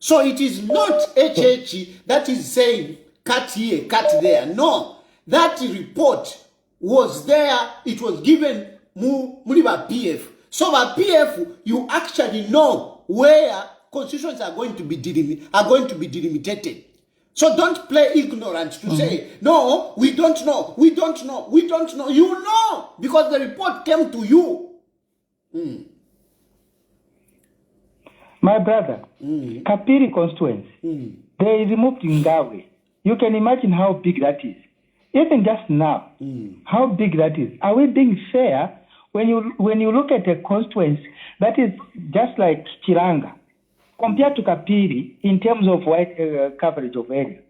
Speaker 1: So it is not HH that is saying cut here, cut there. No, that report was there. It was given Muliba PF. So by PF, you actually know where constitutions are going to be delimited. So don't play ignorant to say, no, we don't know. You know, because the report came to you.
Speaker 10: My brother, Kapiri constituency, they removed Ngawe. You can imagine how big that is. Even just now, how big that is. Are we being fair when you look at a constituency that is just like Chilanga, compared to Kapiri in terms of wide coverage of area?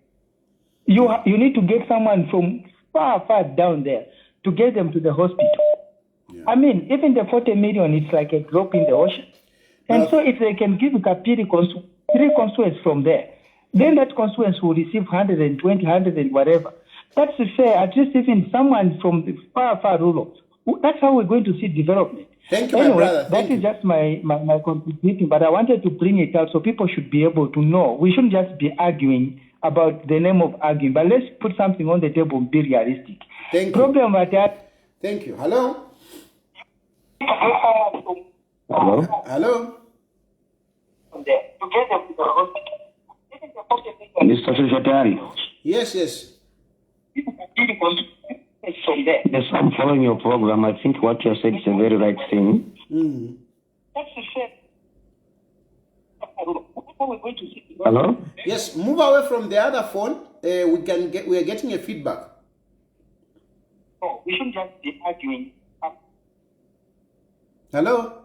Speaker 10: You need to get someone from far down there to get them to the hospital. Yeah. I mean, even the 40 million, it's like a drop in the ocean. And so if they can give Kapiri 3 constituents from there, then that constituency will receive 120, 100 and whatever. That's fair. At least even someone from the far rural. That's how we're going to see development.
Speaker 1: Thank you,
Speaker 10: anyway,
Speaker 1: my brother.
Speaker 10: That is just my contributing, but I wanted to bring it out so people should be able to know. We shouldn't just be arguing about the name of arguing, but let's put something on the table and be realistic.
Speaker 1: Thank you. Thank you. Hello?
Speaker 3: Hello?
Speaker 1: Hello?
Speaker 3: Mr. Secretary.
Speaker 1: Yes.
Speaker 3: Yes, I'm following your program. I think what you said is a very right thing. Hello?
Speaker 1: Yes, move away from the other phone. We are getting a feedback.
Speaker 10: No, we shouldn't just be arguing.
Speaker 1: Hello?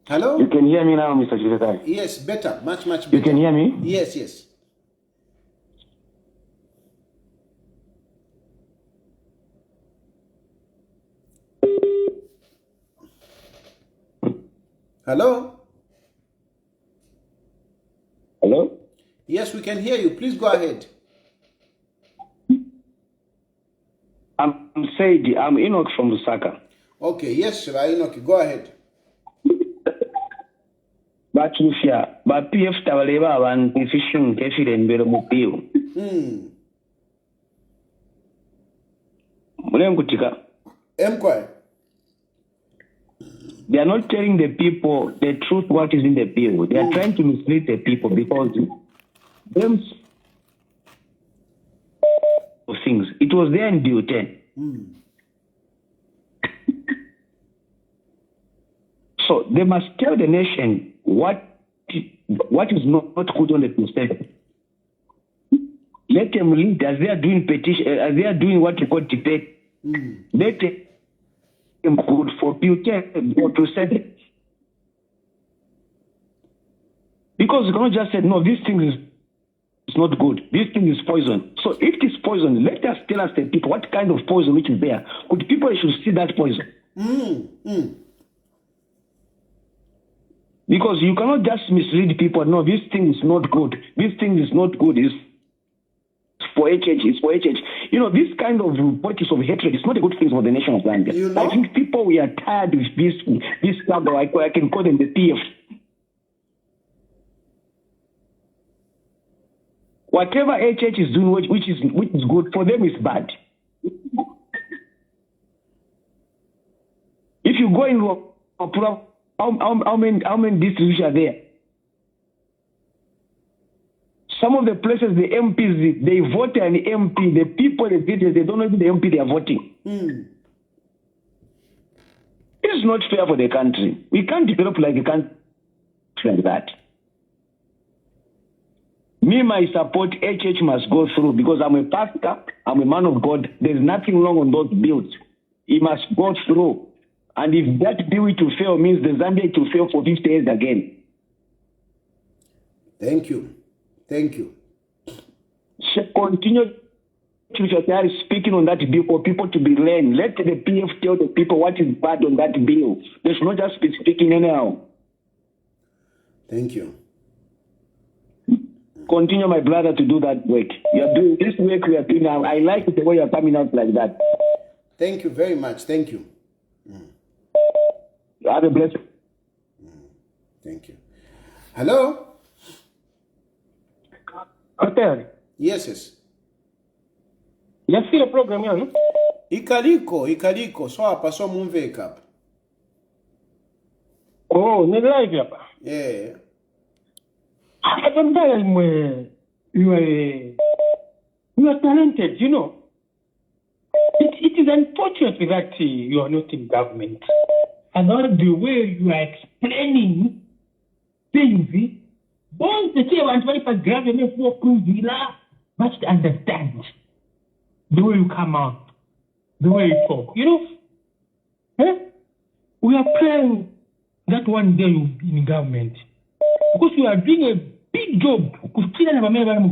Speaker 1: Hello?
Speaker 3: You can hear me now, Mr. Secretary?
Speaker 1: Yes, better. Much better.
Speaker 3: You can hear me?
Speaker 1: Yes. Hello?
Speaker 3: Hello?
Speaker 1: Yes, we can hear you. Please go ahead.
Speaker 11: I'm Saidi. I'm Enoch from Lusaka.
Speaker 1: Okay, yes, Enoch, go ahead.
Speaker 11: But Chilufya, but PF tabaleba abantu fishing kefire mbere mu bill. Mulengutika.
Speaker 1: Emquire.
Speaker 11: They are not telling the people the truth what is in the bill. They are trying to mislead the people because them things. It was there in Bill 10. So they must tell the nation what is not good on the Bill 7. Let them lead as they are doing petition, as they are doing what you call debate. Let them good for Bill 10 or to 7. Because you cannot just say, no, this thing is not good. This thing is poison. So if it is poison, let us tell us the people what kind of poison which is there. Good people should see that poison. Because you cannot just mislead people. No, this thing is not good. This thing is not good. It's for HH. It's for HH. You know, this kind of politics of hatred is not a good thing for the nation of Zambia.
Speaker 1: You know?
Speaker 11: I think people, we are tired with this struggle. I can call them the PF. Whatever HH is doing, which is good for them, is bad. If you go into how many districts are there? Some of the places, the MPs, they vote an MP. The people, they don't know the MP they are voting. It's not fair for the country. We can't develop like a country like that. Me, my support, HH must go through because I'm a pastor, I'm a man of God. There's nothing wrong on those bills. He must go through. And if that bill to fail means the Zambia to fail for 50 years again.
Speaker 1: Thank you. Thank you.
Speaker 11: So continue speaking on that bill for people to be learned. Let the PF tell the people what is bad on that bill. They should not just be speaking anyhow.
Speaker 1: Thank you.
Speaker 11: Continue, my brother, to do that work. You are doing this work we are doing now. I like the way you are coming out like that.
Speaker 1: Thank you very much. Thank you.
Speaker 11: Have a blessing.
Speaker 1: Thank you. Hello?
Speaker 12: Hotel.
Speaker 1: Yes, yes.
Speaker 12: You see the program here?
Speaker 1: Ikaliko. So apa so mumveka hapa.
Speaker 12: Oh, ni live hapa.
Speaker 1: Yeah.
Speaker 12: You are talented, you know. It is unfortunate that you are not in government. And all the way you are explaining things, both the chair and wife are grabbing for Kuzila, must understand the way you come out, the way you talk. You know, we are praying that one day you'll be in government. Because you are doing a big job because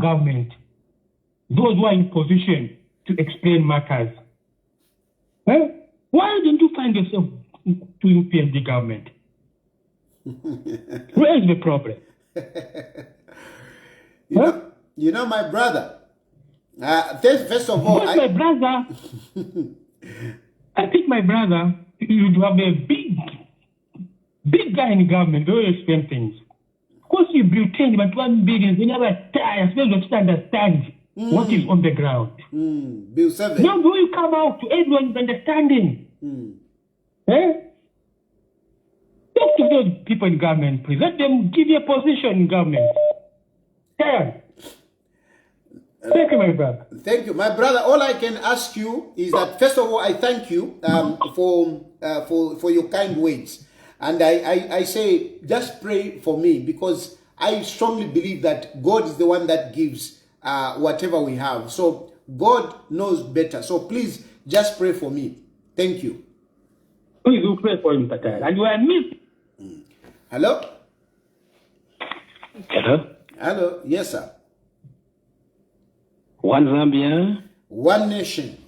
Speaker 12: government, those who are in position to explain matters. Why don't you find yourself to UPND government? Where is the problem?
Speaker 1: You know, my brother. First of all,
Speaker 12: my brother. I think my brother, you'd have a big guy in government. They will explain things. Of course, you pretend, but 1 billion, you never tire. You don't understand what is on the ground.
Speaker 1: Bill 7.
Speaker 12: Now, when you come out to everyone's understanding, talk to those people in government, please. Let them give you a position in government. Thank you, my brother.
Speaker 1: Thank you, my brother. All I can ask you is that first of all, I thank you for your kind words, and I say just pray for me because I strongly believe that God is the one that gives whatever we have. So God knows better. So please just pray for me. Thank you.
Speaker 12: Please do pray for him, Tayali. And you are missed.
Speaker 1: Hello?
Speaker 11: Hello?
Speaker 1: Hello? Yes, sir.
Speaker 11: One Zambia.
Speaker 1: One nation.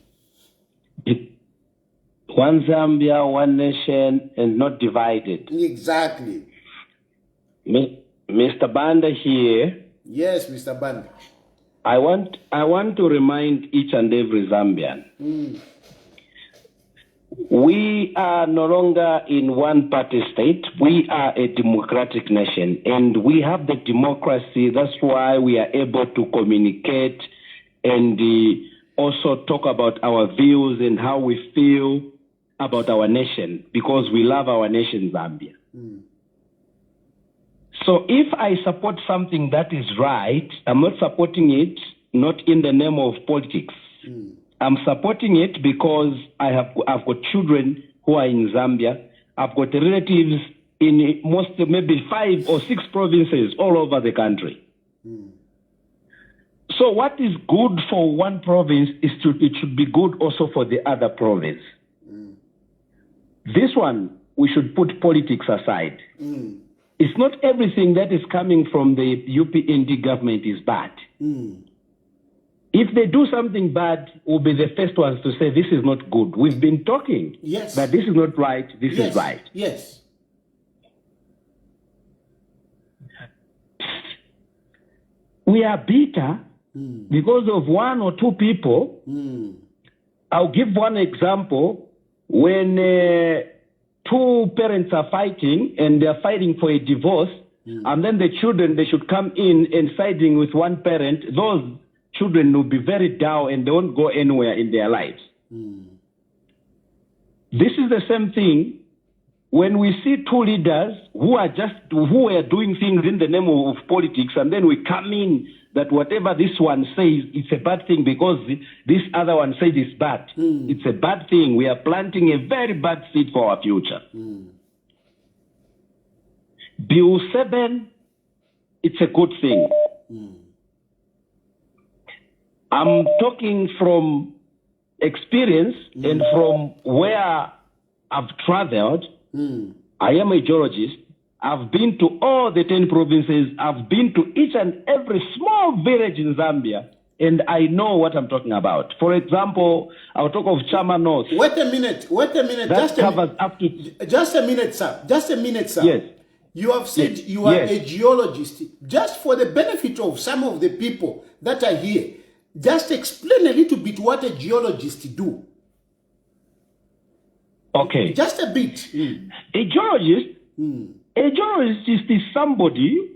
Speaker 11: One Zambia, one nation, and not divided.
Speaker 1: Exactly.
Speaker 11: Mr. Banda here.
Speaker 1: Yes, Mr. Banda.
Speaker 11: I want to remind each and every Zambian. We are no longer in one party state. We are a democratic nation, and we have the democracy. That's why we are able to communicate and also talk about our views and how we feel about our nation, because we love our nation, Zambia. So if I support something that is right, I'm not supporting it not in the name of politics. I'm supporting it because I've got children who are in Zambia. I've got relatives in maybe 5 or 6 provinces all over the country. So what is good for one province it should be good also for the other province. This one, we should put politics aside. It's not everything that is coming from the UPND government is bad. If they do something bad, we'll be the first ones to say this is not good. We've been talking that this is not right, this is right.
Speaker 1: Yes.
Speaker 11: We are bitter because of 1 or 2 people. I'll give one example. When 2 parents are fighting and they're fighting for a divorce, and then the children, they should come in and siding with one parent, those children will be very down and they won't go anywhere in their lives. This is the same thing when we see 2 leaders who are doing things in the name of politics, and then we come in that whatever this one says, it's a bad thing because this other one says it's bad. It's a bad thing. We are planting a very bad seed for our future. Bill 7, it's a good thing. I'm talking from experience and from where I've traveled. I am a geologist. I've been to all the 10 provinces. I've been to each and every small village in Zambia, and I know what I'm talking about. For example, I'll talk of Chama North.
Speaker 1: Wait a minute. Just a minute, sir.
Speaker 11: Yes.
Speaker 1: You have said you are a geologist. Just for the benefit of some of the people that are here, just explain a little bit what a geologist do.
Speaker 11: Okay.
Speaker 1: Just a bit.
Speaker 11: A geologist is somebody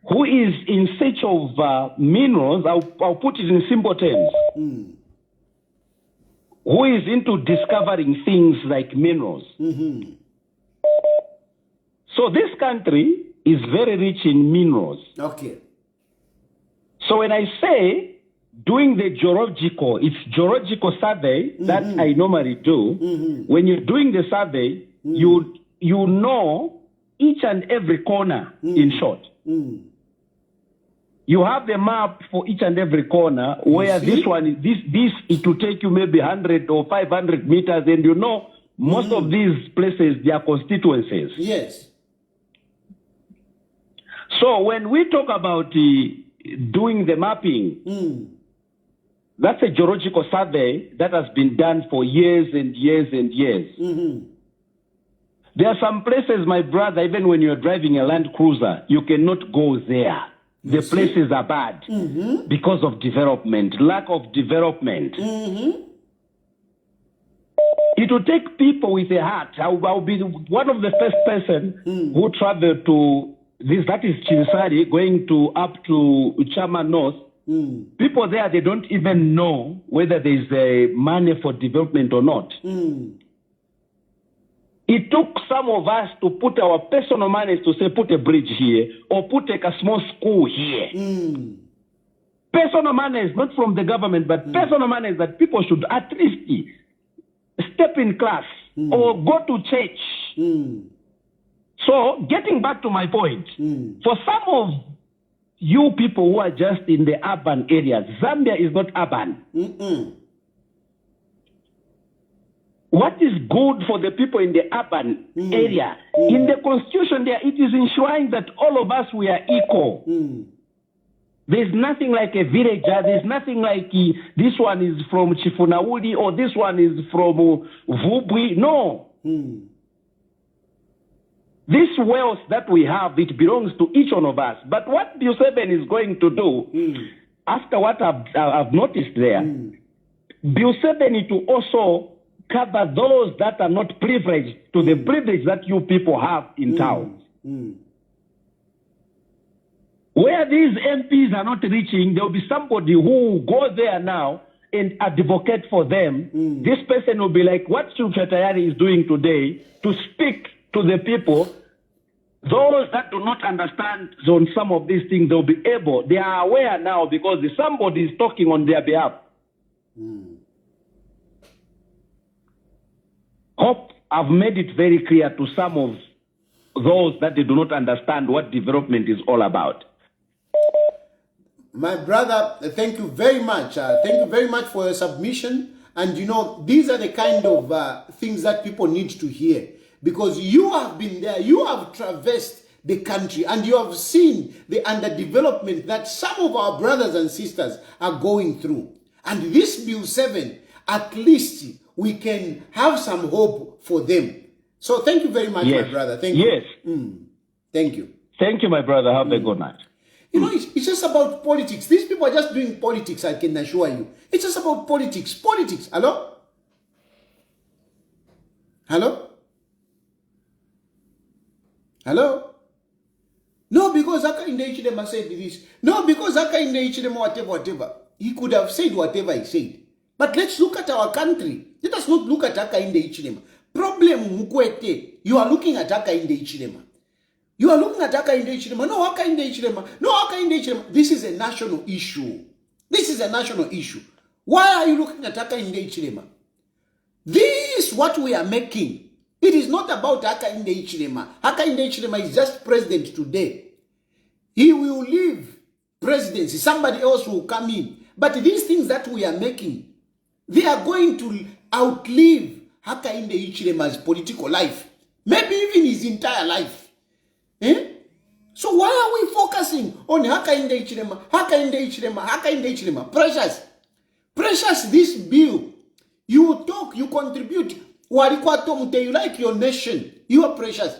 Speaker 11: who is in search of minerals. I'll put it in simple terms. Who is into discovering things like minerals. So this country is very rich in minerals.
Speaker 1: Okay.
Speaker 11: So when I say doing the geological survey that I normally do, when you're doing the survey, you know each and every corner, in short. You have the map for each and every corner where this one, it will take you maybe 100 or 500 meters, and you know most of these places, they are constituencies.
Speaker 1: Yes.
Speaker 11: So when we talk about doing the mapping, that's a geological survey that has been done for years and years and years. There are some places, my brother, even when you're driving a Land Cruiser, you cannot go there. The places are bad because of development, lack of development. It will take people with a heart. I'll be one of the first person who traveled to this, that is Chilufya, going up to Chama North. People there, they don't even know whether there's money for development or not. It took some of us to put our personal money to say, put a bridge here or put a small school here. Personal money is not from the government, but personal money is that people should at least step in class or go to church. So, getting back to my point, for some of you people who are just in the urban areas, Zambia is not urban. What is good for the people in the urban area? In the constitution there, it is enshrined that all of us, we are equal. There's nothing like a villager. There's nothing like this one is from Chifunauli or this one is from Vubwi. No. This wealth that we have, it belongs to each one of us. But what Bill 7 is going to do, after what I've noticed there, Bill 7 is to also cover those that are not privileged to the privilege that you people have in towns. Where these MPs are not reaching, there will be somebody who will go there now and advocate for them. This person will be like what Chilufya Tayali is doing today, to speak to the people. Those that do not understand on some of these things, they'll be able, they are aware now because somebody is talking on their behalf. Hope I've made it very clear to some of those that they do not understand what development is all about.
Speaker 1: My brother, thank you very much. Thank you very much for your submission. And you know, these are the kind of things that people need to hear. Because you have been there, you have traversed the country, and you have seen the underdevelopment that some of our brothers and sisters are going through. And this Bill 7, at least we can have some hope for them. So thank you very much, my brother. Thank you.
Speaker 11: Yes.
Speaker 1: Thank you.
Speaker 11: Thank you, my brother. Have a good night.
Speaker 1: You know, it's just about politics. These people are just doing politics, I can assure you. It's just about politics. Politics. Hello? Hello? Hello? No, because Aka in the HDM said this. No, because Aka in the HDM whatever. He could have said whatever he said. But let's look at our country. Let us not look at Aka in the HDM. Problem Mukwete, you are looking at Aka in the HDM. You are looking at Aka in the HDM. No, Aka in the HDM. No, Aka in the HDM. This is a national issue. This is a national issue. Why are you looking at Aka in the HDM? This is what we are making. It is not about Aka in the HDM. Aka in the HDM is just president today. He will leave presidency. Somebody else will come in. But these things that we are making, they are going to outlive Aka in the HDM's political life. Maybe even his entire life. So why are we focusing on Aka in the HDM, Aka in the HDM, Aka in the HDM? Precious, this bill. You talk, you contribute. You like your nation. You are precious.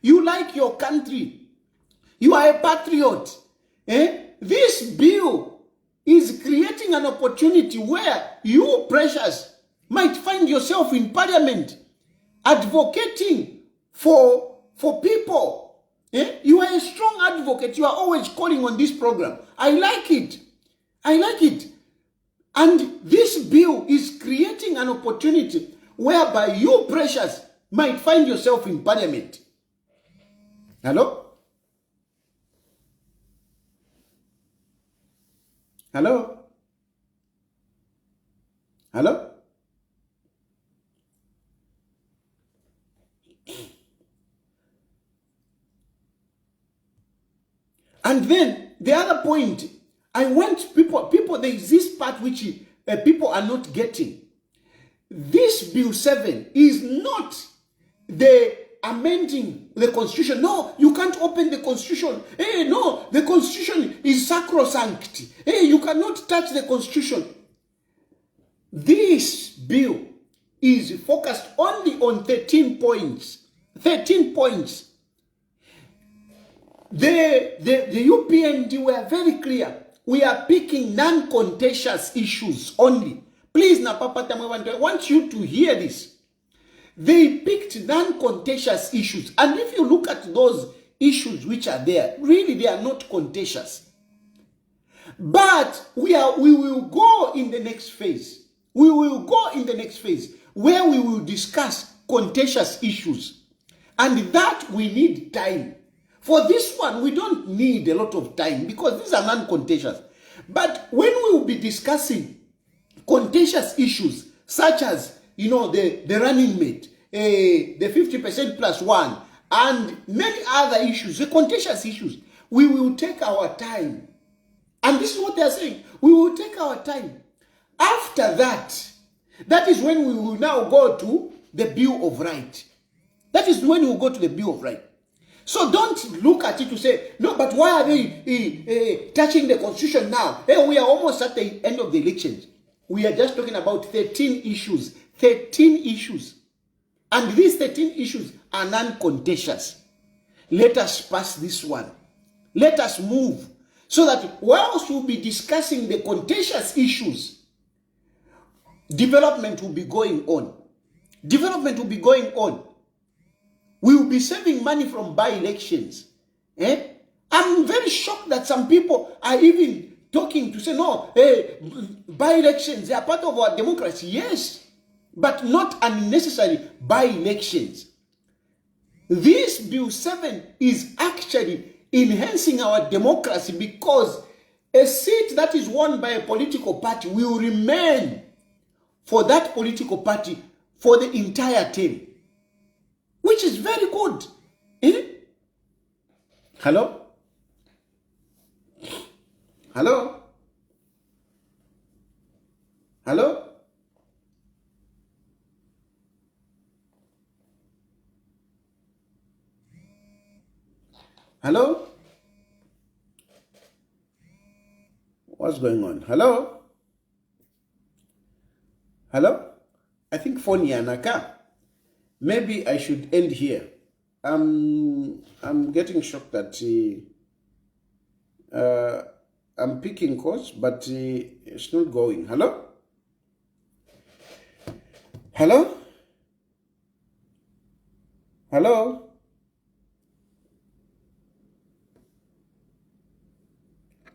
Speaker 1: You like your country. You are a patriot. This bill is creating an opportunity where you, precious, might find yourself in parliament advocating for people. You are a strong advocate. You are always calling on this program. I like it. I like it. And this bill is creating an opportunity whereby you, precious, might find yourself in parliament. Hello? Hello? Hello? And then the other point, I want people, there is this part which people are not getting. This Bill 7 is not the amending the Constitution. No, you can't open the Constitution. No, the Constitution is sacrosanct. You cannot touch the Constitution. This bill is focused only on 13 points. 13 points. The UPND were very clear. We are picking non-contentious issues only. Please, I want you to hear this. They picked non-contentious issues. And if you look at those issues which are there, really they are not contentious. But we will go in the next phase. We will go in the next phase where we will discuss contentious issues. And that we need time. For this one, we don't need a lot of time because these are non-contentious. But when we will be discussing contentious issues, such as, you know, the running mate, the 50% plus one, and many other issues, the contentious issues, we will take our time. And this is what they are saying. We will take our time. After that, that is when we will now go to the Bill of Rights. That is when we will go to the Bill of Rights. So don't look at it to say, no, but why are they touching the Constitution now? We are almost at the end of the elections. We are just talking about 13 issues. 13 issues. And these 13 issues are non-contentious. let us pass this one. Let us move. So that whilst we'll be discussing the contentious issues, development will be going on. Development will be going on. We will be saving money from by-elections. I'm very shocked that some people are even talking to say, no, by-elections, they are part of our democracy. Yes, but not unnecessary by-elections. This Bill 7 is actually enhancing our democracy because a seat that is won by a political party will remain for that political party for the entire term, which is very good. Hello? Hello? Hello? Hello? What's going on? Hello? Hello? I think phone yanaka. Maybe I should end here. I'm getting shocked that I'm picking calls, but it's not going. Hello? Hello? Hello?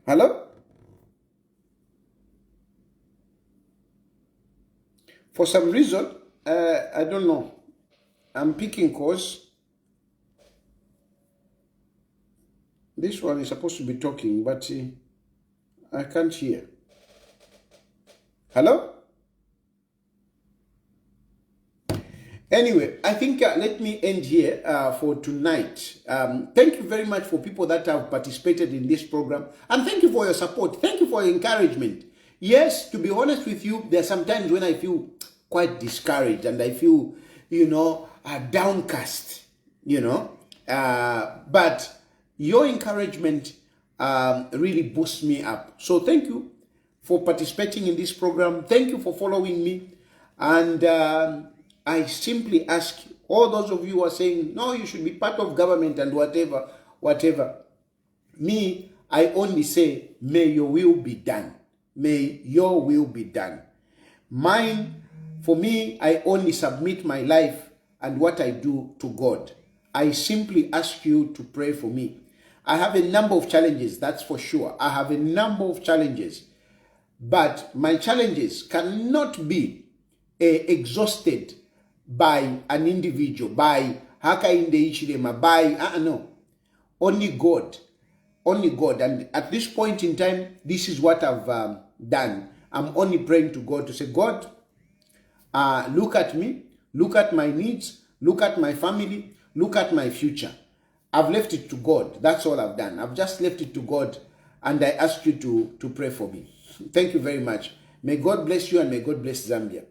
Speaker 1: Hello? For some reason, I don't know. I'm picking calls. This one is supposed to be talking, but I can't hear. Hello? Anyway, I think let me end here for tonight. Thank you very much for people that have participated in this program. And thank you for your support. Thank you for your encouragement. Yes, to be honest with you, there are some times when I feel quite discouraged and I feel, downcast, but your encouragement really boosts me up. So thank you for participating in this program. Thank you for following me. And I simply ask all those of you who are saying, no, you should be part of government and whatever. Me, I only say, may your will be done. May your will be done. Mine, for me, I only submit my life and what I do to God. I simply ask you to pray for me. I have a number of challenges, that's for sure. I have a number of challenges. But my challenges cannot be exhausted by an individual, by no. Only God. Only God. And at this point in time, this is what I've done. I'm only praying to God to say, God, look at me, look at my needs, look at my family, look at my future. I've left it to God. That's all I've done. I've just left it to God, and I ask you to pray for me. Thank you very much. May God bless you and may God bless Zambia.